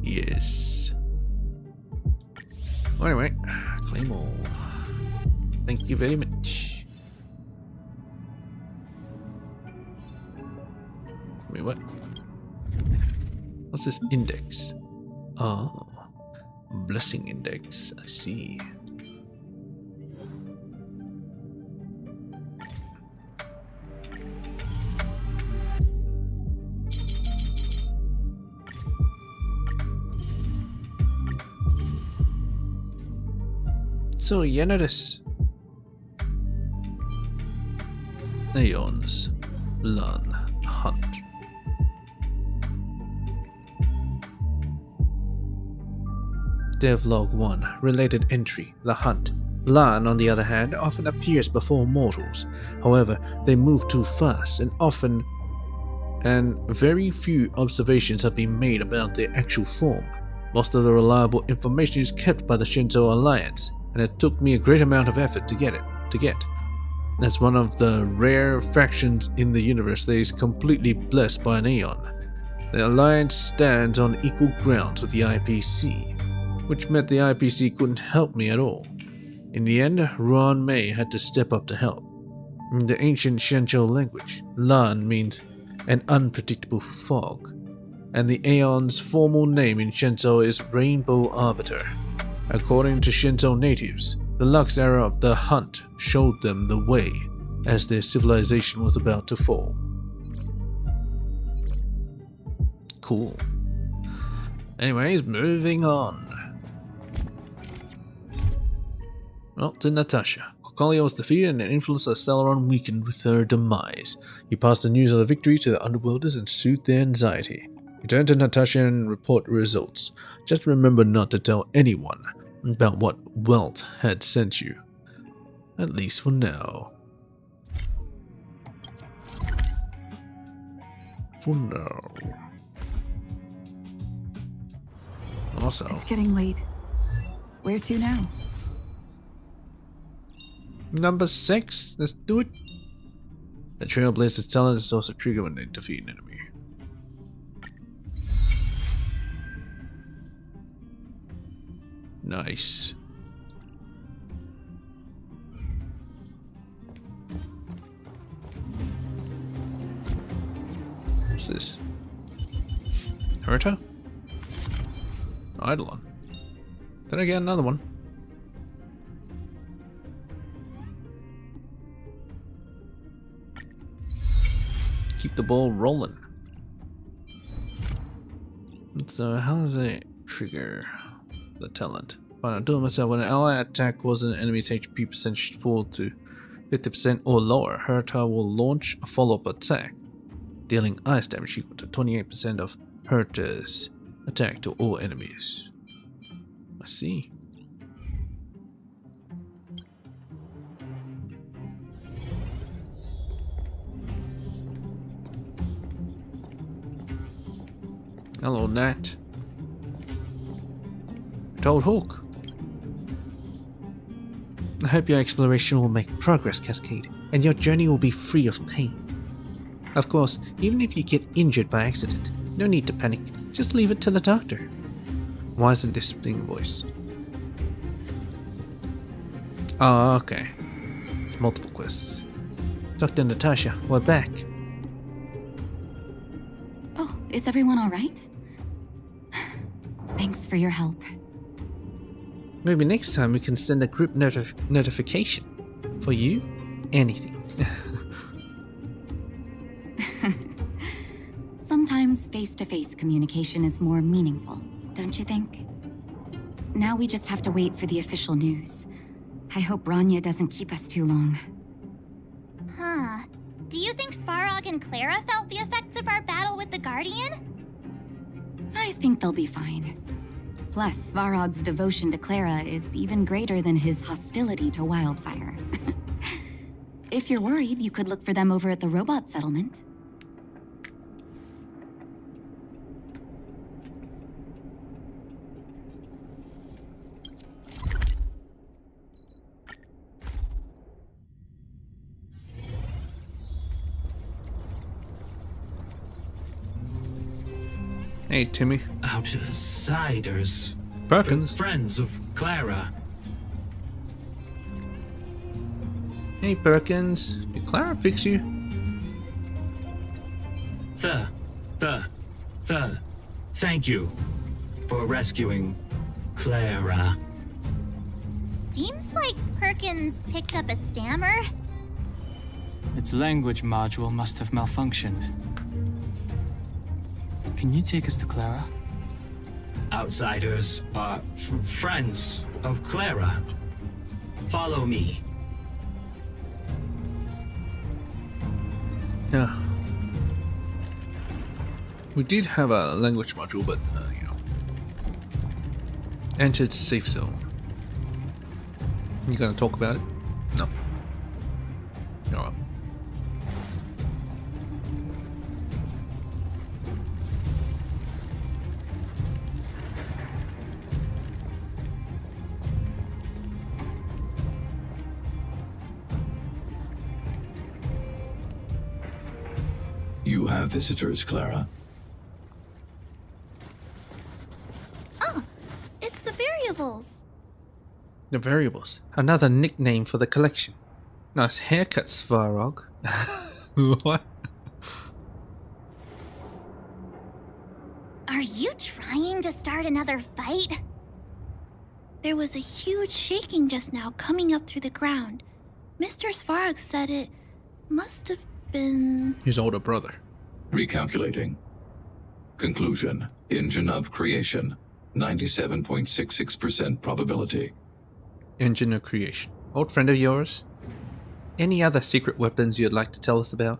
Yes. Well, anyway, claim all. Thank you very much. Wait, what? What's this index? Oh, blessing index. I see. So, you notice Aeons, Lan, Hunt. Devlog 1, related entry, The Hunt. Lan, on the other hand, often appears before mortals. However, they move too fast and very few observations have been made about their actual form. Most of the reliable information is kept by the Shinzo Alliance, and it took me a great amount of effort to get. As one of the rare factions in the universe that is completely blessed by an Aeon, the Alliance stands on equal grounds with the IPC, which meant the IPC couldn't help me at all. In the end, Ruan Mei had to step up to help. In the ancient Shenzhou language, Lan means an unpredictable fog, and the Aeon's formal name in Shenzhou is Rainbow Arbiter. According to Shenzhou natives, the Lux era of the Hunt showed them the way as their civilization was about to fall. Cool. Anyways, moving on. Well, to Natasha. Kokolia was defeated and the influence of Stellaron weakened with her demise. You passed the news of the victory to the Underworlders and soothed their anxiety. Return to Natasha and report the results. Just remember not to tell anyone about what Welt had sent you. At least for now. For now. Also, it's getting late. Where to now? Number 6. Let's do it. The Trailblazer's talent is also triggered when they defeat an enemy. Nice. What's this? Herta? Eidolon. Did I get another one? Keep the ball rolling. So how does it trigger the talent? Final do myself when an ally attack causes an enemy's HP percentage fall to 50% or lower, Herta will launch a follow-up attack, dealing ice damage equal to 28% of Herta's attack to all enemies. I see. Hello, Nat. Toad Hawk. I hope your exploration will make progress, Cascade, and your journey will be free of pain. Of course, even if you get injured by accident, no need to panic. Just leave it to the doctor. Why isn't this being voiced? Oh, okay. It's multiple quests. Dr. Natasha, we're back. Oh, is everyone alright? Thanks for your help. Maybe next time we can send a group notification. For you, anything. Sometimes face-to-face communication is more meaningful, don't you think? Now we just have to wait for the official news. I hope Bronya doesn't keep us too long. Huh. Do you think Svarog and Clara felt the effects of our battle with the Guardian? I think they'll be fine. Plus, Svarog's devotion to Clara is even greater than his hostility to Wildfire. If you're worried, you could look for them over at the robot settlement. Hey, Timmy. Outsiders. Perkins. Friends of Clara. Hey, Perkins. Did Clara fix you? Thank you for rescuing Clara. Seems like Perkins picked up a stammer. Its language module must have malfunctioned. Can you take us to Clara? Outsiders are friends of Clara. Follow me. Yeah. We did have a language module, but, you know. Entered safe zone. You gonna talk about it? No. Alright. You have visitors, Clara. Oh, it's the variables. The variables. Another nickname for the collection. Nice haircut, Svarog. What? Are you trying to start another fight? There was a huge shaking just now coming up through the ground. Mr. Svarog said it must have been... His older brother. Recalculating. Conclusion. Engine of creation. 97.66% probability. Engine of creation. Old friend of yours? Any other secret weapons you'd like to tell us about?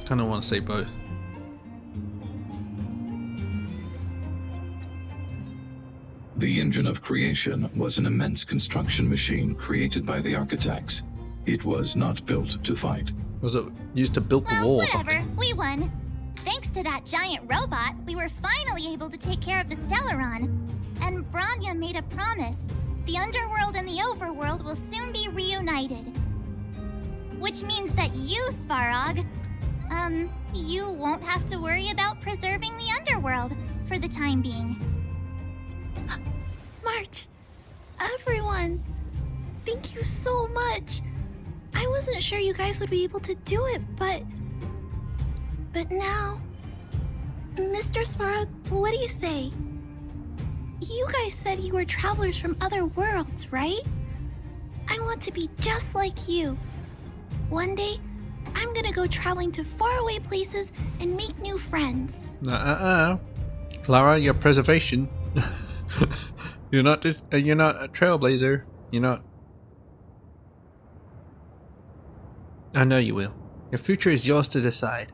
Kinda want to say both. The engine of creation was an immense construction machine created by the architects. It was not built to fight. Was it used to build the wall or Whatever, something? we won. Thanks to that giant robot, we were finally able to take care of the Stellaron. And Bronya made a promise. The underworld and the overworld will soon be reunited. Which means that you, Svarog, you won't have to worry about preserving the underworld for the time being. March, everyone, thank you so much. I wasn't sure you guys would be able to do it, but now... Mr. Svarog, what do you say? You guys said you were travelers from other worlds, right? I want to be just like you. One day, I'm gonna go traveling to faraway places and make new friends. Clara, your preservation. You're not a trailblazer. You're not. I know you will. Your future is yours to decide.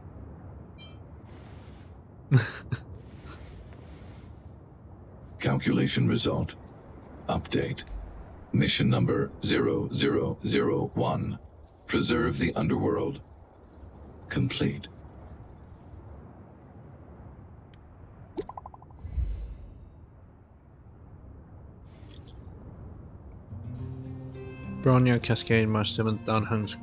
Calculation result. Update. Mission number 0001. Preserve the underworld. Complete. Bronya, Cascade, March 7th, Danhang's.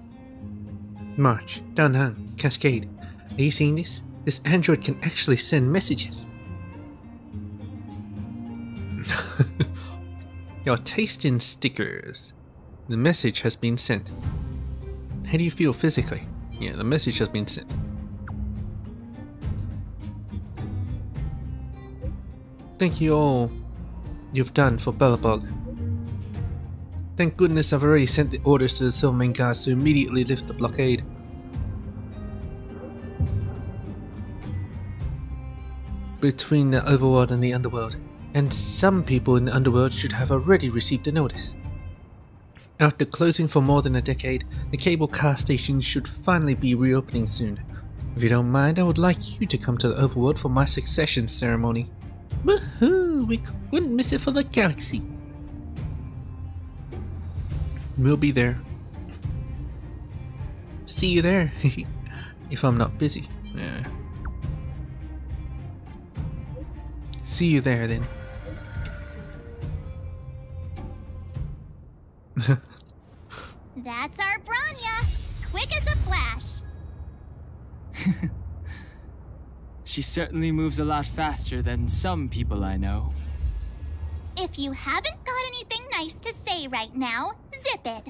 March, Danhang, Cascade. Are you seeing this? This android can actually send messages. Your taste in stickers. The message has been sent. How do you feel physically? Yeah, the message has been sent. Thank you all you've done for Bellabog. Thank goodness I've already sent the orders to the Silvermane guards to immediately lift the blockade. Between the overworld and the underworld, and some people in the underworld should have already received a notice. After closing for more than a decade, the cable car station should finally be reopening soon. If you don't mind, I would like you to come to the overworld for my succession ceremony. Woohoo! We wouldn't miss it for the galaxy. We'll be there. See you there, if I'm not busy. Yeah. See you there then. That's our Bronya, quick as a flash. She certainly moves a lot faster than some people I know. If you haven't got anything nice to say right now, zip it.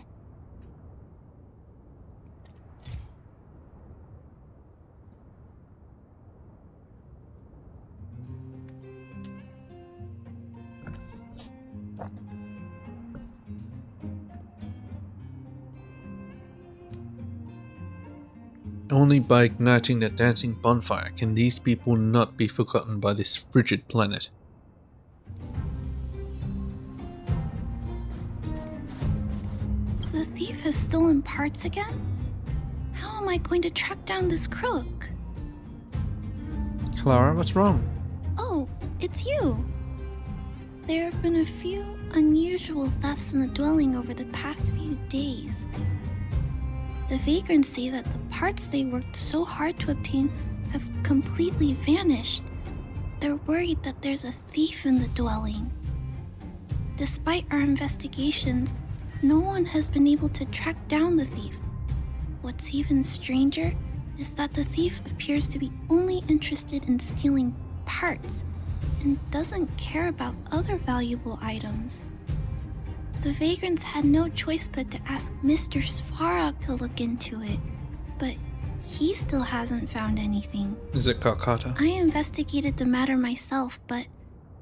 Only by igniting the dancing bonfire can these people not be forgotten by this frigid planet. The thief has stolen parts again? How am I going to track down this crook? Clara, what's wrong? Oh, it's you. There have been a few unusual thefts in the dwelling over the past few days. The vagrants say that the parts they worked so hard to obtain have completely vanished. They're worried that there's a thief in the dwelling. Despite our investigations, no one has been able to track down the thief. What's even stranger is that the thief appears to be only interested in stealing parts and doesn't care about other valuable items. The vagrants had no choice but to ask Mr. Svarog to look into it, but he still hasn't found anything. Is it Kakata? I investigated the matter myself, but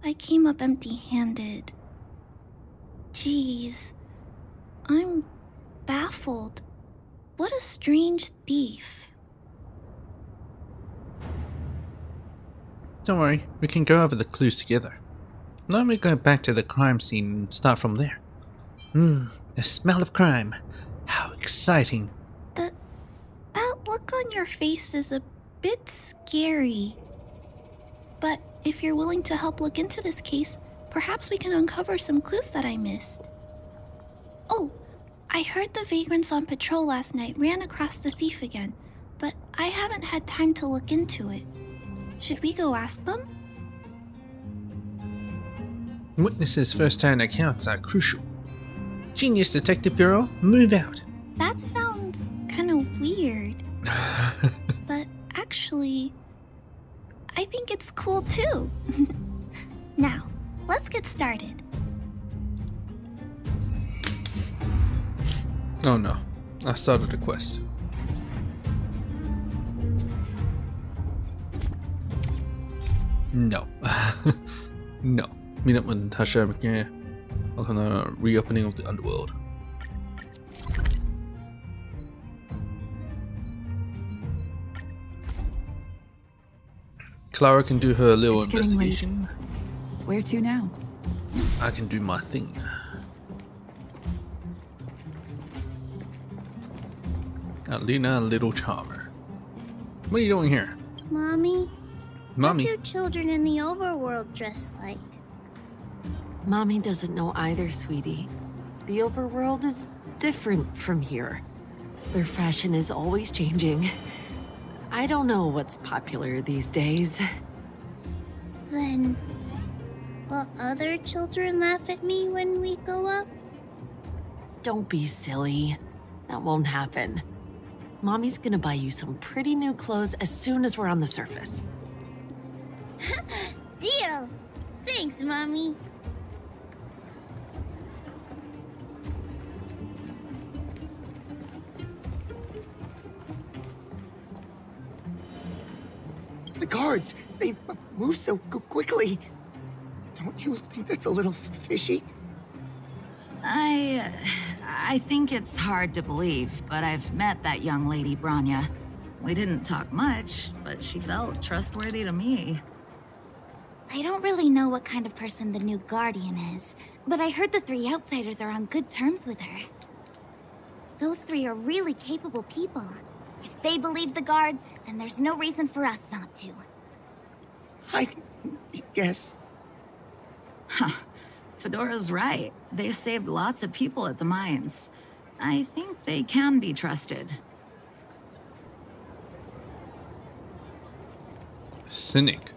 I came up empty-handed. Jeez, I'm baffled. What a strange thief. Don't worry, we can go over the clues together. Now we go back to the crime scene and start from there. The smell of crime. How exciting. That look on your face is a bit scary. But if you're willing to help look into this case, perhaps we can uncover some clues that I missed. Oh, I heard the vagrants on patrol last night ran across the thief again, but I haven't had time to look into it. Should we go ask them? Witnesses' first-hand accounts are crucial. Genius detective girl, move out. That sounds kind of weird. But actually, I think it's cool too. Now, let's get started. Oh no, I started a quest. No. No. Meet up with Natasha McGee. On the reopening of the underworld. Clara can do her little investigation. Where to now? I can do my thing. Alina, little charmer. What are you doing here? Mommy? Mommy? What do children in the overworld dress like? Mommy doesn't know either, sweetie. The overworld is different from here. Their fashion is always changing. I don't know what's popular these days. Then, will other children laugh at me when we go up? don't be silly. That won't happen. Mommy's gonna buy you some pretty new clothes as soon as we're on the surface. Deal! Thanks, Mommy. The guards, they move so quickly. Don't you think that's a little fishy? I think it's hard to believe, but I've met that young lady, Branya. We didn't talk much, but she felt trustworthy to me. I don't really know what kind of person the new Guardian is, but I heard the 3 outsiders are on good terms with her. Those 3 are really capable people. If they believe the guards, then there's no reason for us not to. I guess. Huh. Fedora's right. They saved lots of people at the mines. I think they can be trusted. Cynic.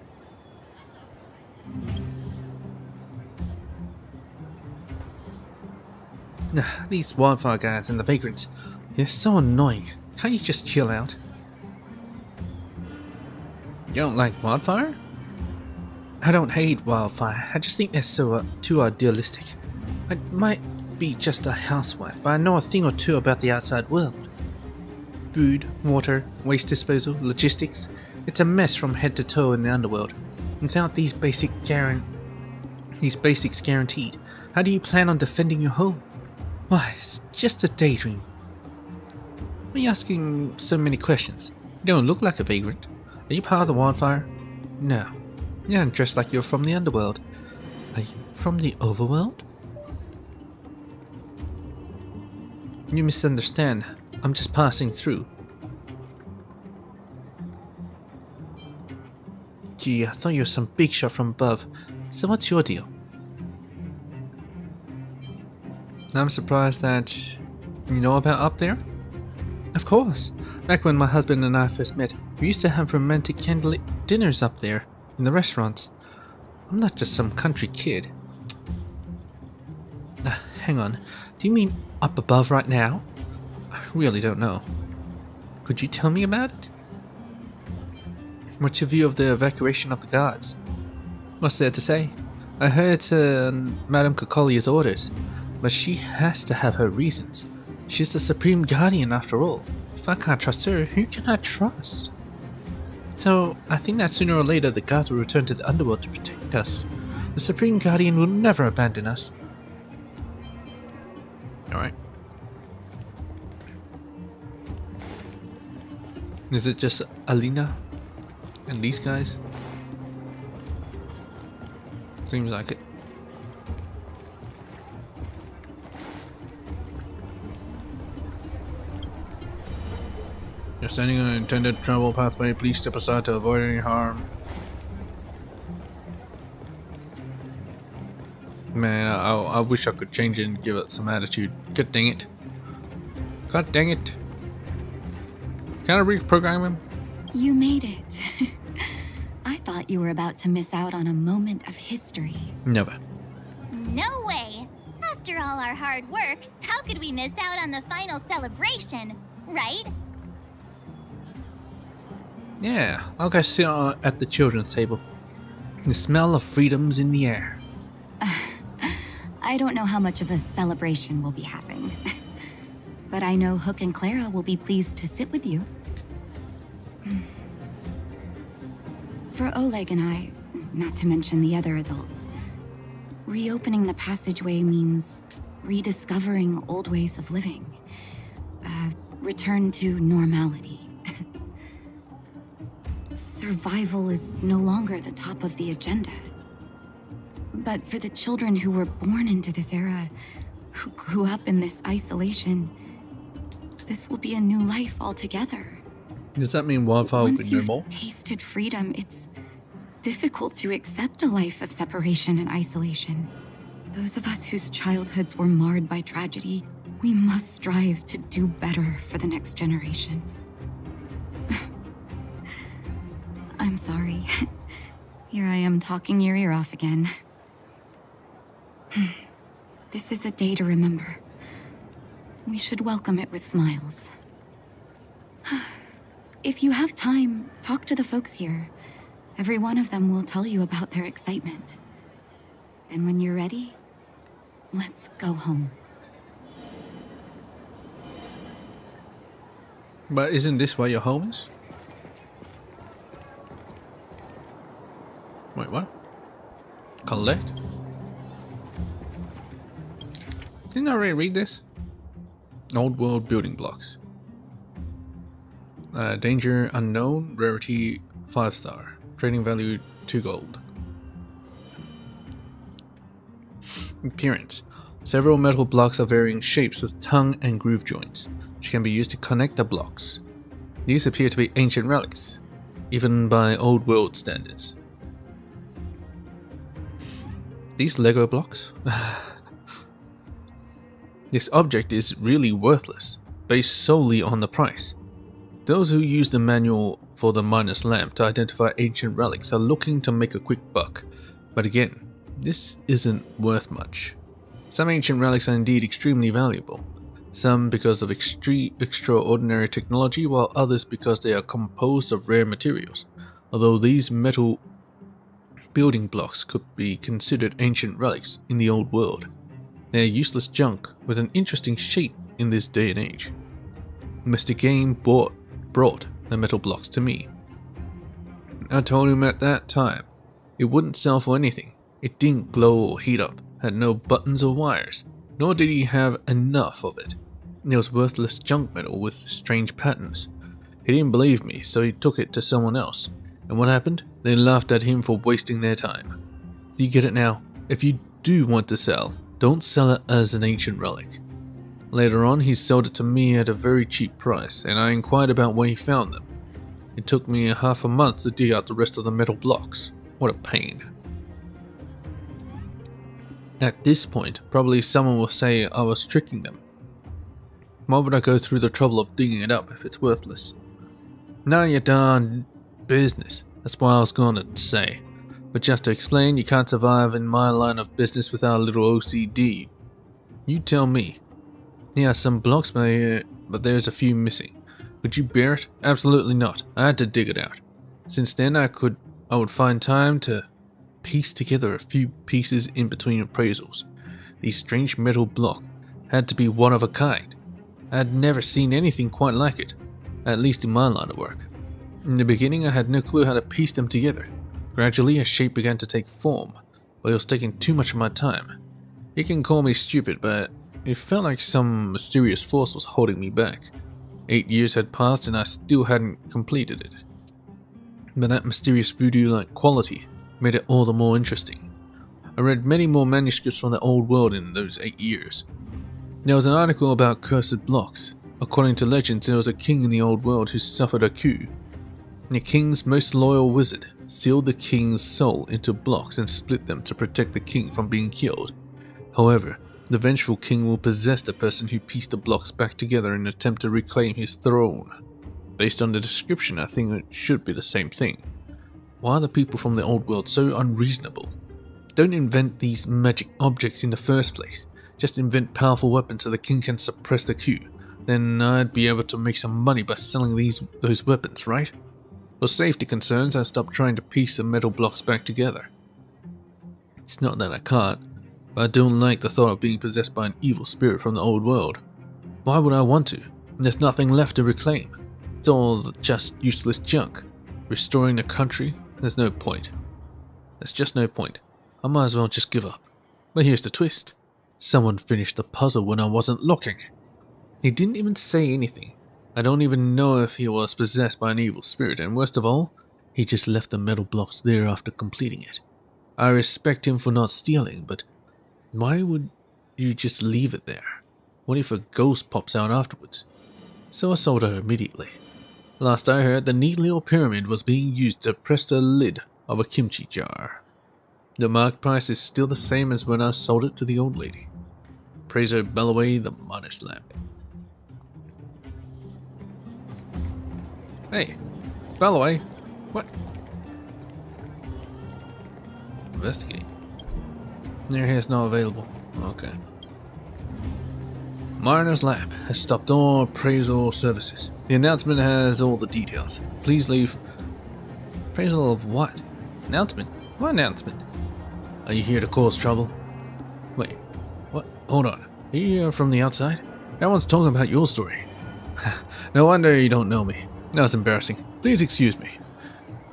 These wildfire guards and the vagrants, they're so annoying. Can't you just chill out? You don't like wildfire? I don't hate wildfire, I just think they're so too idealistic. I might be just a housewife, but I know a thing or two about the outside world. Food, water, waste disposal, logistics. It's a mess from head to toe in the underworld. Without these basics guaranteed, how do you plan on defending your home? Why, it's just a daydream. Why are you asking so many questions? You don't look like a vagrant. Are you part of the wildfire? No. You don't dress like you're from the underworld. Are you from the overworld? You misunderstand. I'm just passing through. Gee, I thought you were some big shot from above. So what's your deal? I'm surprised that you know about up there? Of course. Back when my husband and I first met, we used to have romantic candlelit dinners up there in the restaurants. I'm not just some country kid. Hang on. Do you mean up above right now? I really don't know. Could you tell me about it? What's your view of the evacuation of the guards? What's there to say? I heard it's Madame Cocolia's orders, but she has to have her reasons. She's the Supreme Guardian after all. If I can't trust her, who can I trust? So, I think that sooner or later the guards will return to the underworld to protect us. The Supreme Guardian will never abandon us. Alright. Is it just Alina and these guys? Seems like it. You're standing on an intended travel pathway. Please step aside to avoid any harm. Man, I wish I could change it and give it some attitude. God dang it. God dang it. Can I reprogram him? You made it. I thought you were about to miss out on a moment of history. Never. No way! After all our hard work, how could we miss out on the final celebration, right? Yeah, I'll go sit at the children's table. The smell of freedom's in the air. I don't know how much of a celebration we'll be having. But I know Hook and Clara will be pleased to sit with you. For Oleg and I, not to mention the other adults, reopening the passageway means rediscovering old ways of living. Return to normality. Survival is no longer the top of the agenda. But for the children who were born into this era, who grew up in this isolation, this will be a new life altogether. Does that mean wildfire will be Once no you've more? tasted freedom, it's difficult to accept a life of separation and isolation. Those of us whose childhoods were marred by tragedy, we must strive to do better for the next generation. I'm sorry. Here I am talking your ear off again. This is a day to remember. We should welcome it with smiles. If you have time, talk to the folks here. Every one of them will tell you about their excitement. Then when you're ready, let's go home. But isn't this where your home is? Wait, what? Collect? Didn't I already read this? Old world building blocks. Danger unknown, rarity 5-star. Trading value 2 gold. Appearance. Several metal blocks of varying shapes with tongue and groove joints, which can be used to connect the blocks. These appear to be ancient relics, even by old world standards. These Lego blocks? This object is really worthless, based solely on the price. Those who use the manual for the miner's lamp to identify ancient relics are looking to make a quick buck, but again, this isn't worth much. Some ancient relics are indeed extremely valuable, some because of extraordinary technology, while others because they are composed of rare materials, although these metal building blocks could be considered ancient relics in the old world. They are useless junk with an interesting shape in this day and age. Mr. Game brought the metal blocks to me. I told him at that time it wouldn't sell for anything. It didn't glow or heat up, had no buttons or wires, nor did he have enough of it. It was worthless junk metal with strange patterns. He didn't believe me, so he took it to someone else. And what happened? They laughed at him for wasting their time. Do you get it now? If you do want to sell, don't sell it as an ancient relic. Later on, he sold it to me at a very cheap price, and I inquired about where he found them. It took me half a month to dig out the rest of the metal blocks. What a pain. At this point, probably someone will say I was tricking them. Why would I go through the trouble of digging it up if it's worthless? None of your darn business, that's what I was gonna say. But just to explain, you can't survive in my line of business without a little OCD. You tell me. Yeah, some blocks, but there's a few missing. Could you bear it? Absolutely not. I had to dig it out. Since then, I would find time to piece together a few pieces in between appraisals. The strange metal block had to be one of a kind. I had never seen anything quite like it, at least in my line of work. In the beginning, I had no clue how to piece them together. Gradually, a shape began to take form, but it was taking too much of my time. You can call me stupid, but it felt like some mysterious force was holding me back. 8 years had passed and I still hadn't completed it. But that mysterious voodoo-like quality made it all the more interesting. I read many more manuscripts from the old world in those 8 years. There was an article about cursed blocks. According to legends, there was a king in the old world who suffered a coup. The king's most loyal wizard sealed the king's soul into blocks and split them to protect the king from being killed. However, the vengeful king will possess the person who pieced the blocks back together in an attempt to reclaim his throne. Based on the description, I think it should be the same thing. Why are the people from the old world so unreasonable? Don't invent these magic objects in the first place. Just invent powerful weapons so the king can suppress the coup. Then I'd be able to make some money by selling those weapons, right? For safety concerns, I stopped trying to piece the metal blocks back together. It's not that I can't, but I don't like the thought of being possessed by an evil spirit from the old world. Why would I want to? There's nothing left to reclaim. It's all just useless junk. Restoring the country? There's no point. There's just no point. I might as well just give up. But here's the twist. Someone finished the puzzle when I wasn't looking. He didn't even say anything. I don't even know if he was possessed by an evil spirit, and worst of all, he just left the metal blocks there after completing it. I respect him for not stealing, but why would you just leave it there? What if a ghost pops out afterwards? So I sold her immediately. Last I heard, the neat little pyramid was being used to press the lid of a kimchi jar. The marked price is still the same as when I sold it to the old lady. Praise her Bellaway, the miner's lamp. Hey, Bellaway, what? Investigate. Your hair's not available. Okay. Miner's Lab has stopped all appraisal services. The announcement has all the details. Please leave. Appraisal of what? Announcement? What announcement? Are you here to cause trouble? Wait, what? Hold on. Are you here from the outside? Everyone's talking about your story. No wonder you don't know me. That's embarrassing. Please excuse me.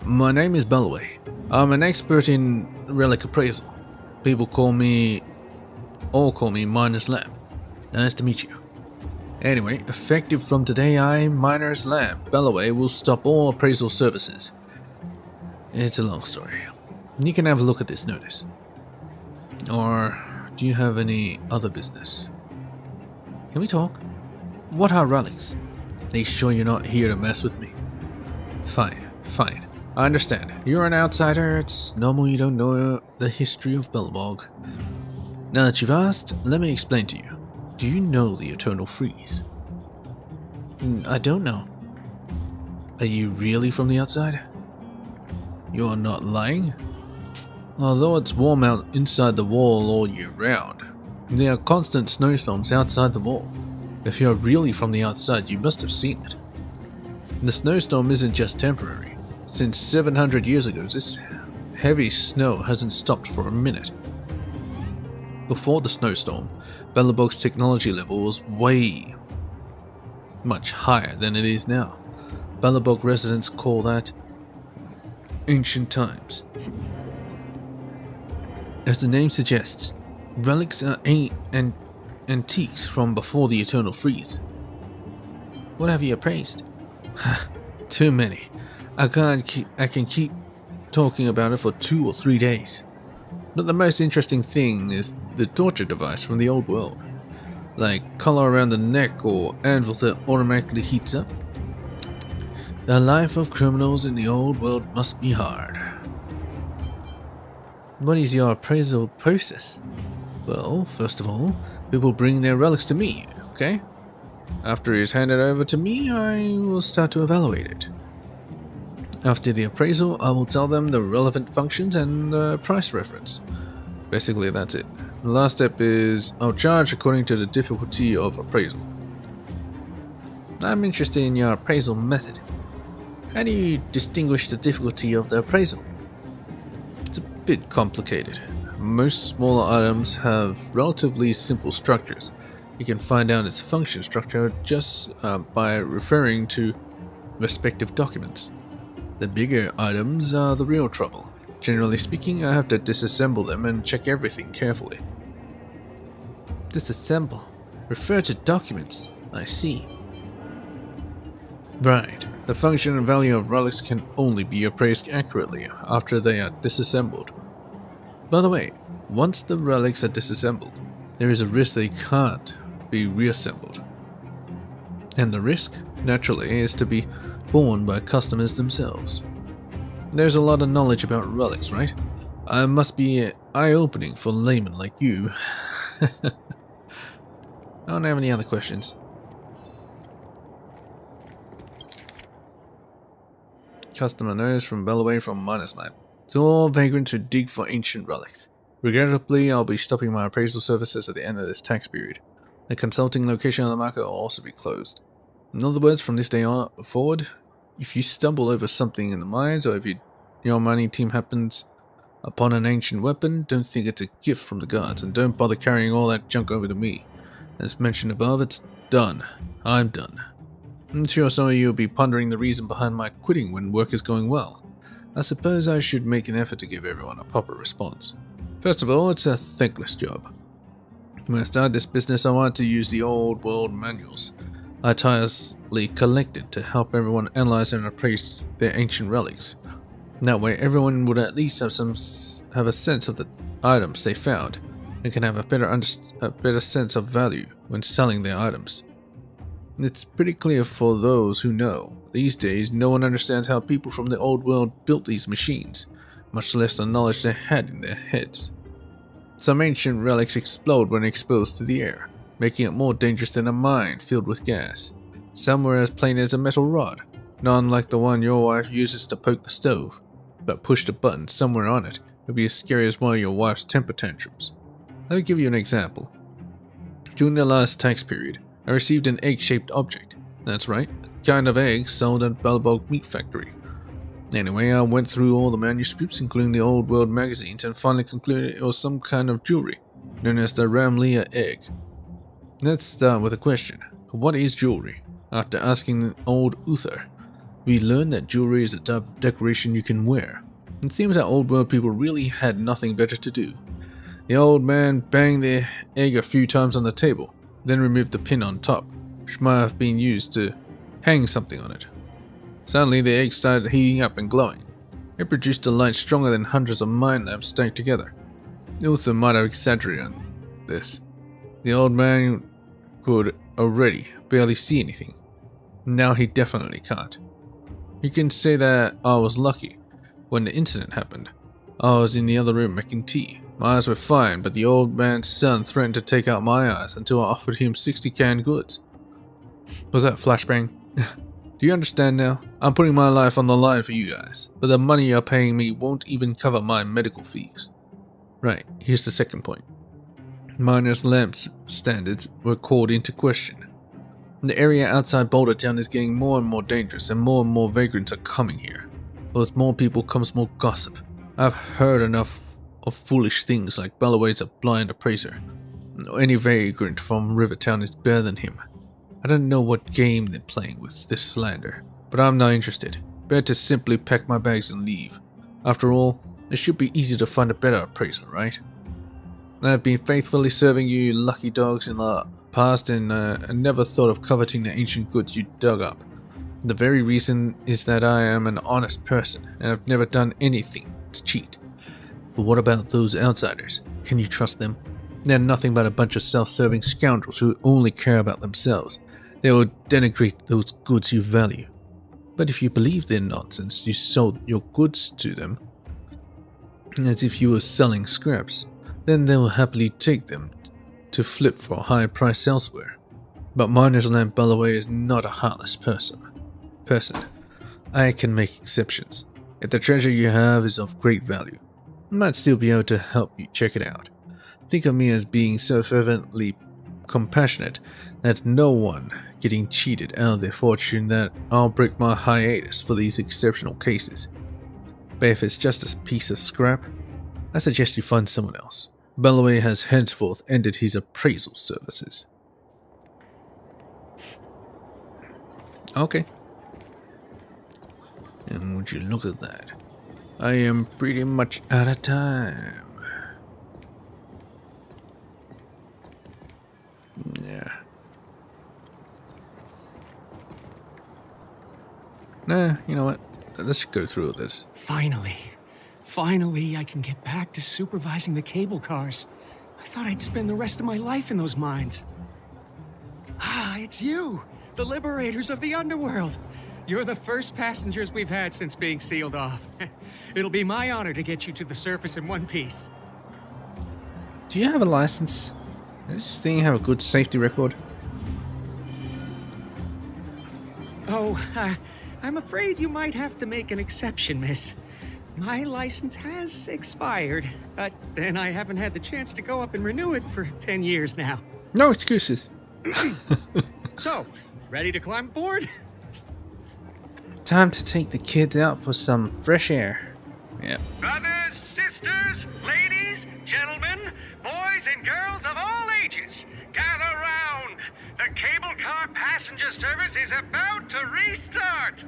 My name is Bellaway. I'm an expert in relic appraisal. People all call me Miner's Lab. Nice to meet you. Anyway, effective from today, Miner's Lab, Bellaway, will stop all appraisal services. It's a long story. You can have a look at this notice. Or do you have any other business? Can we talk? What are relics? Are you sure you're not here to mess with me? Fine. I understand. You're an outsider. It's normal you don't know the history of Belobog. Now that you've asked, let me explain to you. Do you know the Eternal Freeze? I don't know. Are you really from the outside? You are not lying? Although it's warm out inside the wall all year round, there are constant snowstorms outside the wall. If you're really from the outside, you must have seen it. The snowstorm isn't just temporary. Since 700 years ago, this heavy snow hasn't stopped for a minute. Before the snowstorm, Belobog's technology level was way much higher than it is now. Belobog residents call that ancient times. As the name suggests, relics are antiques from before the Eternal Freeze. What have you appraised? Too many. I can keep talking about it for 2 or 3 days. But the most interesting thing is the torture device from the old world. Like collar around the neck or anvil that automatically heats up. The life of criminals in the old world must be hard. What is your appraisal process? Well, first of all, people bring their relics to me, okay? After it's handed over to me, I will start to evaluate it. After the appraisal, I will tell them the relevant functions and the price reference. Basically, that's it. The last step is I'll charge according to the difficulty of appraisal. I'm interested in your appraisal method. How do you distinguish the difficulty of the appraisal? It's a bit complicated. Most smaller items have relatively simple structures. You can find out its function structure just by referring to respective documents. The bigger items are the real trouble. Generally speaking, I have to disassemble them and check everything carefully. Disassemble? Refer to documents. I see. Right. The function and value of relics can only be appraised accurately after they are disassembled. By the way, once the relics are disassembled, there is a risk they can't be reassembled. And the risk, naturally, is to be borne by customers themselves. There's a lot of knowledge about relics, right? I must be eye-opening for laymen like you. I don't have any other questions. Customer notice from Bellaway from Miner's Lab. To all vagrants who dig for ancient relics. Regrettably, I'll be stopping my appraisal services at the end of this tax period. The consulting location on the market will also be closed. In other words, from this day on forward, if you stumble over something in the mines, or if your mining team happens upon an ancient weapon, don't think it's a gift from the gods, and don't bother carrying all that junk over to me. As mentioned above, it's done. I'm done. I'm sure some of you will be pondering the reason behind my quitting when work is going well. I suppose I should make an effort to give everyone a proper response. First of all, it's a thankless job. When I started this business, I wanted to use the old world manuals I tirelessly collected to help everyone analyze and appraise their ancient relics. That way, everyone would at least have a sense of the items they found, and can have a better sense of value when selling their items. It's pretty clear for those who know. These days, no one understands how people from the old world built these machines, much less the knowledge they had in their heads. Some ancient relics explode when exposed to the air, making it more dangerous than a mine filled with gas. Some were as plain as a metal rod, none like the one your wife uses to poke the stove, but pushed a button somewhere on it would be as scary as one of your wife's temper tantrums. Let me give you an example. During the last tax period, I received an egg-shaped object. That's right, a kind of egg sold at Balbog Meat Factory. Anyway, I went through all the manuscripts, including the old world magazines, and finally concluded it was some kind of jewelry, known as the Ramlia egg. Let's start with a question. What is jewelry? After asking old Uther, we learned that jewelry is a type of decoration you can wear. It seems that old world people really had nothing better to do. The old man banged the egg a few times on the table, then removed the pin on top, which might have been used to hang something on it. Suddenly the egg started heating up and glowing. It produced a light stronger than hundreds of mine lamps stacked together. Uther might have exaggerated on this. The old man could already barely see anything. Now he definitely can't. You can say that I was lucky. When the incident happened, I was in the other room making tea. My eyes were fine, but the old man's son threatened to take out my eyes until I offered him 60 canned goods. Was that flashbang? Do you understand now? I'm putting my life on the line for you guys, but the money you're paying me won't even cover my medical fees. Right, here's the second point. Miners' lamps standards were called into question. The area outside Boulder Town is getting more and more dangerous, and more vagrants are coming here. With more people comes more gossip. I've heard enough of foolish things like Bellaway's a blind appraiser. Any vagrant from Rivertown is better than him. I don't know what game they're playing with this slander, but I'm not interested. Better to simply pack my bags and leave. After all, it should be easy to find a better appraiser, right? I've been faithfully serving you lucky dogs in the past, and I never thought of coveting the ancient goods you dug up. The very reason is that I am an honest person, and I've never done anything to cheat. But what about those outsiders? Can you trust them? They're nothing but a bunch of self-serving scoundrels who only care about themselves. They will denigrate those goods you value. But if you believe their nonsense, you sold your goods to them as if you were selling scraps. Then they will happily take them to flip for a higher price elsewhere. But Miner's Lamp Bellaway is not a heartless person. I can make exceptions. If the treasure you have is of great value, I might still be able to help you check it out. Think of me as being so fervently compassionate that no one getting cheated out of their fortune that I'll break my hiatus for these exceptional cases. But if it's just a piece of scrap, I suggest you find someone else. Bellaway has henceforth ended his appraisal services. Okay. And would you look at that? I am pretty much out of time. Yeah. Nah, you know what? Let's go through with this. Finally, I can get back to supervising the cable cars. I thought I'd spend the rest of my life in those mines. Ah, it's you, the liberators of the underworld. You're the first passengers we've had since being sealed off. It'll be my honor to get you to the surface in one piece. Do you have a license? Does this thing have a good safety record? Oh, I'm afraid you might have to make an exception, miss. My license has expired, and I haven't had the chance to go up and renew it for 10 years now. No excuses. So, ready to climb aboard? Time to take the kids out for some fresh air. Yeah. Brothers, sisters, ladies, gentlemen, boys and girls of all ages, gather round. The cable car passenger service is about to restart.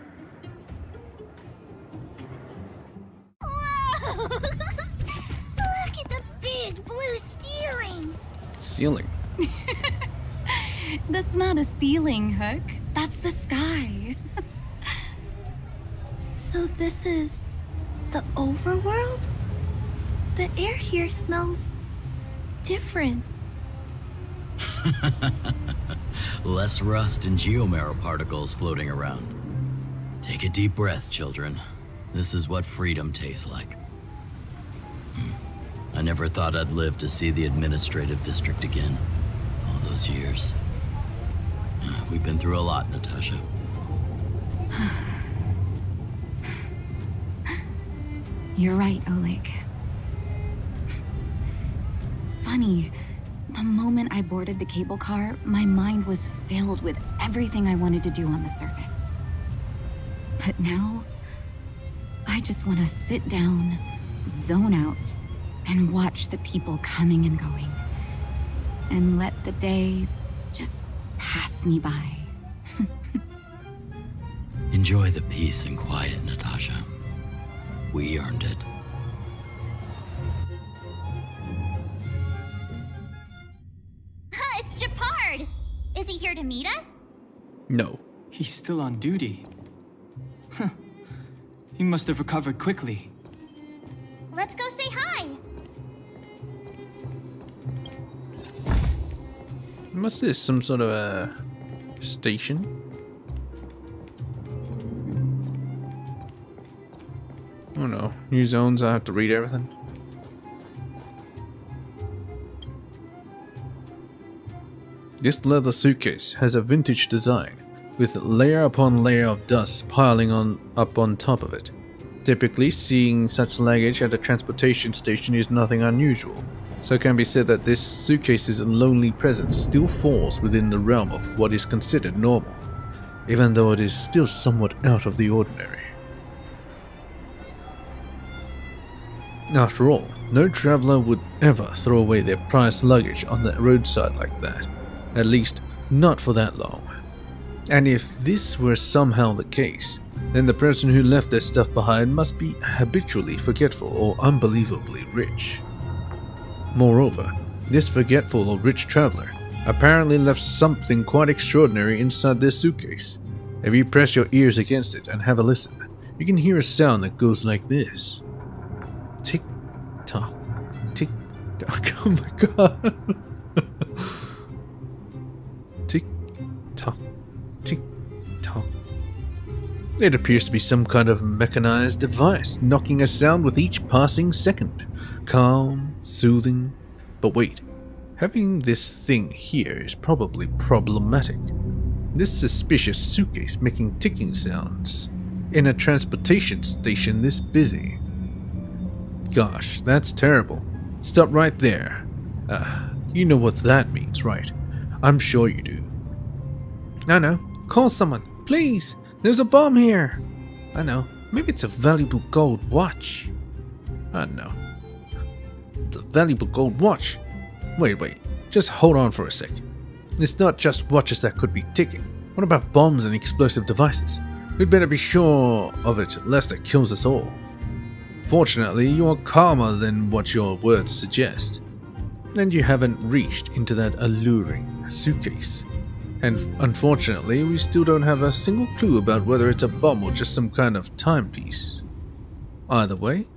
Whoa! Look at the big blue ceiling. Ceiling? That's not a ceiling, Hook. That's the sky. So this is the overworld? The air here smells different. Less rust and geomarrow particles floating around. Take a deep breath, children. This is what freedom tastes like. I never thought I'd live to see the administrative district again. All those years. We've been through a lot, Natasha. You're right, Oleg. It's funny. The moment I boarded the cable car, my mind was filled with everything I wanted to do on the surface. But now, I just want to sit down, zone out, and watch the people coming and going. And let the day just pass me by. Enjoy the peace and quiet, Natasha. We earned it. It's Japard! Is he here to meet us? No. He's still on duty. Huh. He must have recovered quickly. Let's go say hi! What's this? Some sort of a station? Oh no. New zones, I have to read everything. This leather suitcase has a vintage design, with layer upon layer of dust piling up on top of it. Typically, seeing such luggage at a transportation station is nothing unusual, so it can be said that this suitcase's lonely presence still falls within the realm of what is considered normal, even though it is still somewhat out of the ordinary. After all, no traveler would ever throw away their prized luggage on the roadside like that. At least, not for that long. And if this were somehow the case, then the person who left their stuff behind must be habitually forgetful or unbelievably rich. Moreover, this forgetful or rich traveler apparently left something quite extraordinary inside their suitcase. If you press your ears against it and have a listen, you can hear a sound that goes like this. Tick tock, tick tock. Oh my god. Tick tock, tick tock. It appears to be some kind of mechanized device, knocking a sound with each passing second. Calm, soothing. But wait, having this thing here is probably problematic. This suspicious suitcase making ticking sounds in a transportation station this busy. Gosh, that's terrible. Stop right there. You know what that means, right? I'm sure you do. I know. Call someone, please. There's a bomb here. I know. Maybe it's a valuable gold watch. I know. It's a valuable gold watch. Wait. Just hold on for a sec. It's not just watches that could be ticking. What about bombs and explosive devices? We'd better be sure of it lest it kills us all. Fortunately, you are calmer than what your words suggest. And you haven't reached into that alluring suitcase. And unfortunately, we still don't have a single clue about whether it's a bomb or just some kind of timepiece. Either way,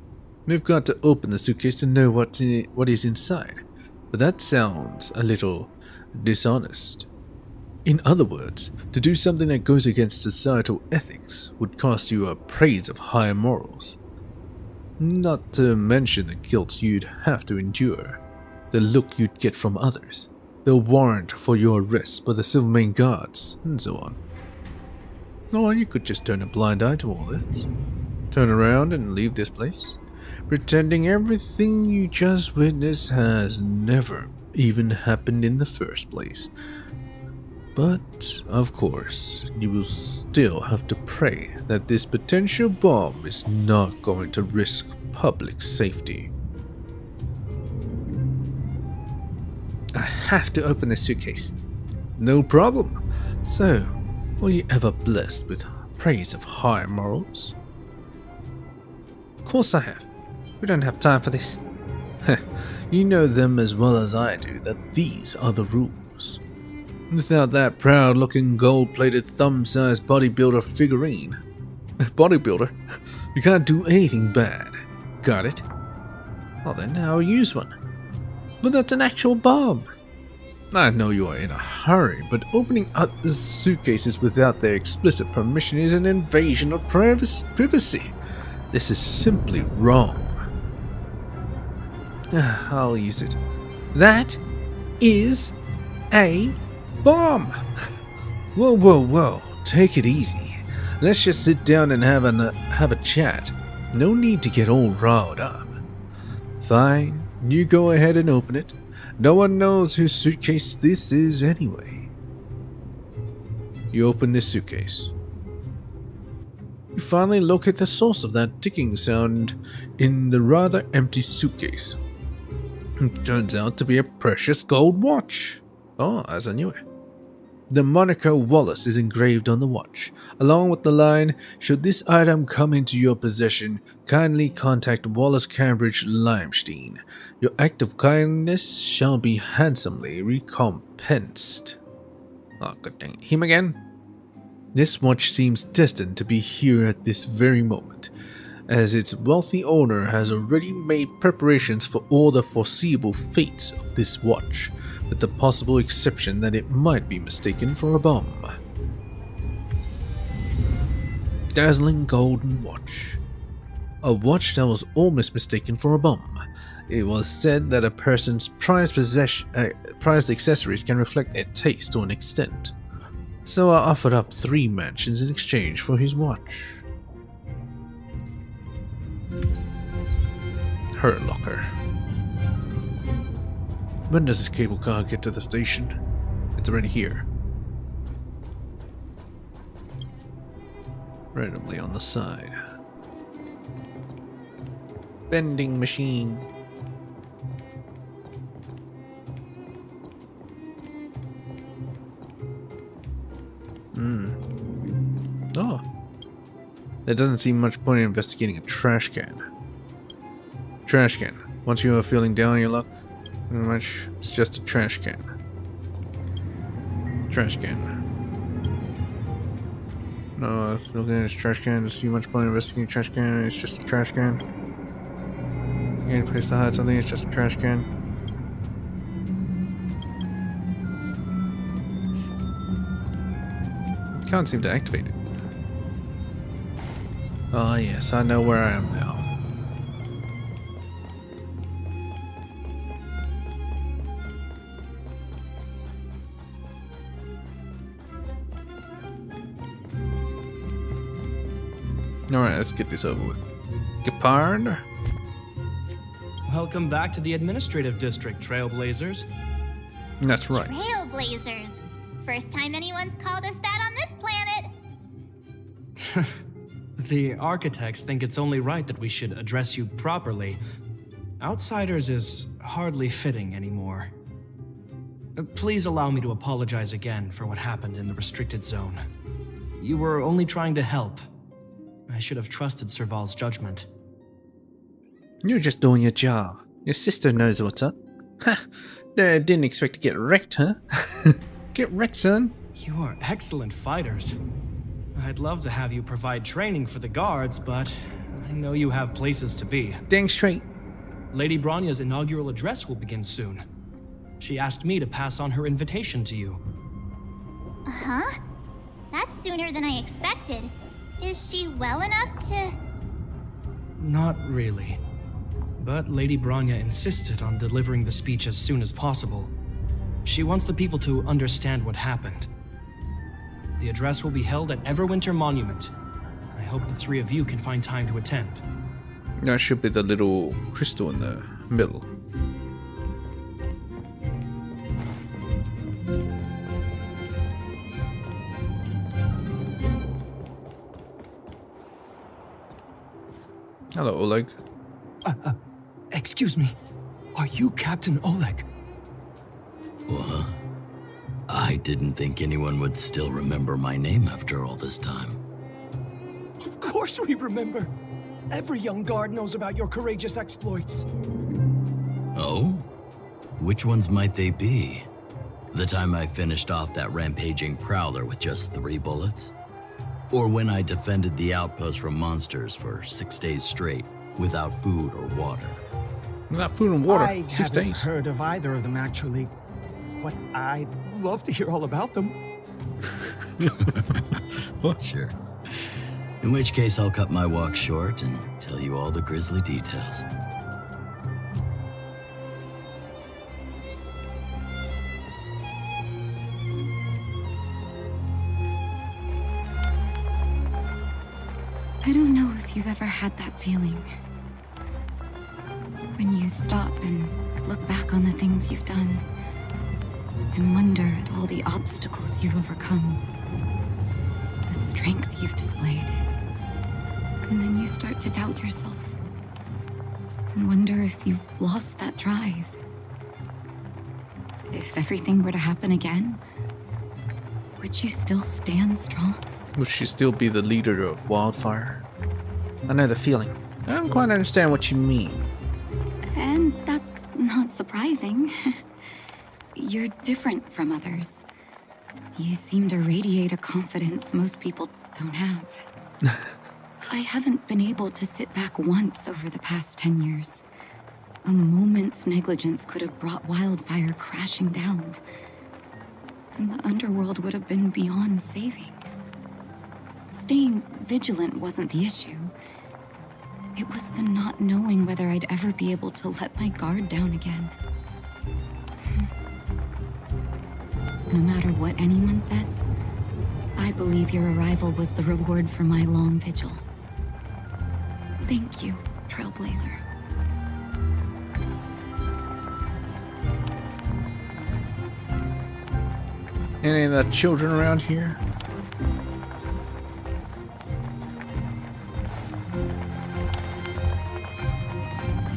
we've got to open the suitcase to know what is inside. But that sounds a little dishonest. In other words, to do something that goes against societal ethics would cost you a praise of higher morals. Not to mention the guilt you'd have to endure, the look you'd get from others, the warrant for your arrest by the Silvermane guards, and so on. Or you could just turn a blind eye to all this. Turn around and leave this place, pretending everything you just witnessed has never even happened in the first place. But, of course, you will still have to pray that this potential bomb is not going to risk public safety. I have to open this suitcase. No problem. So, were you ever blessed with praise of higher morals? Of course I have. We don't have time for this. You know them as well as I do that these are the rules. Without that proud-looking gold-plated thumb-sized bodybuilder figurine. Bodybuilder? You can't do anything bad. Got it? Well then, I'll use one. But that's an actual bomb. I know you are in a hurry, but opening up the suitcases without their explicit permission is an invasion of privacy. This is simply wrong. I'll use it. That is a bomb! Whoa. Take it easy. Let's just sit down and have a chat. No need to get all riled up. Fine, you go ahead and open it. No one knows whose suitcase this is anyway. You open this suitcase. You finally locate the source of that ticking sound in the rather empty suitcase. It turns out to be a precious gold watch. Oh, as I knew it. The moniker Wallace is engraved on the watch, along with the line, "Should this item come into your possession, kindly contact Wallace Cambridge Limestein. Your act of kindness shall be handsomely recompensed." Oh, god dang it. Him again? This watch seems destined to be here at this very moment, as its wealthy owner has already made preparations for all the foreseeable fates of this watch, with the possible exception that it might be mistaken for a bomb. Dazzling golden watch. A watch that was almost mistaken for a bomb. It was said that a person's prized accessories can reflect their taste to an extent. So I offered up 3 mansions in exchange for his watch. Her locker. When does this cable car get to the station? It's already here. Randomly on the side. Vending machine. Oh. There doesn't seem much point in investigating a trash can. Trash can. Once you are feeling down on your luck, pretty much it's just a trash can. Trash can. No, looking at this trash can, doesn't see much point in investigating a trash can, it's just a trash can. Any place to hide something, it's just a trash can. Can't seem to activate it. Oh yes, I know where I am now. Alright, let's get this over with. Gepard? Welcome back to the administrative district, Trailblazers. That's right. Trailblazers. First time anyone's called us that on this planet. The architects think it's only right that we should address you properly. Outsiders is hardly fitting anymore. Please allow me to apologize again for what happened in the restricted zone. You were only trying to help. I should have trusted Serval's judgment. You're just doing your job. Your sister knows what's up. Ha! Didn't expect to get wrecked, huh? Get wrecked, son. You are excellent fighters. I'd love to have you provide training for the guards, but I know you have places to be. Dang straight. Lady Bronya's inaugural address will begin soon. She asked me to pass on her invitation to you. Huh? That's sooner than I expected. Is she well enough to... Not really. But Lady Bronya insisted on delivering the speech as soon as possible. She wants the people to understand what happened. The address will be held at Everwinter Monument. I hope the 3 of you can find time to attend. That should be the little crystal in the middle. Hello, Oleg. Excuse me. Are you Captain Oleg? What? I didn't think anyone would still remember my name after all this time. Of course we remember. Every young guard knows about your courageous exploits. Oh? Which ones might they be? The time I finished off that rampaging prowler with just 3 bullets? Or when I defended the outpost from monsters for 6 days straight, without food or water? Without food and water, I 6 haven't days. heard of either of them, actually. But I'd love to hear all about them. Sure. In which case, I'll cut my walk short and tell you all the grisly details. I don't know if you've ever had that feeling. When you stop and look back on the things you've done and wonder at all the obstacles you've overcome, the strength you've displayed. And then you start to doubt yourself and wonder if you've lost that drive. If everything were to happen again, would you still stand strong? Would she still be the leader of Wildfire? I know the feeling. I don't quite understand what you mean. And that's not surprising. You're different from others. You seem to radiate a confidence most people don't have. I haven't been able to sit back once over the past 10 years. A moment's negligence could have brought Wildfire crashing down, and the underworld would have been beyond saving. Staying vigilant wasn't the issue. It was the not knowing whether I'd ever be able to let my guard down again. No matter what anyone says, I believe your arrival was the reward for my long vigil. Thank you, Trailblazer. Any of the children around here?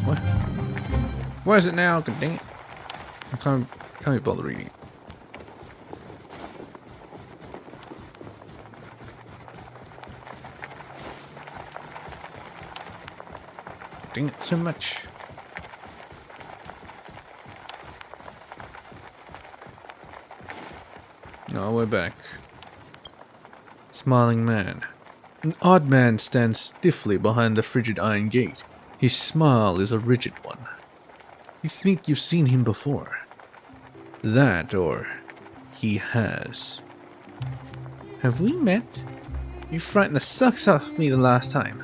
What? Where is it now? God dang it. I can't be bothered reading it. Dang it so much. Oh, we're back. Smiling man. An odd man stands stiffly behind the frigid iron gate. His smile is a rigid one. You think you've seen him before. That, or he has. Have we met? You frightened the sucks off me the last time.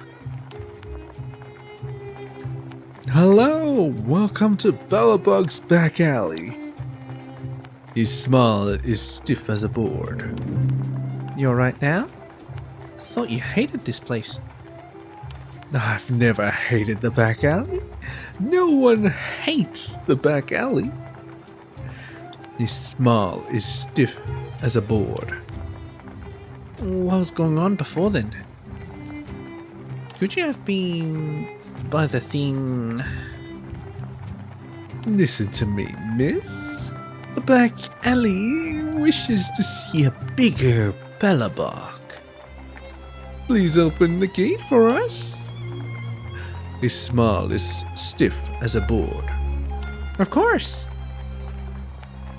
Hello! Welcome to Bellabug's back alley. His smile is stiff as a board. You alright now? I thought you hated this place. I've never hated the back alley. No one hates the back alley. His smile is stiff as a board. What was going on before then? Could you have been by the thing? Listen to me, miss. The back alley wishes to see a bigger Bellabug. Please open the gate for us. His smile is stiff as a board. Of course.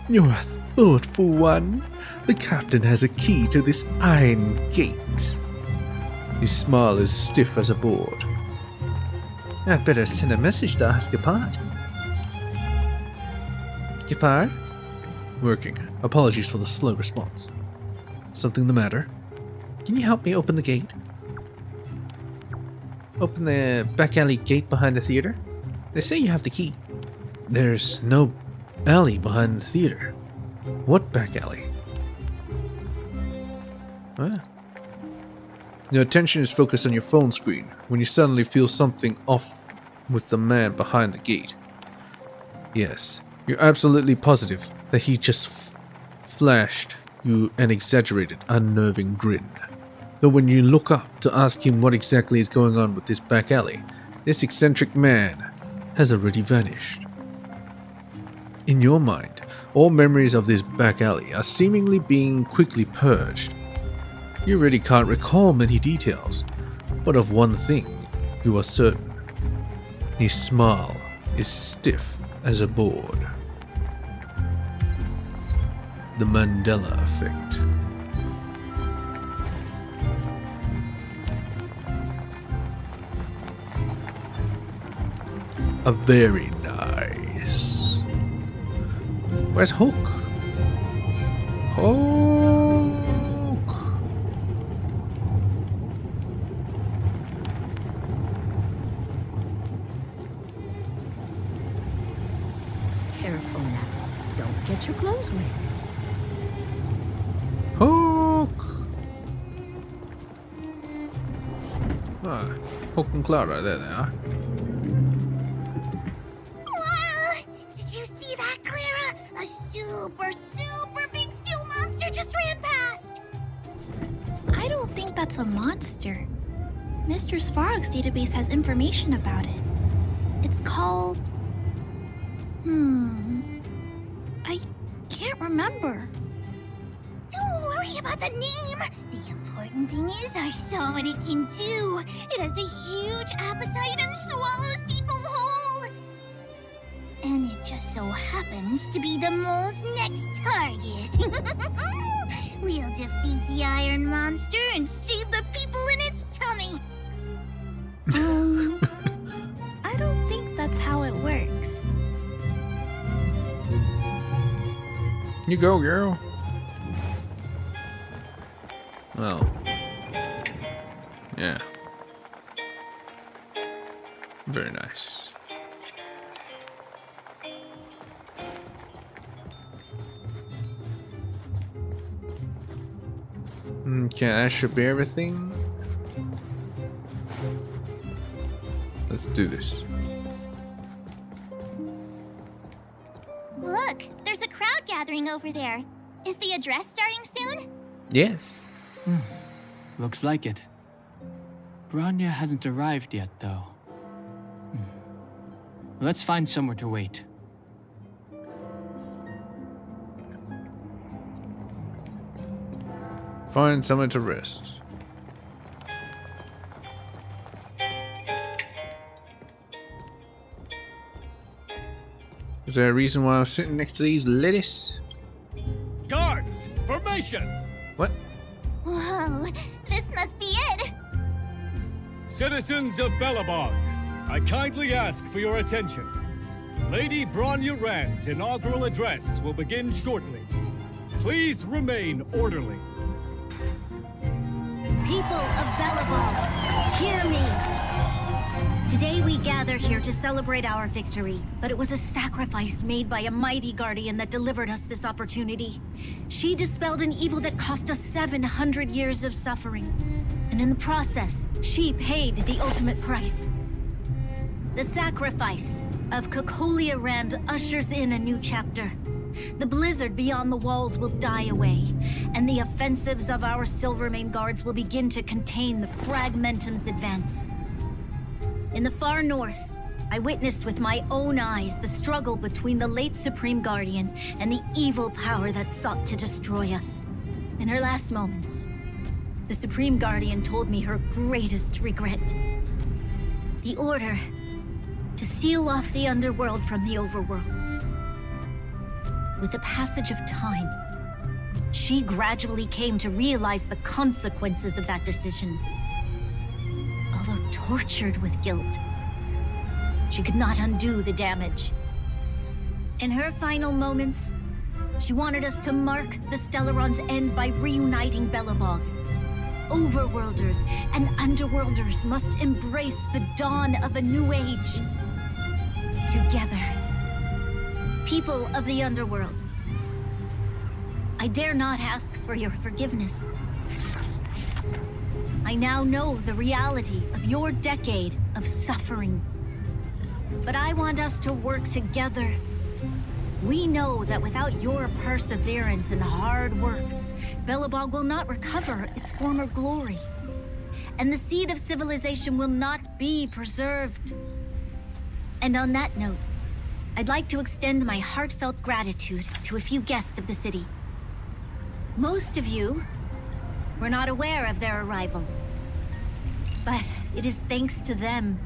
You're a thoughtful one. The captain has a key to this iron gate. His smile is stiff as a board. I'd better send a message to ask Gepard. Gepard? Working. Apologies for the slow response. Something the matter? Can you help me open the gate? Open the back alley gate behind the theater? They say you have the key. There's no alley behind the theater. What back alley? Ah. Your attention is focused on your phone screen when you suddenly feel something off with the man behind the gate. Yes, you're absolutely positive that he just flashed you an exaggerated, unnerving grin. But when you look up to ask him what exactly is going on with this back alley, this eccentric man has already vanished. In your mind, all memories of this back alley are seemingly being quickly purged. You really can't recall many details, but of one thing you are certain. His smile is stiff as a board. The Mandela effect. A very nice. Where's Hook? Hook. Careful now. Don't get your clothes wet. Hook. Ah, Hook and Clara, there they are. Did super big steel monster just ran past. I don't think that's a monster. Mr. Svarog's database has information about it. It's called... I can't remember. Don't worry about the name. The important thing is I saw what it can do. It has a huge appetite and swallows people whole. And it just so happens to be the mole's next target. We'll defeat the iron monster and save the people in its tummy. I don't think that's how it works. You go, girl. Well, yeah. Very nice. Okay, that should be everything. Let's do this. Look, there's a crowd gathering over there. Is the address starting soon? Yes. Looks like it. Bronya hasn't arrived yet, though. Let's find somewhere to wait. Find somewhere to rest. Is there a reason why I was sitting next to these ladies? Guards, formation! What? Whoa, this must be it. Citizens of Belobog, I kindly ask for your attention. Lady Bronya Rand's inaugural address will begin shortly. Please remain orderly. People of Belobog, hear me. Today we gather here to celebrate our victory, but it was a sacrifice made by a mighty guardian that delivered us this opportunity. She dispelled an evil that cost us 700 years of suffering, and in the process, she paid the ultimate price. The sacrifice of Kokolia Rand ushers in a new chapter. The blizzard beyond the walls will die away, and the offensives of our Silvermane guards will begin to contain the Fragmentum's advance. In the far north, I witnessed with my own eyes the struggle between the late Supreme Guardian and the evil power that sought to destroy us. In her last moments, the Supreme Guardian told me her greatest regret. The order to seal off the underworld from the overworld. With the passage of time, she gradually came to realize the consequences of that decision. Although tortured with guilt, she could not undo the damage. In her final moments, she wanted us to mark the Stellaron's end by reuniting Belobog. Overworlders and Underworlders must embrace the dawn of a new age. Together. People of the Underworld, I dare not ask for your forgiveness. I now know the reality of your decade of suffering. But I want us to work together. We know that without your perseverance and hard work, Belobog will not recover its former glory. And the seed of civilization will not be preserved. And on that note, I'd like to extend my heartfelt gratitude to a few guests of the city. Most of you were not aware of their arrival. But it is thanks to them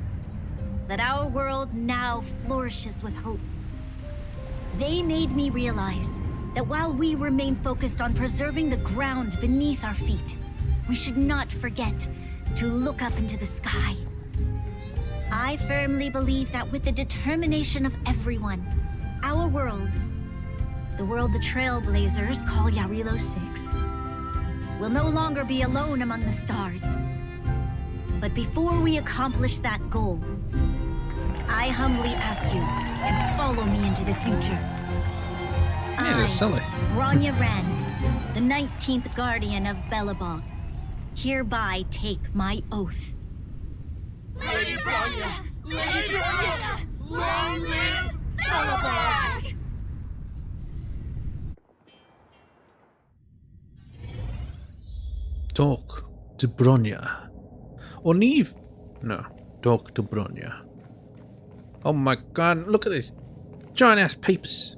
that our world now flourishes with hope. They made me realize that while we remain focused on preserving the ground beneath our feet, we should not forget to look up into the sky. I firmly believe that with the determination of everyone, our world, the world the Trailblazers call Yarilo 6, will no longer be alone among the stars. But before we accomplish that goal, I humbly ask you to follow me into the future. Yeah, they're silly. Bronya Rand, the 19th Guardian of Belobog, hereby take my oath. Lady Bronya! Lady Bronya! Long live Belobog! Talk to Bronya. Or Neve. No, talk to Bronya. Oh my god, look at this. Giant ass papers.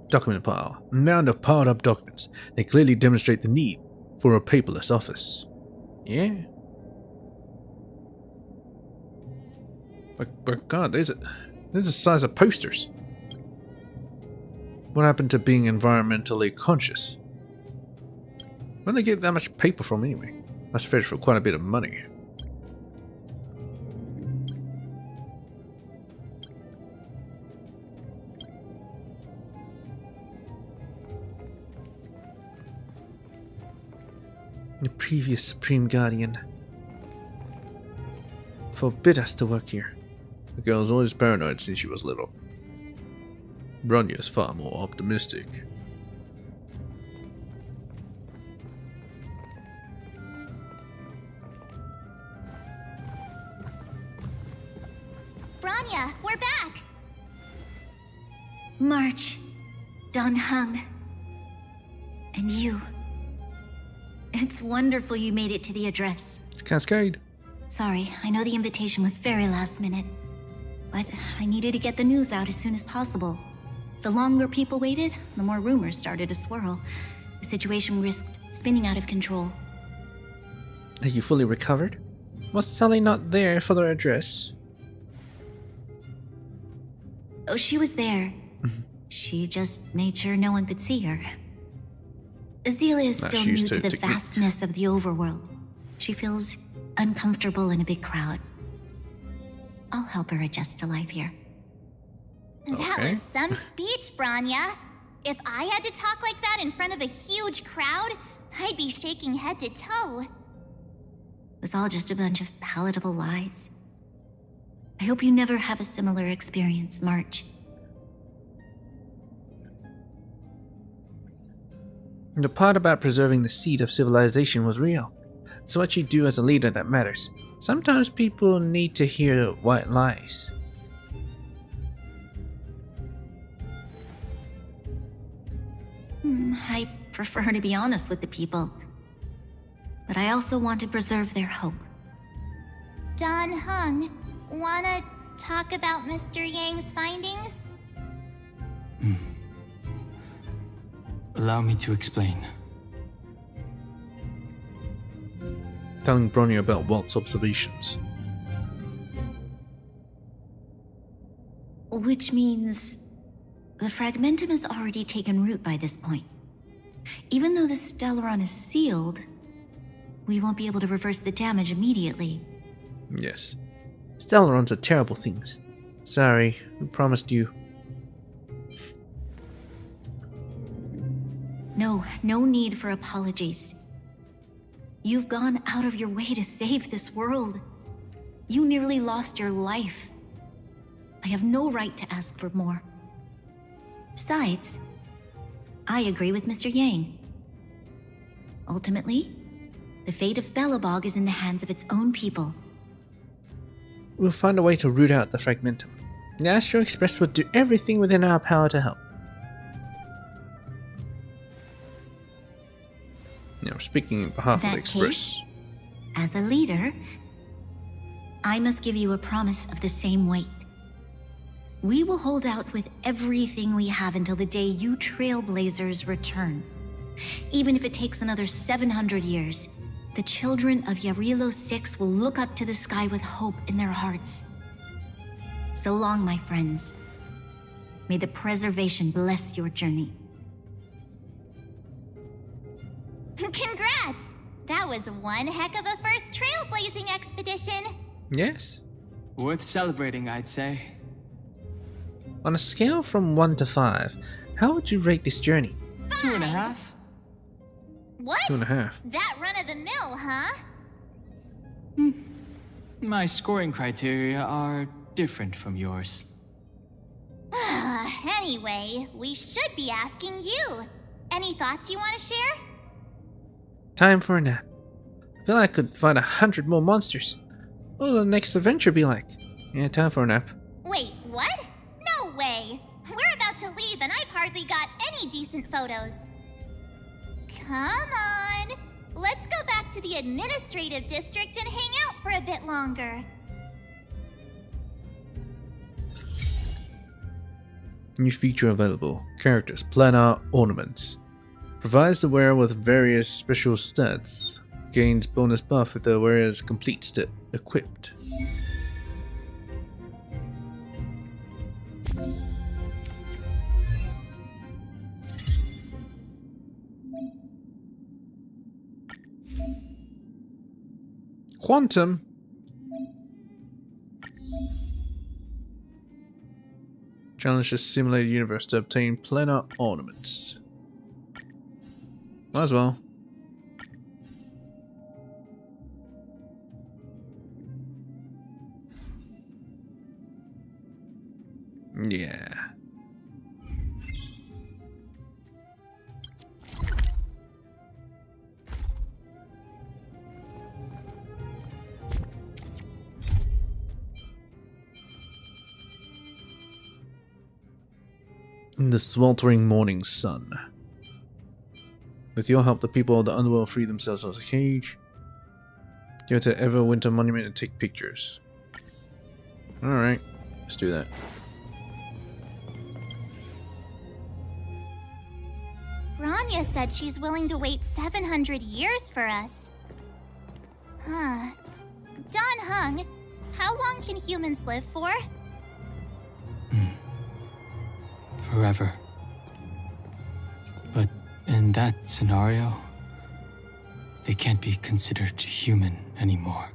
Document pile. Mound of piled up documents. They clearly demonstrate the need for a paperless office. Yeah. But god, these are the size of posters. What happened to being environmentally conscious? Where'd they get that much paper from anyway? Must fetch for quite a bit of money. The previous Supreme Guardian forbid us to work here. The girl's always paranoid since she was little. Bronya's far more optimistic. Bronya, we're back! March, Dan Heng, and you. It's wonderful you made it to the address. It's Cascade. Sorry, I know the invitation was very last minute, but I needed to get the news out as soon as possible. The longer people waited, the more rumors started to swirl. The situation risked spinning out of control. Are you fully recovered? Was Sally not there for the address? Oh, she was there. She just made sure no one could see her. Azila is still new to the vastness of the overworld. She feels uncomfortable in a big crowd. I'll help her adjust to life here. That was some speech, Bronya. If I had to talk like that in front of a huge crowd, I'd be shaking head to toe. It was all just a bunch of palatable lies. I hope you never have a similar experience, March. The part about preserving the seed of civilization was real. It's what you do as a leader that matters. Sometimes people need to hear white lies. I prefer to be honest with the people. But I also want to preserve their hope. Dan Heng, wanna talk about Mr. Yang's findings? Allow me to explain. Telling Bronya about Walt's observations. Which means the fragmentum has already taken root by this point. Even though the Stellaron is sealed, we won't be able to reverse the damage immediately. Yes. Stellarons are terrible things. Sorry, we promised you. No need for apologies. You've gone out of your way to save this world. You nearly lost your life. I have no right to ask for more. Besides, I agree with Mr. Yang. Ultimately, the fate of Belobog is in the hands of its own people. We'll find a way to root out the fragmentum. The Astro Express will do everything within our power to help. Now, speaking on behalf of the Express. As a leader, I must give you a promise of the same weight. We will hold out with everything we have until the day you Trailblazers return. Even if it takes another 700 years, the children of Yarilo 6 will look up to the sky with hope in their hearts. So long, my friends. May the preservation bless your journey. Congrats! That was one heck of a first trailblazing expedition. Yes. Worth celebrating, I'd say. On a scale from 1 to 5, how would you rate this journey? 2.5. What? 2.5. That run-of-the-mill, huh? My scoring criteria are different from yours. Anyway, we should be asking you. Any thoughts you want to share? Time for a nap. I feel like I could find 100 more monsters. What will the next adventure be like? Yeah, time for a nap. Wait, what? No way! We're about to leave and I've hardly got any decent photos. Come on! let's go back to the administrative district and hang out for a bit longer. New feature available. Characters, planar ornaments. Provides the wearer with various special stats. Gains bonus buff if the wearer is complete stat equipped. Quantum. Challenge the simulated universe to obtain planar ornaments. Might as well. Yeah. In the sweltering morning sun. With your help, the people of the underworld free themselves from the cage. Go to Everwinter Monument and take pictures. Alright, let's do that. Bronya said she's willing to wait 700 years for us. Huh. Don Hung, how long can humans live for? Forever. But in that scenario, they can't be considered human anymore.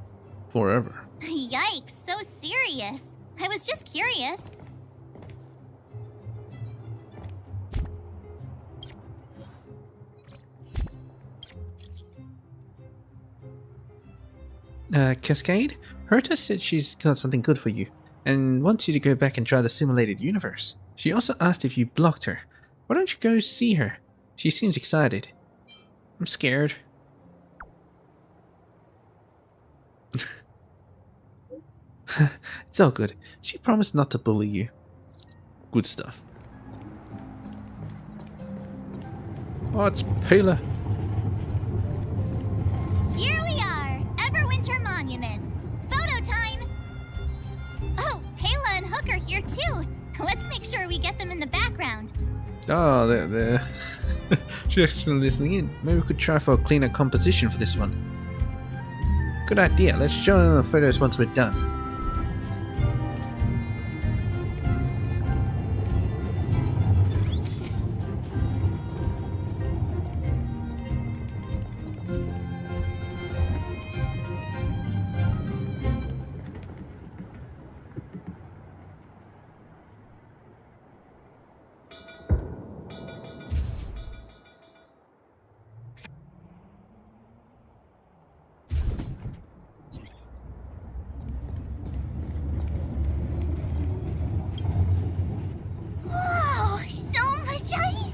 Forever. Yikes, so serious. I was just curious. Cascade? Herta said she's got something good for you, and wants you to go back and try the simulated universe. She also asked if you blocked her. Why don't you go see her? She seems excited. I'm scared. It's all good. She promised not to bully you. Good stuff. Oh, it's Pela. Here we are, Everwinter Monument. Photo time! Oh, Pela and Hook are here too. Let's make sure we get them in the background. Oh, they're she's actually listening in. Maybe we could try for a cleaner composition for this one. Good idea. Let's show them the photos once we're done. Whoa, so much ice!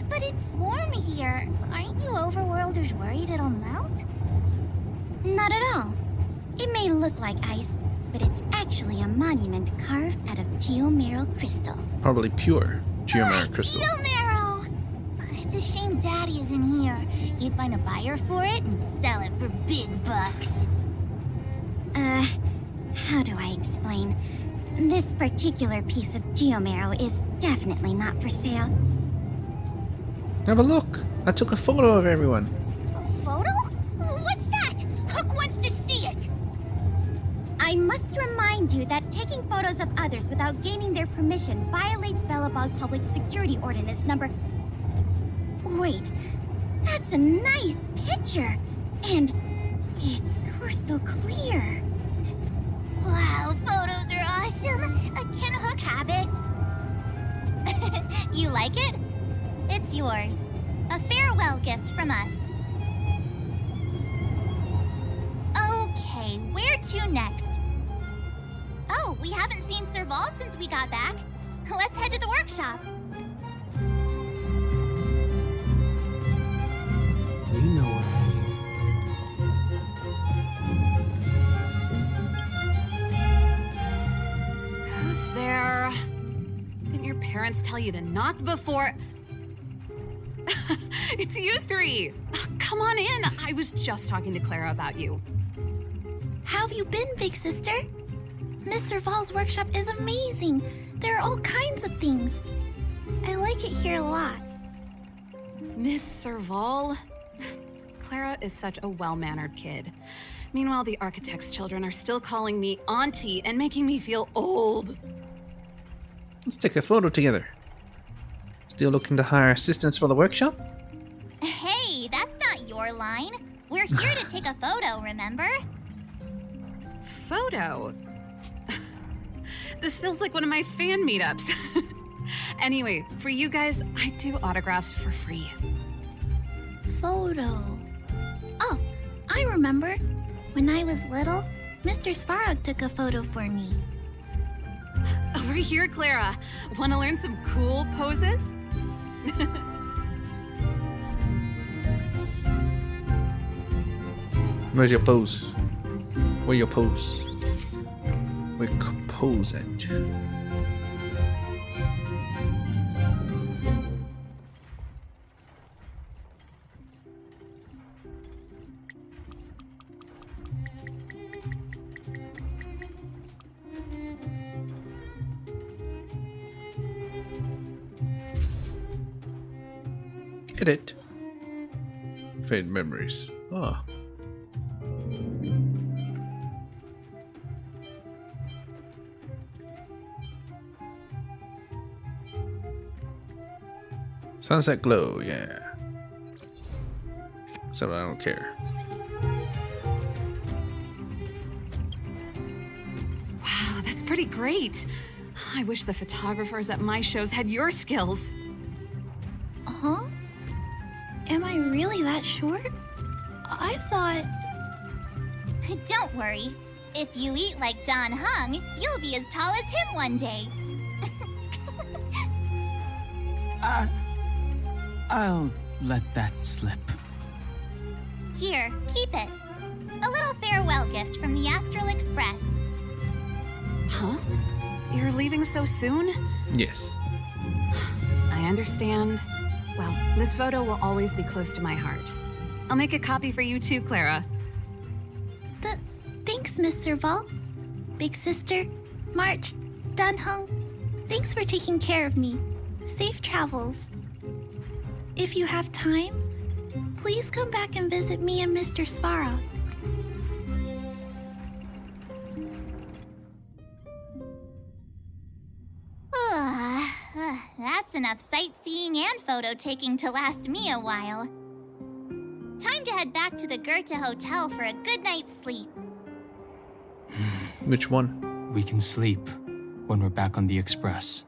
But it's warm here. Aren't you overworlders worried it'll melt? Not at all. It may look like ice, but it's actually a monument carved out of geomeral crystal. Probably pure geometric crystal. Geomarrow! It's a shame Daddy isn't here. He'd find a buyer for it and sell it for big bucks. How do I explain? This particular piece of geomarrow is definitely not for sale. Have a look. I took a photo of everyone. A photo? What's that? Hook wants to see it. I must remind you that taking photos of others without gaining their permission violates Belobog Public Security Ordinance number... Wait, that's a nice picture. And it's crystal clear. Wow, photos are awesome. Can Hook have it? You like it? It's yours. A farewell gift from us. Okay, where to next? Oh, we haven't seen Serval since we got back. Let's head to the workshop. You know what I mean. Who's there? Didn't your parents tell you to knock before... It's you three. Come on in. I was just talking to Clara about you. How have you been, big sister? Mr. Val's workshop is amazing. There are all kinds of things. I like it here a lot. Miss Serval? Clara is such a well-mannered kid. Meanwhile, the architect's children are still calling me auntie and making me feel old. Let's take a photo together. Still looking to hire assistants for the workshop? Hey, that's not your line. We're here to take a photo, remember? Photo? This feels like one of my fan meetups. Anyway, for you guys, I do autographs for free. Photo. Oh, I remember. When I was little, Mr. Svarog took a photo for me. Over here, Clara. Want to learn some cool poses? Where's your pose? Where your pose? Where pose at? Edit. Fade memories. Oh. Sunset glow, yeah. So I don't care. Wow, that's pretty great. I wish the photographers at my shows had your skills. Huh? Am I really that short? I thought... Don't worry. If you eat like Don Hung, you'll be as tall as him one day. I'll let that slip. Here, keep it. A little farewell gift from the Astral Express. Huh? You're leaving so soon? Yes. I understand. Well, this photo will always be close to my heart. I'll make a copy for you too, Clara. Thanks, Mr. Val. Big sister, March, Danhung, thanks for taking care of me. Safe travels. If you have time, please come back and visit me and Mr. Svarog. That's enough sightseeing and photo taking to last me a while. Time to head back to the Goethe Hotel for a good night's sleep. Which one? We can sleep when we're back on the Express.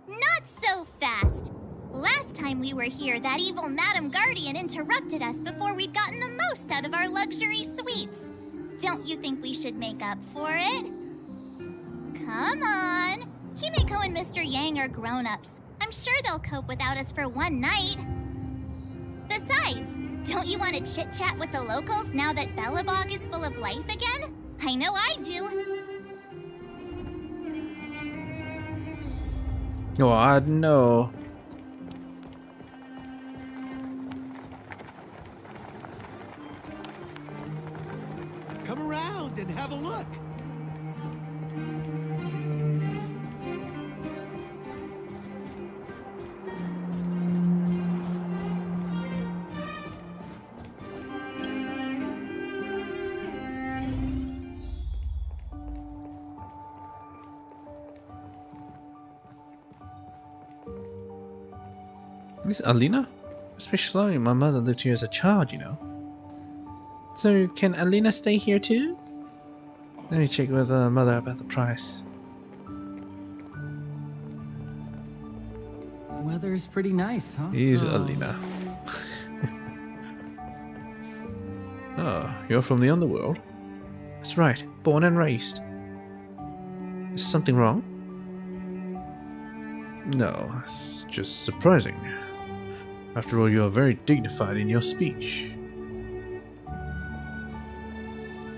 Not so fast! Last time we were here, that evil Madam Guardian interrupted us before we'd gotten the most out of our luxury suites. Don't you think we should make up for it? Come on! Himeko and Mr. Yang are grown-ups. I'm sure they'll cope without us for one night. Besides, don't you want to chit-chat with the locals now that Belobog is full of life again? I know I do. Oh, I know. Come around and have a look. This is Alina? Especially my mother lived here as a child, you know. So can Alina stay here too? Let me check with mother about the price. Weather's pretty nice, huh? Is Alina. Oh, you're from the underworld? That's right, born and raised. Is something wrong? No, it's just surprising. After all, you are very dignified in your speech.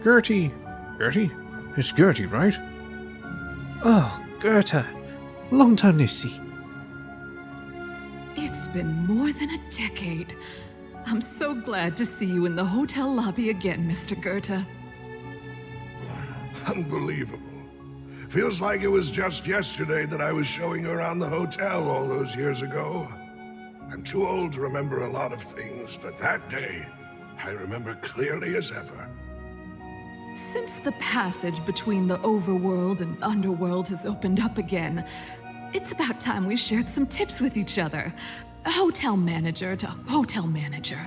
Gertie! Gertie? It's Gertie, right? Oh, Goethe! Long time no see. It's been more than a decade. I'm so glad to see you in the hotel lobby again, Mr. Goethe. Unbelievable. Feels like it was just yesterday that I was showing you around the hotel all those years ago. I'm too old to remember a lot of things, but that day, I remember clearly as ever. Since the passage between the overworld and underworld has opened up again, it's about time we shared some tips with each other. Hotel manager to hotel manager.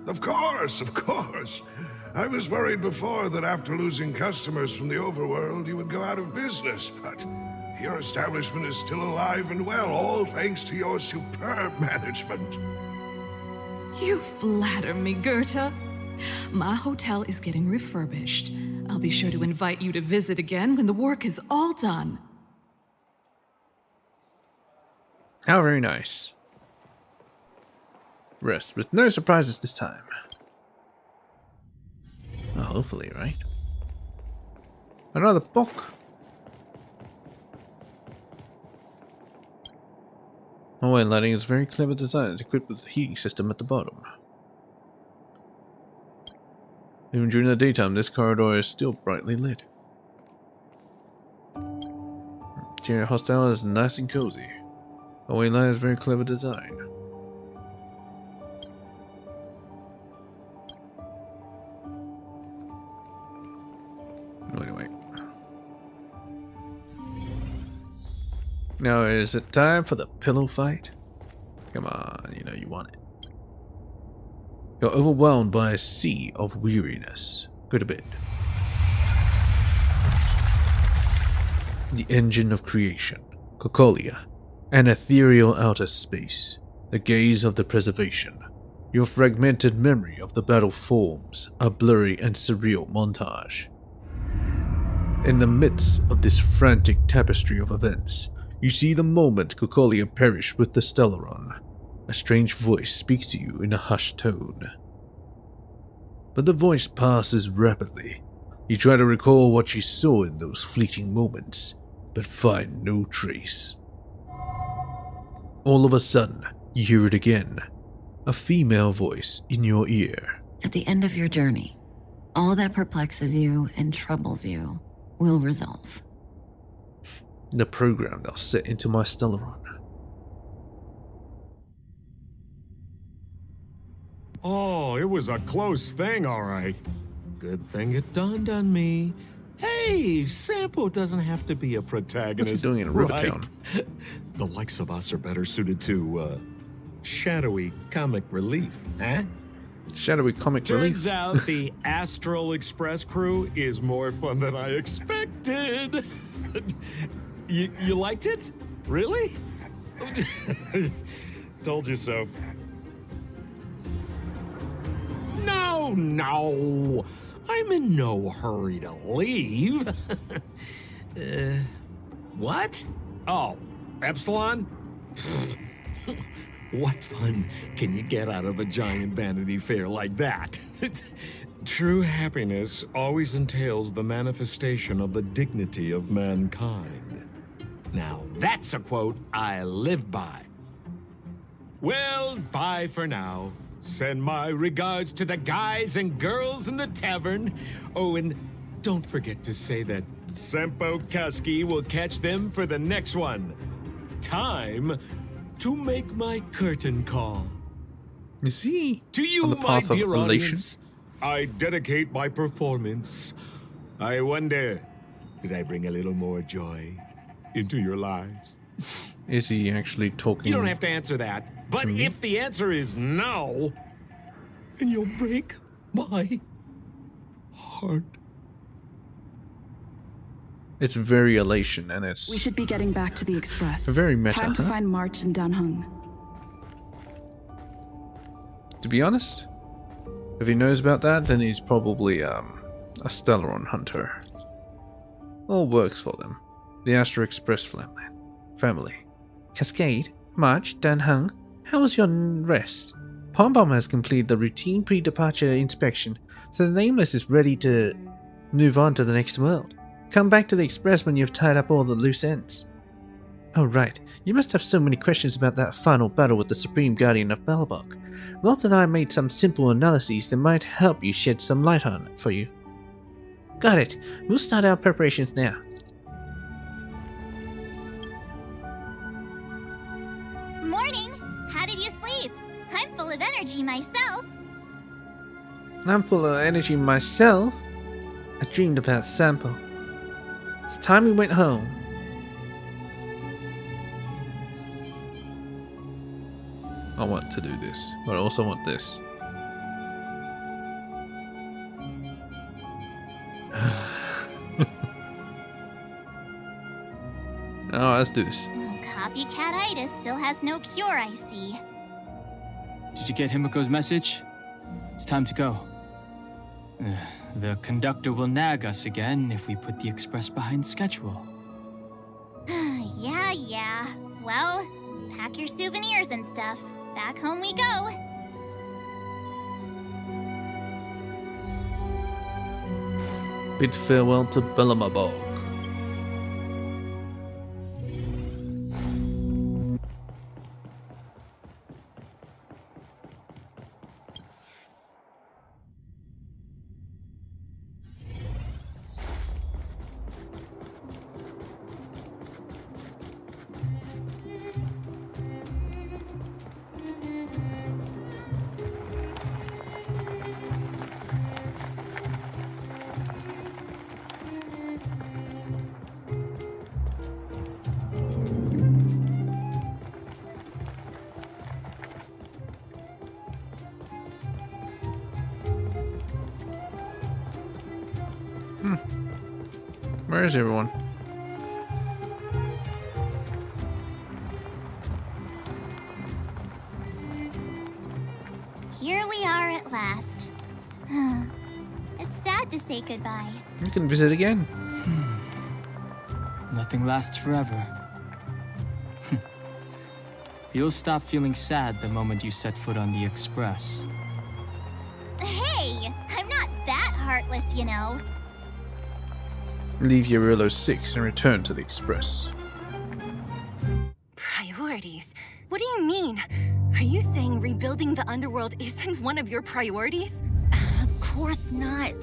Of course, of course. I was worried before that after losing customers from the overworld, you would go out of business, but your establishment is still alive and well, all thanks to your superb management. You flatter me, Goethe. My hotel is getting refurbished. I'll be sure to invite you to visit again when the work is all done. How very nice. Rest with no surprises this time. Oh, hopefully, right? Another book. Hallway lighting is very clever design. It's equipped with a heating system at the bottom. Even during the daytime, this corridor is still brightly lit. Interior hostel is nice and cozy. Hallway light is very clever design. Anyway. Now is it time for the pillow fight? Come on, you know you want it. You're overwhelmed by a sea of weariness. Go to bed. The engine of creation, Cocolia, an ethereal outer space, the gaze of the preservation. Your fragmented memory of the battle forms a blurry and surreal montage. In the midst of this frantic tapestry of events, you see the moment Cocolia perished with the Stellaron. A strange voice speaks to you in a hushed tone. But the voice passes rapidly. You try to recall what you saw in those fleeting moments, but find no trace. All of a sudden, you hear it again. A female voice in your ear. At the end of your journey, all that perplexes you and troubles you will resolve. The program they'll set into my Stellaron. Oh, it was a close thing, all right. Good thing it dawned on me. Hey, Sampo doesn't have to be a protagonist. What's he doing in Rivertown? Right? The likes of us are better suited to, shadowy comic relief, huh? Shadowy comic relief. Turns out the Astral Express crew is more fun than I expected. You liked it? Really? Told you so. No. I'm in no hurry to leave. What? Oh, Epsilon? What fun can you get out of a giant Vanity Fair like that? True happiness always entails the manifestation of the dignity of mankind. Now, that's a quote I live by. Well, bye for now. Send my regards to the guys and girls in the tavern. Oh, and don't forget to say that Sempo Kasky will catch them for the next one. Time to make my curtain call. Is he to you, on the my path of dear elation? audience, I dedicate my performance. I wonder, did I bring a little more joy into your lives? Is he actually talking? You don't have to answer that. But if the answer is no, then you'll break my heart. It's very elation, and it's We should be getting back to the express. very meta. Time to find March and Danheng. To be honest, if he knows about that, then he's probably a Stellaron hunter. All works for them. The Astro Express family. Cascade, March, Danheng, how was your rest? Pom Pom has completed the routine pre-departure inspection, so the Nameless is ready to move on to the next world. Come back to the Express when you've tied up all the loose ends. Oh right, you must have so many questions about that final battle with the Supreme Guardian of Belbok. Walt and I made some simple analyses that might help you shed some light on it for you. Got it. We'll start our preparations now. Morning! How did you sleep? I'm full of energy myself. I'm full of energy myself. I dreamed about Sampo. It's time we went home. I want to do this, but I also want this. Oh, let's do this. Copycat-itis still has no cure, I see. Did you get Himiko's message? It's time to go. The conductor will nag us again if we put the express behind schedule. Yeah. Well, pack your souvenirs and stuff. Back home we go. Bid farewell to Bellamabog. Where is everyone? Here we are at last. It's sad to say goodbye. You can visit again. Nothing lasts forever. You'll stop feeling sad the moment you set foot on the express. Hey, I'm not that heartless, you know. Leave Yarillo 6 and return to the express. Priorities? What do you mean? Are you saying rebuilding the underworld isn't one of your priorities? Of course not.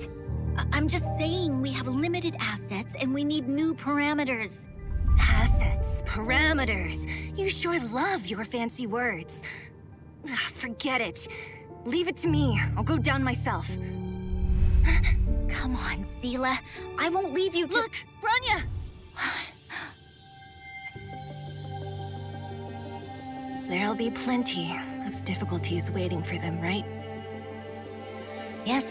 I'm just saying we have limited assets and we need new parameters. Assets, parameters. You sure love your fancy words. Forget it. Leave it to me. I'll go down myself. Come on, Seela. I won't leave you to— Look, Branya! There'll be plenty of difficulties waiting for them, right? Yes.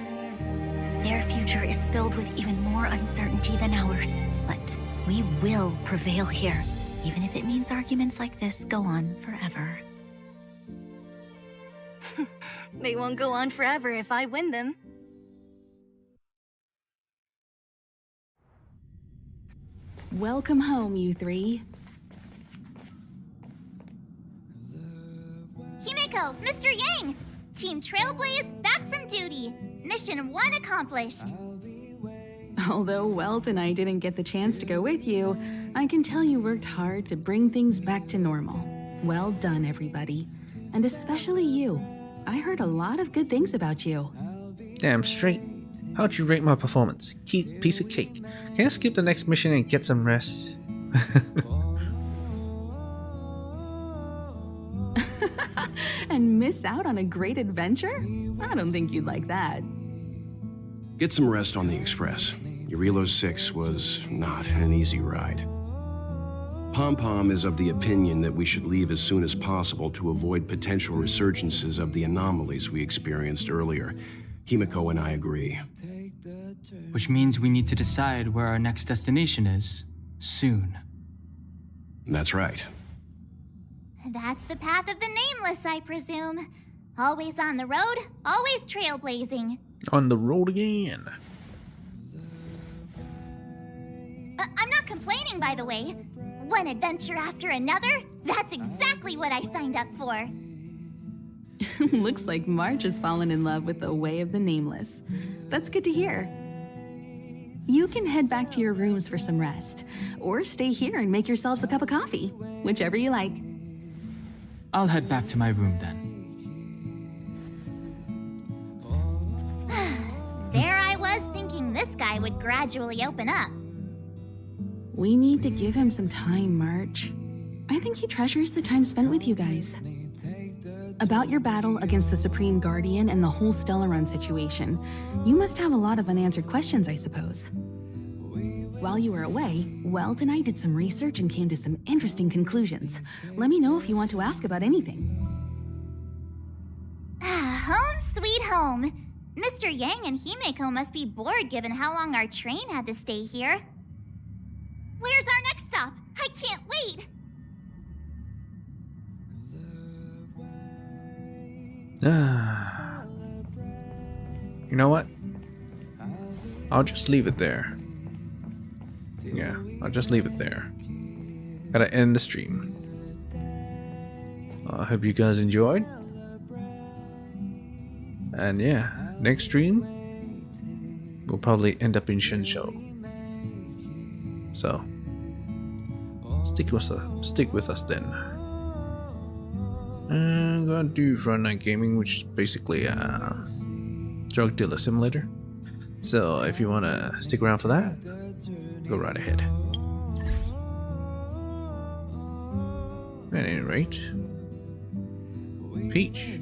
Their future is filled with even more uncertainty than ours. But we will prevail here, even if it means arguments like this go on forever. They won't go on forever if I win them. Welcome home, you three. Himiko, Mr. Yang! Team Trailblaze back from duty. Mission 1 accomplished. Although Welt and I didn't get the chance to go with you, I can tell you worked hard to bring things back to normal. Well done, everybody. And especially you. I heard a lot of good things about you. Damn straight. How'd you rate my performance? Piece of cake. Can I skip the next mission and get some rest? And miss out on a great adventure? I don't think you'd like that. Get some rest on the express. Yarillo 6 was not an easy ride. Pom-Pom is of the opinion that we should leave as soon as possible to avoid potential resurgences of the anomalies we experienced earlier. Himiko and I agree. Which means we need to decide where our next destination is, soon. That's right. That's the path of the Nameless, I presume. Always on the road, always trailblazing. On the road again. I'm not complaining, by the way. One adventure after another, that's exactly what I signed up for. Looks like March has fallen in love with the way of the Nameless. That's good to hear. You can head back to your rooms for some rest, or stay here and make yourselves a cup of coffee, whichever you like. I'll head back to my room then. There I was thinking this guy would gradually open up. We need to give him some time, March. I think he treasures the time spent with you guys. About your battle against the Supreme Guardian and the whole Stellaron situation, you must have a lot of unanswered questions, I suppose. While you were away, Welt and I did some research and came to some interesting conclusions. Let me know if you want to ask about anything. Home sweet home. Mr. Yang and Himeko must be bored given how long our train had to stay here. Where's our next stop? I can't wait! You know what? I'll just leave it there. Yeah, I'll just leave it there. Gotta end the stream. I hope you guys enjoyed. And yeah, next stream will probably end up in Shenzhou. So stick with us then. I'm gonna do Friday Night Gaming, which is basically a drug dealer simulator. So if you wanna stick around for that, go right ahead. At any rate, Peach.